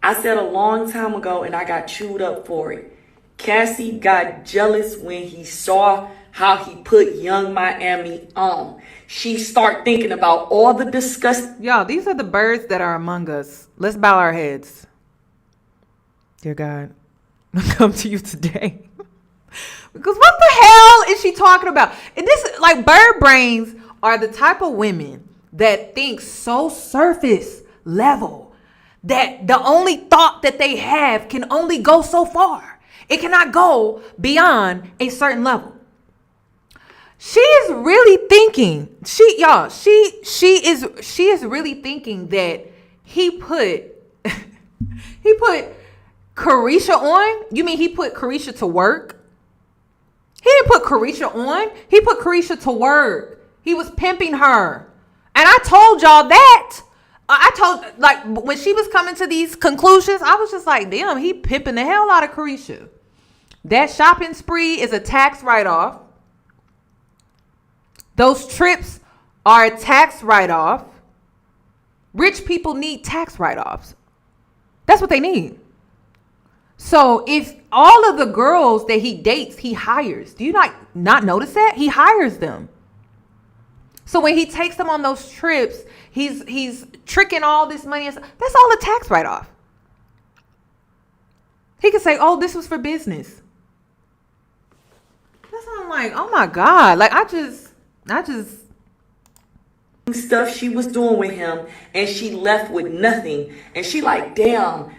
I said a long time ago, and I got chewed up for it. Cassie got jealous when he saw how he put Young Miami on. She start thinking about all the disgust. Y'all, these are the birds that are among us. Let's bow our heads. Dear God, I come to you today Because what the hell is she talking about? And this, like, bird brains are the type of women that think so surface level that the only thought that they have can only go so far. It cannot go beyond a certain level. She is really thinking, she is really thinking that he put Carisha on. You mean he put Carisha to work? He didn't put Carisha on. He put Carisha to work. He was pimping her. And I told y'all that. Like, when she was coming to these conclusions, I was just like, damn, he pimping the hell out of Carisha. That shopping spree is a tax write-off. Those trips are a tax write-off. Rich people need tax write-offs. That's what they need. So if all of the girls that he dates, he hires. Do you not notice that? He hires them. So when he takes them on those trips, he's tricking all this money. That's all a tax write-off. He could say, oh, this was for business. That's why I'm like, oh my God. Like, I just stuff she was doing with him, and she left with nothing. And she like, damn,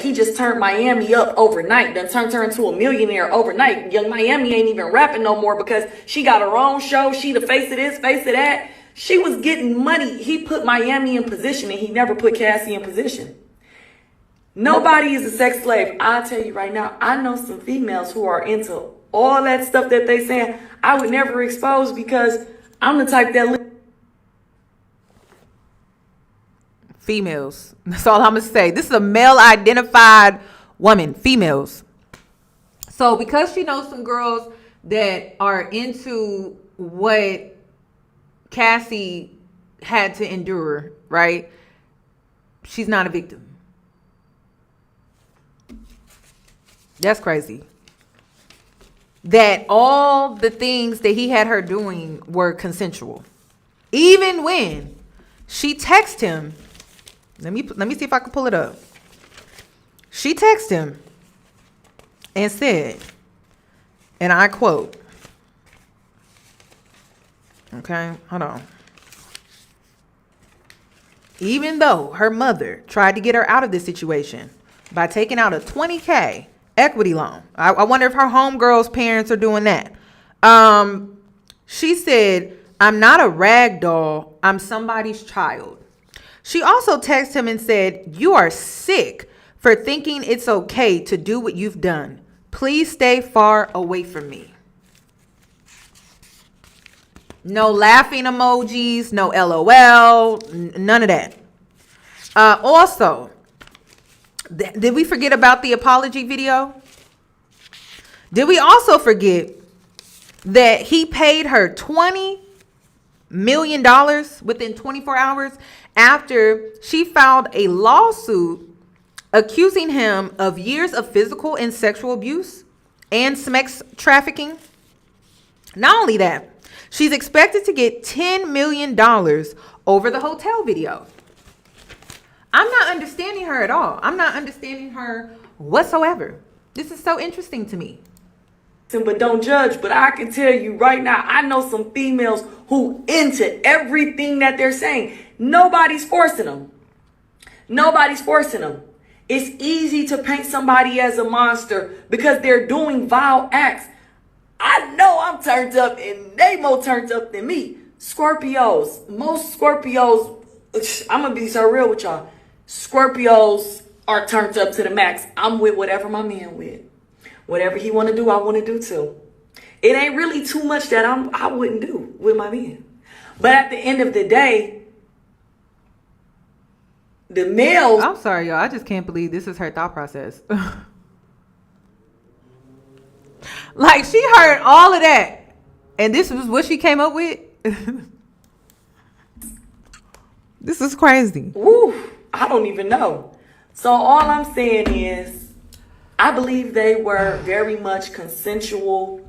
he just turned Miami up overnight. Done turned her into a millionaire overnight. Young Miami ain't even rapping no more because she got her own show. She the face of this, face of that. She was getting money. He put Miami in position, and he never put Cassie in position. Nobody is a sex slave. I'll tell you right now, I know some females who are into all that stuff that they saying I would never expose because I'm the type that females. That's all I'm gonna say. This is a male identified woman, females. So because she knows some girls that are into what Cassie had to endure, right? She's not a victim. That's crazy. That all the things that he had her doing were consensual. Even when she texted him, let me see if I can pull it up. She texted him and said, and I quote, okay, hold on. Even though her mother tried to get her out of this situation by taking out a $20,000 equity loan. I wonder if her homegirl's parents are doing that. She said, I'm not a rag doll. I'm somebody's child. She also texted him and said, you are sick for thinking it's okay to do what you've done. Please stay far away from me. No laughing emojis, no LOL, none of that. Also, did we forget about the apology video? Did we also forget that he paid her $20 million within 24 hours after she filed a lawsuit accusing him of years of physical and sexual abuse and sex trafficking? Not only that, she's expected to get $10 million over the hotel video. I'm not understanding her at all. I'm not understanding her whatsoever. This is so interesting to me. But don't judge. But I can tell you right now, I know some females who into everything that they're saying. Nobody's forcing them. Nobody's forcing them. It's easy to paint somebody as a monster because they're doing vile acts. I know I'm turned up and they more turned up than me. Scorpios. Most Scorpios, I'm going to be so real with y'all. Scorpios are turned up to the max. I'm with whatever my man with. Whatever he want to do, I want to do too. It ain't really too much that I wouldn't do with my man. But at the end of the day, the males... I'm sorry, y'all. I just can't believe this is her thought process. Like, she heard all of that, and this was what she came up with? This is crazy. Woo, I don't even know. So all I'm saying is, I believe they were very much consensual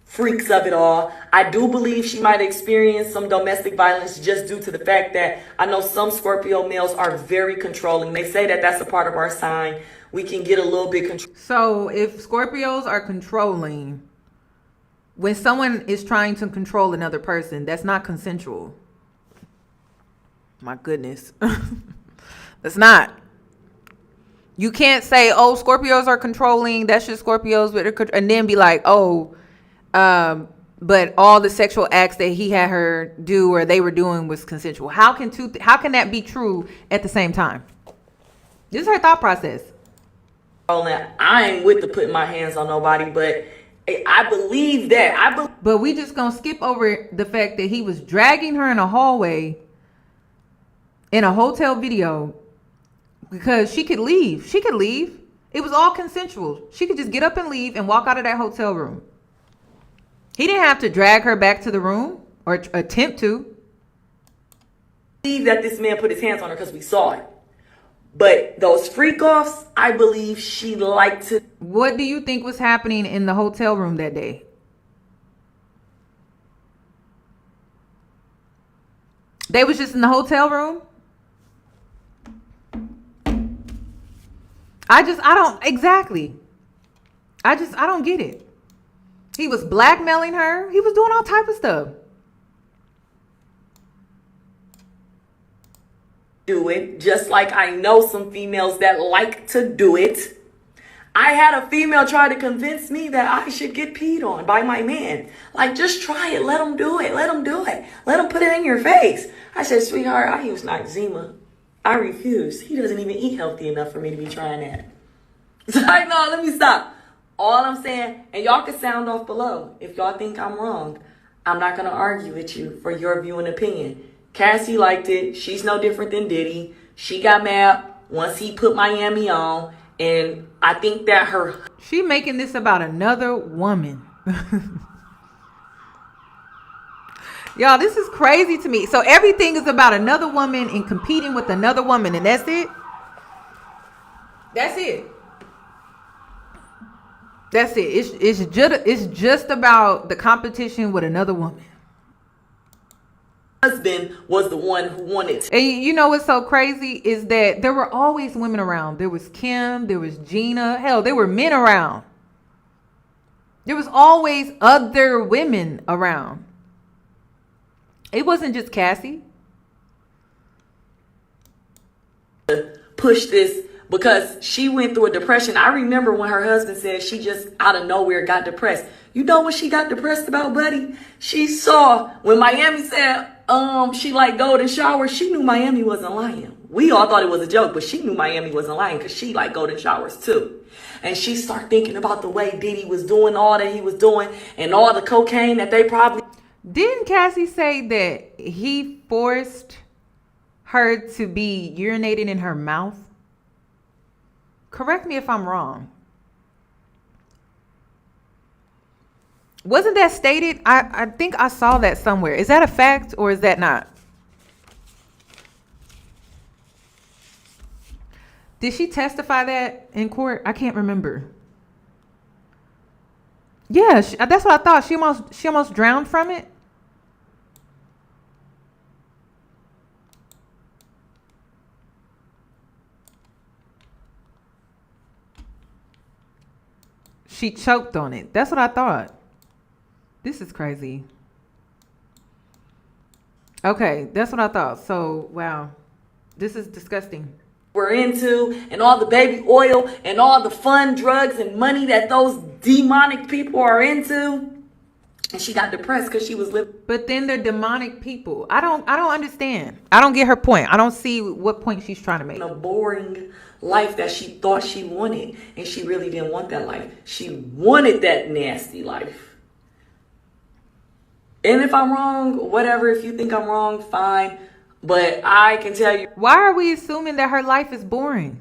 freaks of it all. I do believe she might experience some domestic violence just due to the fact that I know some Scorpio males are very controlling. They say that that's a part of our sign. we can get a little bit So if Scorpios are controlling, when someone is trying to control another person, that's not consensual. My goodness. That's not. You can't say, oh, Scorpios are controlling, that's just Scorpios, and then be like, oh, but all the sexual acts that he had her do or they were doing was consensual. How can that be true at the same time? This is her thought process. I ain't with the putting my hands on nobody, but I believe that. But we just gonna skip over the fact that he was dragging her in a hallway in a hotel video because she could leave. She could leave. It was all consensual. She could just get up and leave and walk out of that hotel room. He didn't have to drag her back to the room or attempt to. I believe that this man put his hands on her because we saw it. But those freak offs, I believe she liked to. What do you think was happening in the hotel room that day? They was just in the hotel room? I don't get it. He was blackmailing her. He was doing all type of stuff. Do it, just like I know some females that like to do it. I had a female try to convince me that I should get peed on by my man. Like, just try it. Let him do it. Let him do it. Let him put it in your face. I said, sweetheart, I use Noxzema. I refuse. He doesn't even eat healthy enough for me to be trying that. It's like, no, let me stop. All I'm saying, and y'all can sound off below if y'all think I'm wrong. I'm not going to argue with you for your view and opinion. Cassie liked it. She's no different than Diddy. She got mad once he put Miami on. And I think that she making this about another woman. Y'all, this is crazy to me. So everything is about another woman and competing with another woman. And that's it. That's it. That's it. It's just about the competition with another woman. Husband was the one who wanted. And you know what's so crazy is that there were always women around. There was Kim, there was Gina. Hell, there were men around. There was always other women around. It wasn't just Cassie. Push this because she went through a depression. I remember when her husband said she just out of nowhere got depressed. You know what she got depressed about, buddy? She saw when Miami said she like golden showers. She knew Miami wasn't lying. We all thought it was a joke, but she knew Miami wasn't lying because she like golden showers too. And she started thinking about the way Diddy was doing all that he was doing and all the cocaine that they probably. Didn't Cassie say that he forced her to be urinating in her mouth? Correct me if I'm wrong. Wasn't that stated? I think I saw that somewhere. Is that a fact or is that not? Did she testify that in court? I can't remember. Yeah, that's what I thought. She almost drowned from it. She choked on it. That's what I thought. This is crazy. Okay, that's what I thought. So, wow. This is disgusting. We're into and all the baby oil and all the fun drugs and money that those demonic people are into. And she got depressed because she was living. But then they're demonic people. I don't understand. I don't get her point. I don't see what point she's trying to make. A boring life that she thought she wanted. And she really didn't want that life. She wanted that nasty life. And if I'm wrong, whatever, if you think I'm wrong, fine. But I can tell you. Why are we assuming that her life is boring?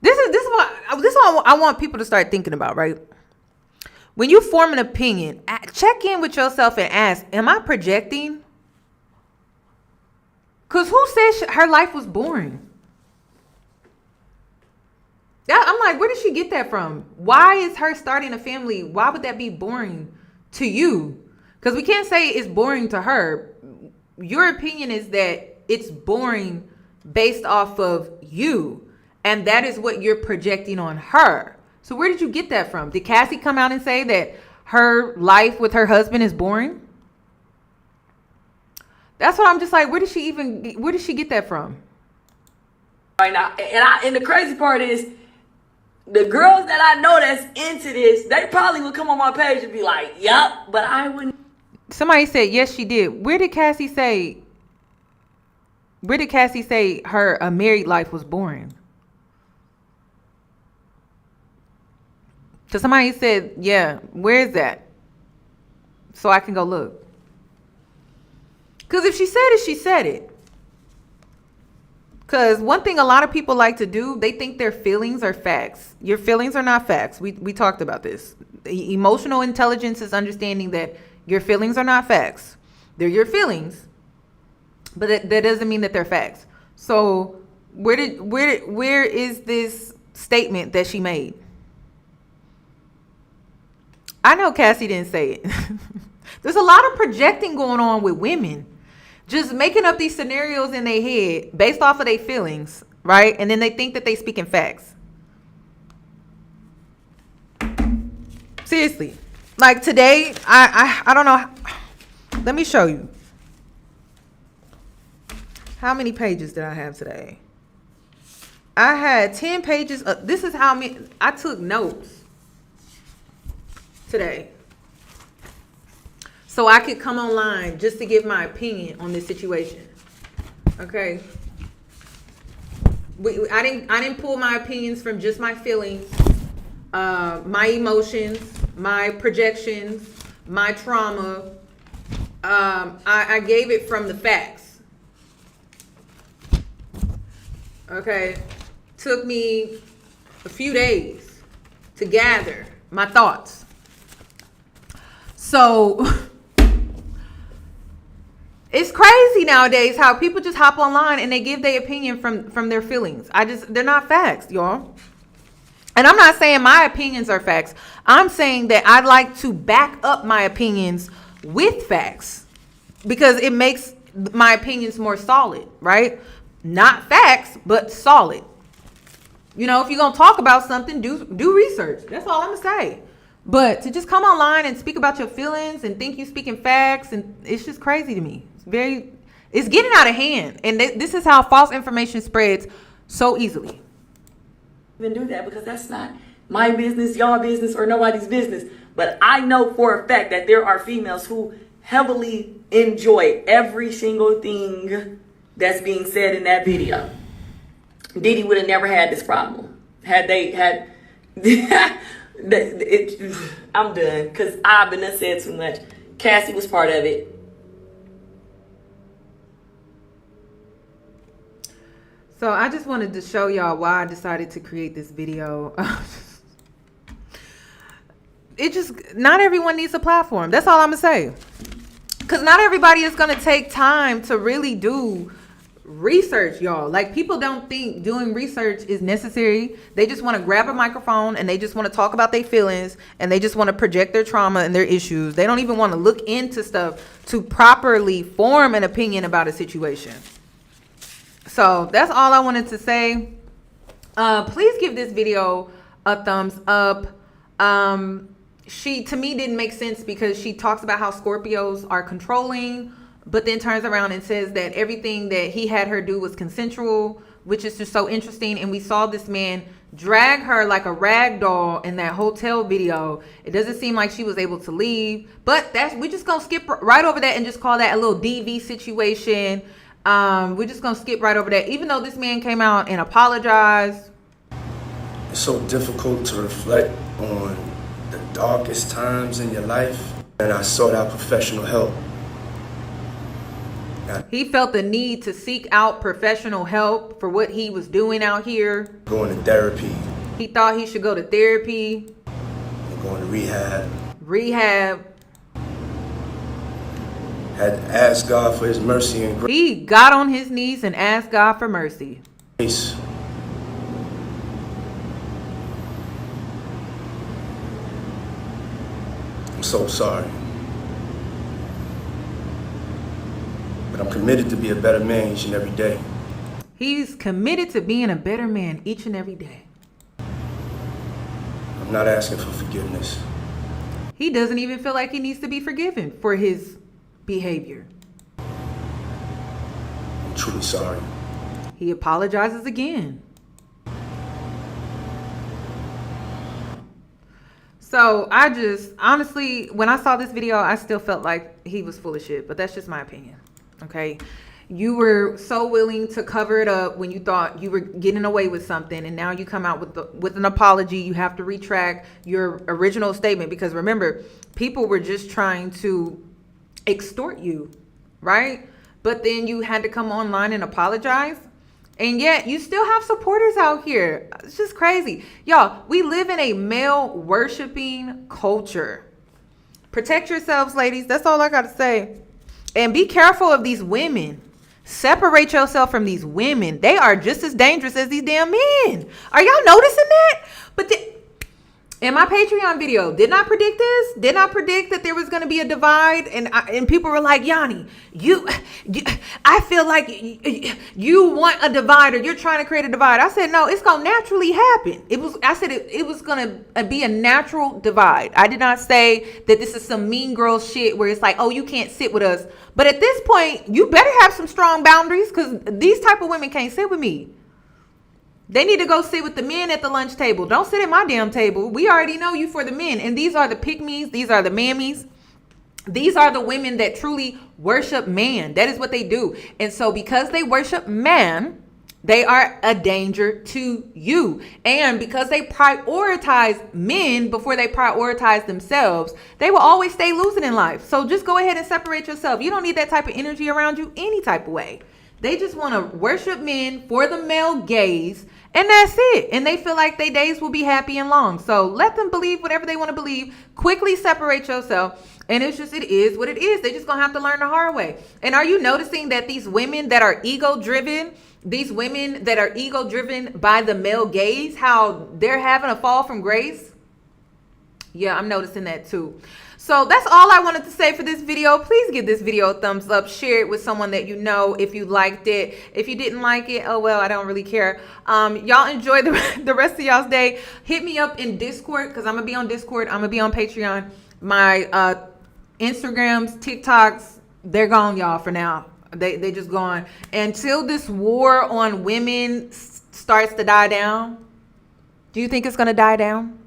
This is what I want people to start thinking about, right? When you form an opinion, check in with yourself and ask, am I projecting? Because who said her life was boring? I'm like, where did she get that from? Why is her starting a family? Why would that be boring to you? Because we can't say it's boring to her. Your opinion is that it's boring based off of you. And that is what you're projecting on her. So where did you get that from? Did Cassie come out and say that her life with her husband is boring? That's what I'm just like, where did she get that from? Right now, and the crazy part is, the girls that I know that's into this, they probably would come on my page and be like, yup, but I wouldn't. Somebody said, yes, she did. Where did Cassie say her married life was boring? So somebody said, yeah, where is that? So I can go look. Because if she said it, she said it. Because one thing a lot of people like to do, they think their feelings are facts. Your feelings are not facts. We talked about this. Emotional intelligence is understanding that your feelings are not facts. They're your feelings, but that doesn't mean that they're facts. So where is this statement that she made? I know Cassie didn't say it. There's a lot of projecting going on with women. Just making up these scenarios in their head based off of their feelings, right? And then they think that they speak in facts. Seriously. Like today, I don't know. Let me show you. How many pages did I have today? I had 10 pages. This is how many. I took notes today, so I could come online just to give my opinion on this situation. Okay. I didn't pull my opinions from just my feelings, my emotions, my projections, my trauma. I gave it from the facts. Okay. Took me a few days to gather my thoughts. So it's crazy nowadays how people just hop online and they give their opinion from their feelings. They're not facts, y'all. And I'm not saying my opinions are facts. I'm saying that I'd like to back up my opinions with facts because it makes my opinions more solid, right? Not facts, but solid. You know, if you're going to talk about something, do research. That's all I'm going to say. But to just come online and speak about your feelings and think you speaking facts, and it's just crazy to me. It's getting out of hand. And this is how false information spreads so easily. Even do that because that's not my business, y'all business, or nobody's business. But I know for a fact that there are females who heavily enjoy every single thing that's being said in that video. Diddy would have never had this problem had they had. I'm done because I've been said too much. Cassie was part of it. So I just wanted to show y'all why I decided to create this video. Not everyone needs a platform. That's all I'm gonna say. Because not everybody is gonna take time to really do research, y'all. Like, people don't think doing research is necessary. They just want to grab a microphone and they just want to talk about their feelings and they just want to project their trauma and their issues. They don't even want to look into stuff to properly form an opinion about a situation. So that's all I wanted to say. Please give this video a thumbs up. She, to me, didn't make sense because she talks about how Scorpios are controlling, but then turns around and says that everything that he had her do was consensual, which is just so interesting. And we saw this man drag her like a rag doll in that hotel video. It doesn't seem like she was able to leave, but we're just gonna skip right over that and just call that a little DV situation. We're just gonna skip right over that, even though this man came out and apologized. It's so difficult to reflect on the darkest times in your life, and I sought out professional help. He felt the need to seek out professional help for what he was doing out here. Going to therapy. He thought he should go to therapy. And going to rehab. Had to ask God for his mercy and grace. He got on his knees and asked God for mercy. I'm so sorry. But I'm committed to be a better man each and every day. He's committed to being a better man each and every day. I'm not asking for forgiveness. He doesn't even feel like he needs to be forgiven for his behavior. I'm truly sorry. He apologizes again. So I just, honestly, when I saw this video, I still felt like he was full of shit, but that's just my opinion. Okay. You were so willing to cover it up when you thought you were getting away with something, and now you come out with an apology. You have to retract your original statement, because remember, people were just trying to extort you, right? But then you had to come online and apologize. And yet you still have supporters out here. It's just crazy. Y'all, we live in a male worshiping culture. Protect yourselves, ladies. That's all I got to say. And be careful of these women. Separate yourself from these women. They are just as dangerous as these damn men. Are y'all noticing that? But in my Patreon video, didn't I predict this? Didn't I predict that there was going to be a divide? And people were like, Yoni, I feel like you want a divide, or you're trying to create a divide. I said, no, it's going to naturally happen. I said it was going to be a natural divide. I did not say that this is some mean girl shit where it's like, oh, you can't sit with us. But at this point, you better have some strong boundaries, because these type of women can't sit with me. They need to go sit with the men at the lunch table. Don't sit at my damn table. We already know you for the men. And these are the pick-me's. These are the mammies. These are the women that truly worship man. That is what they do. And so because they worship man, they are a danger to you. And because they prioritize men before they prioritize themselves, they will always stay losing in life. So just go ahead and separate yourself. You don't need that type of energy around you any type of way. They just want to worship men for the male gaze, and that's it. And they feel like their days will be happy and long. So let them believe whatever they want to believe. Quickly separate yourself. And it is what it is. They just going to have to learn the hard way. And are you noticing that these women that are ego-driven, by the male gaze, how they're having a fall from grace? Yeah, I'm noticing that too. So that's all I wanted to say for this video. Please give this video a thumbs up. Share it with someone that you know if you liked it. If you didn't like it, oh well, I don't really care. Y'all enjoy the rest of y'all's day. Hit me up in Discord, because I'm going to be on Discord. I'm going to be on Patreon. My Instagrams, TikToks, they're gone, y'all, for now. They just gone. Until this war on women starts to die down. Do you think it's going to die down?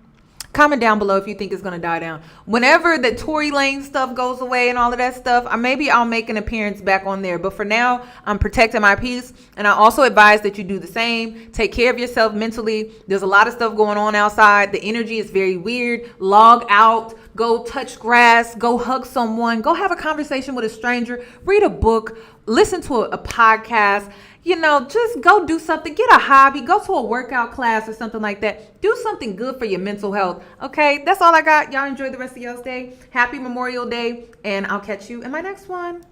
Comment down below if you think it's going to die down. Whenever the Tory Lane stuff goes away and all of that stuff, maybe I'll make an appearance back on there. But for now, I'm protecting my peace. And I also advise that you do the same. Take care of yourself mentally. There's a lot of stuff going on outside. The energy is very weird. Log out. Go touch grass. Go hug someone. Go have a conversation with a stranger. Read a book. Listen to a podcast. You know, just go do something. Get a hobby. Go to a workout class or something like that. Do something good for your mental health. Okay, that's all I got. Y'all enjoy the rest of y'all's day. Happy Memorial Day, and I'll catch you in my next one.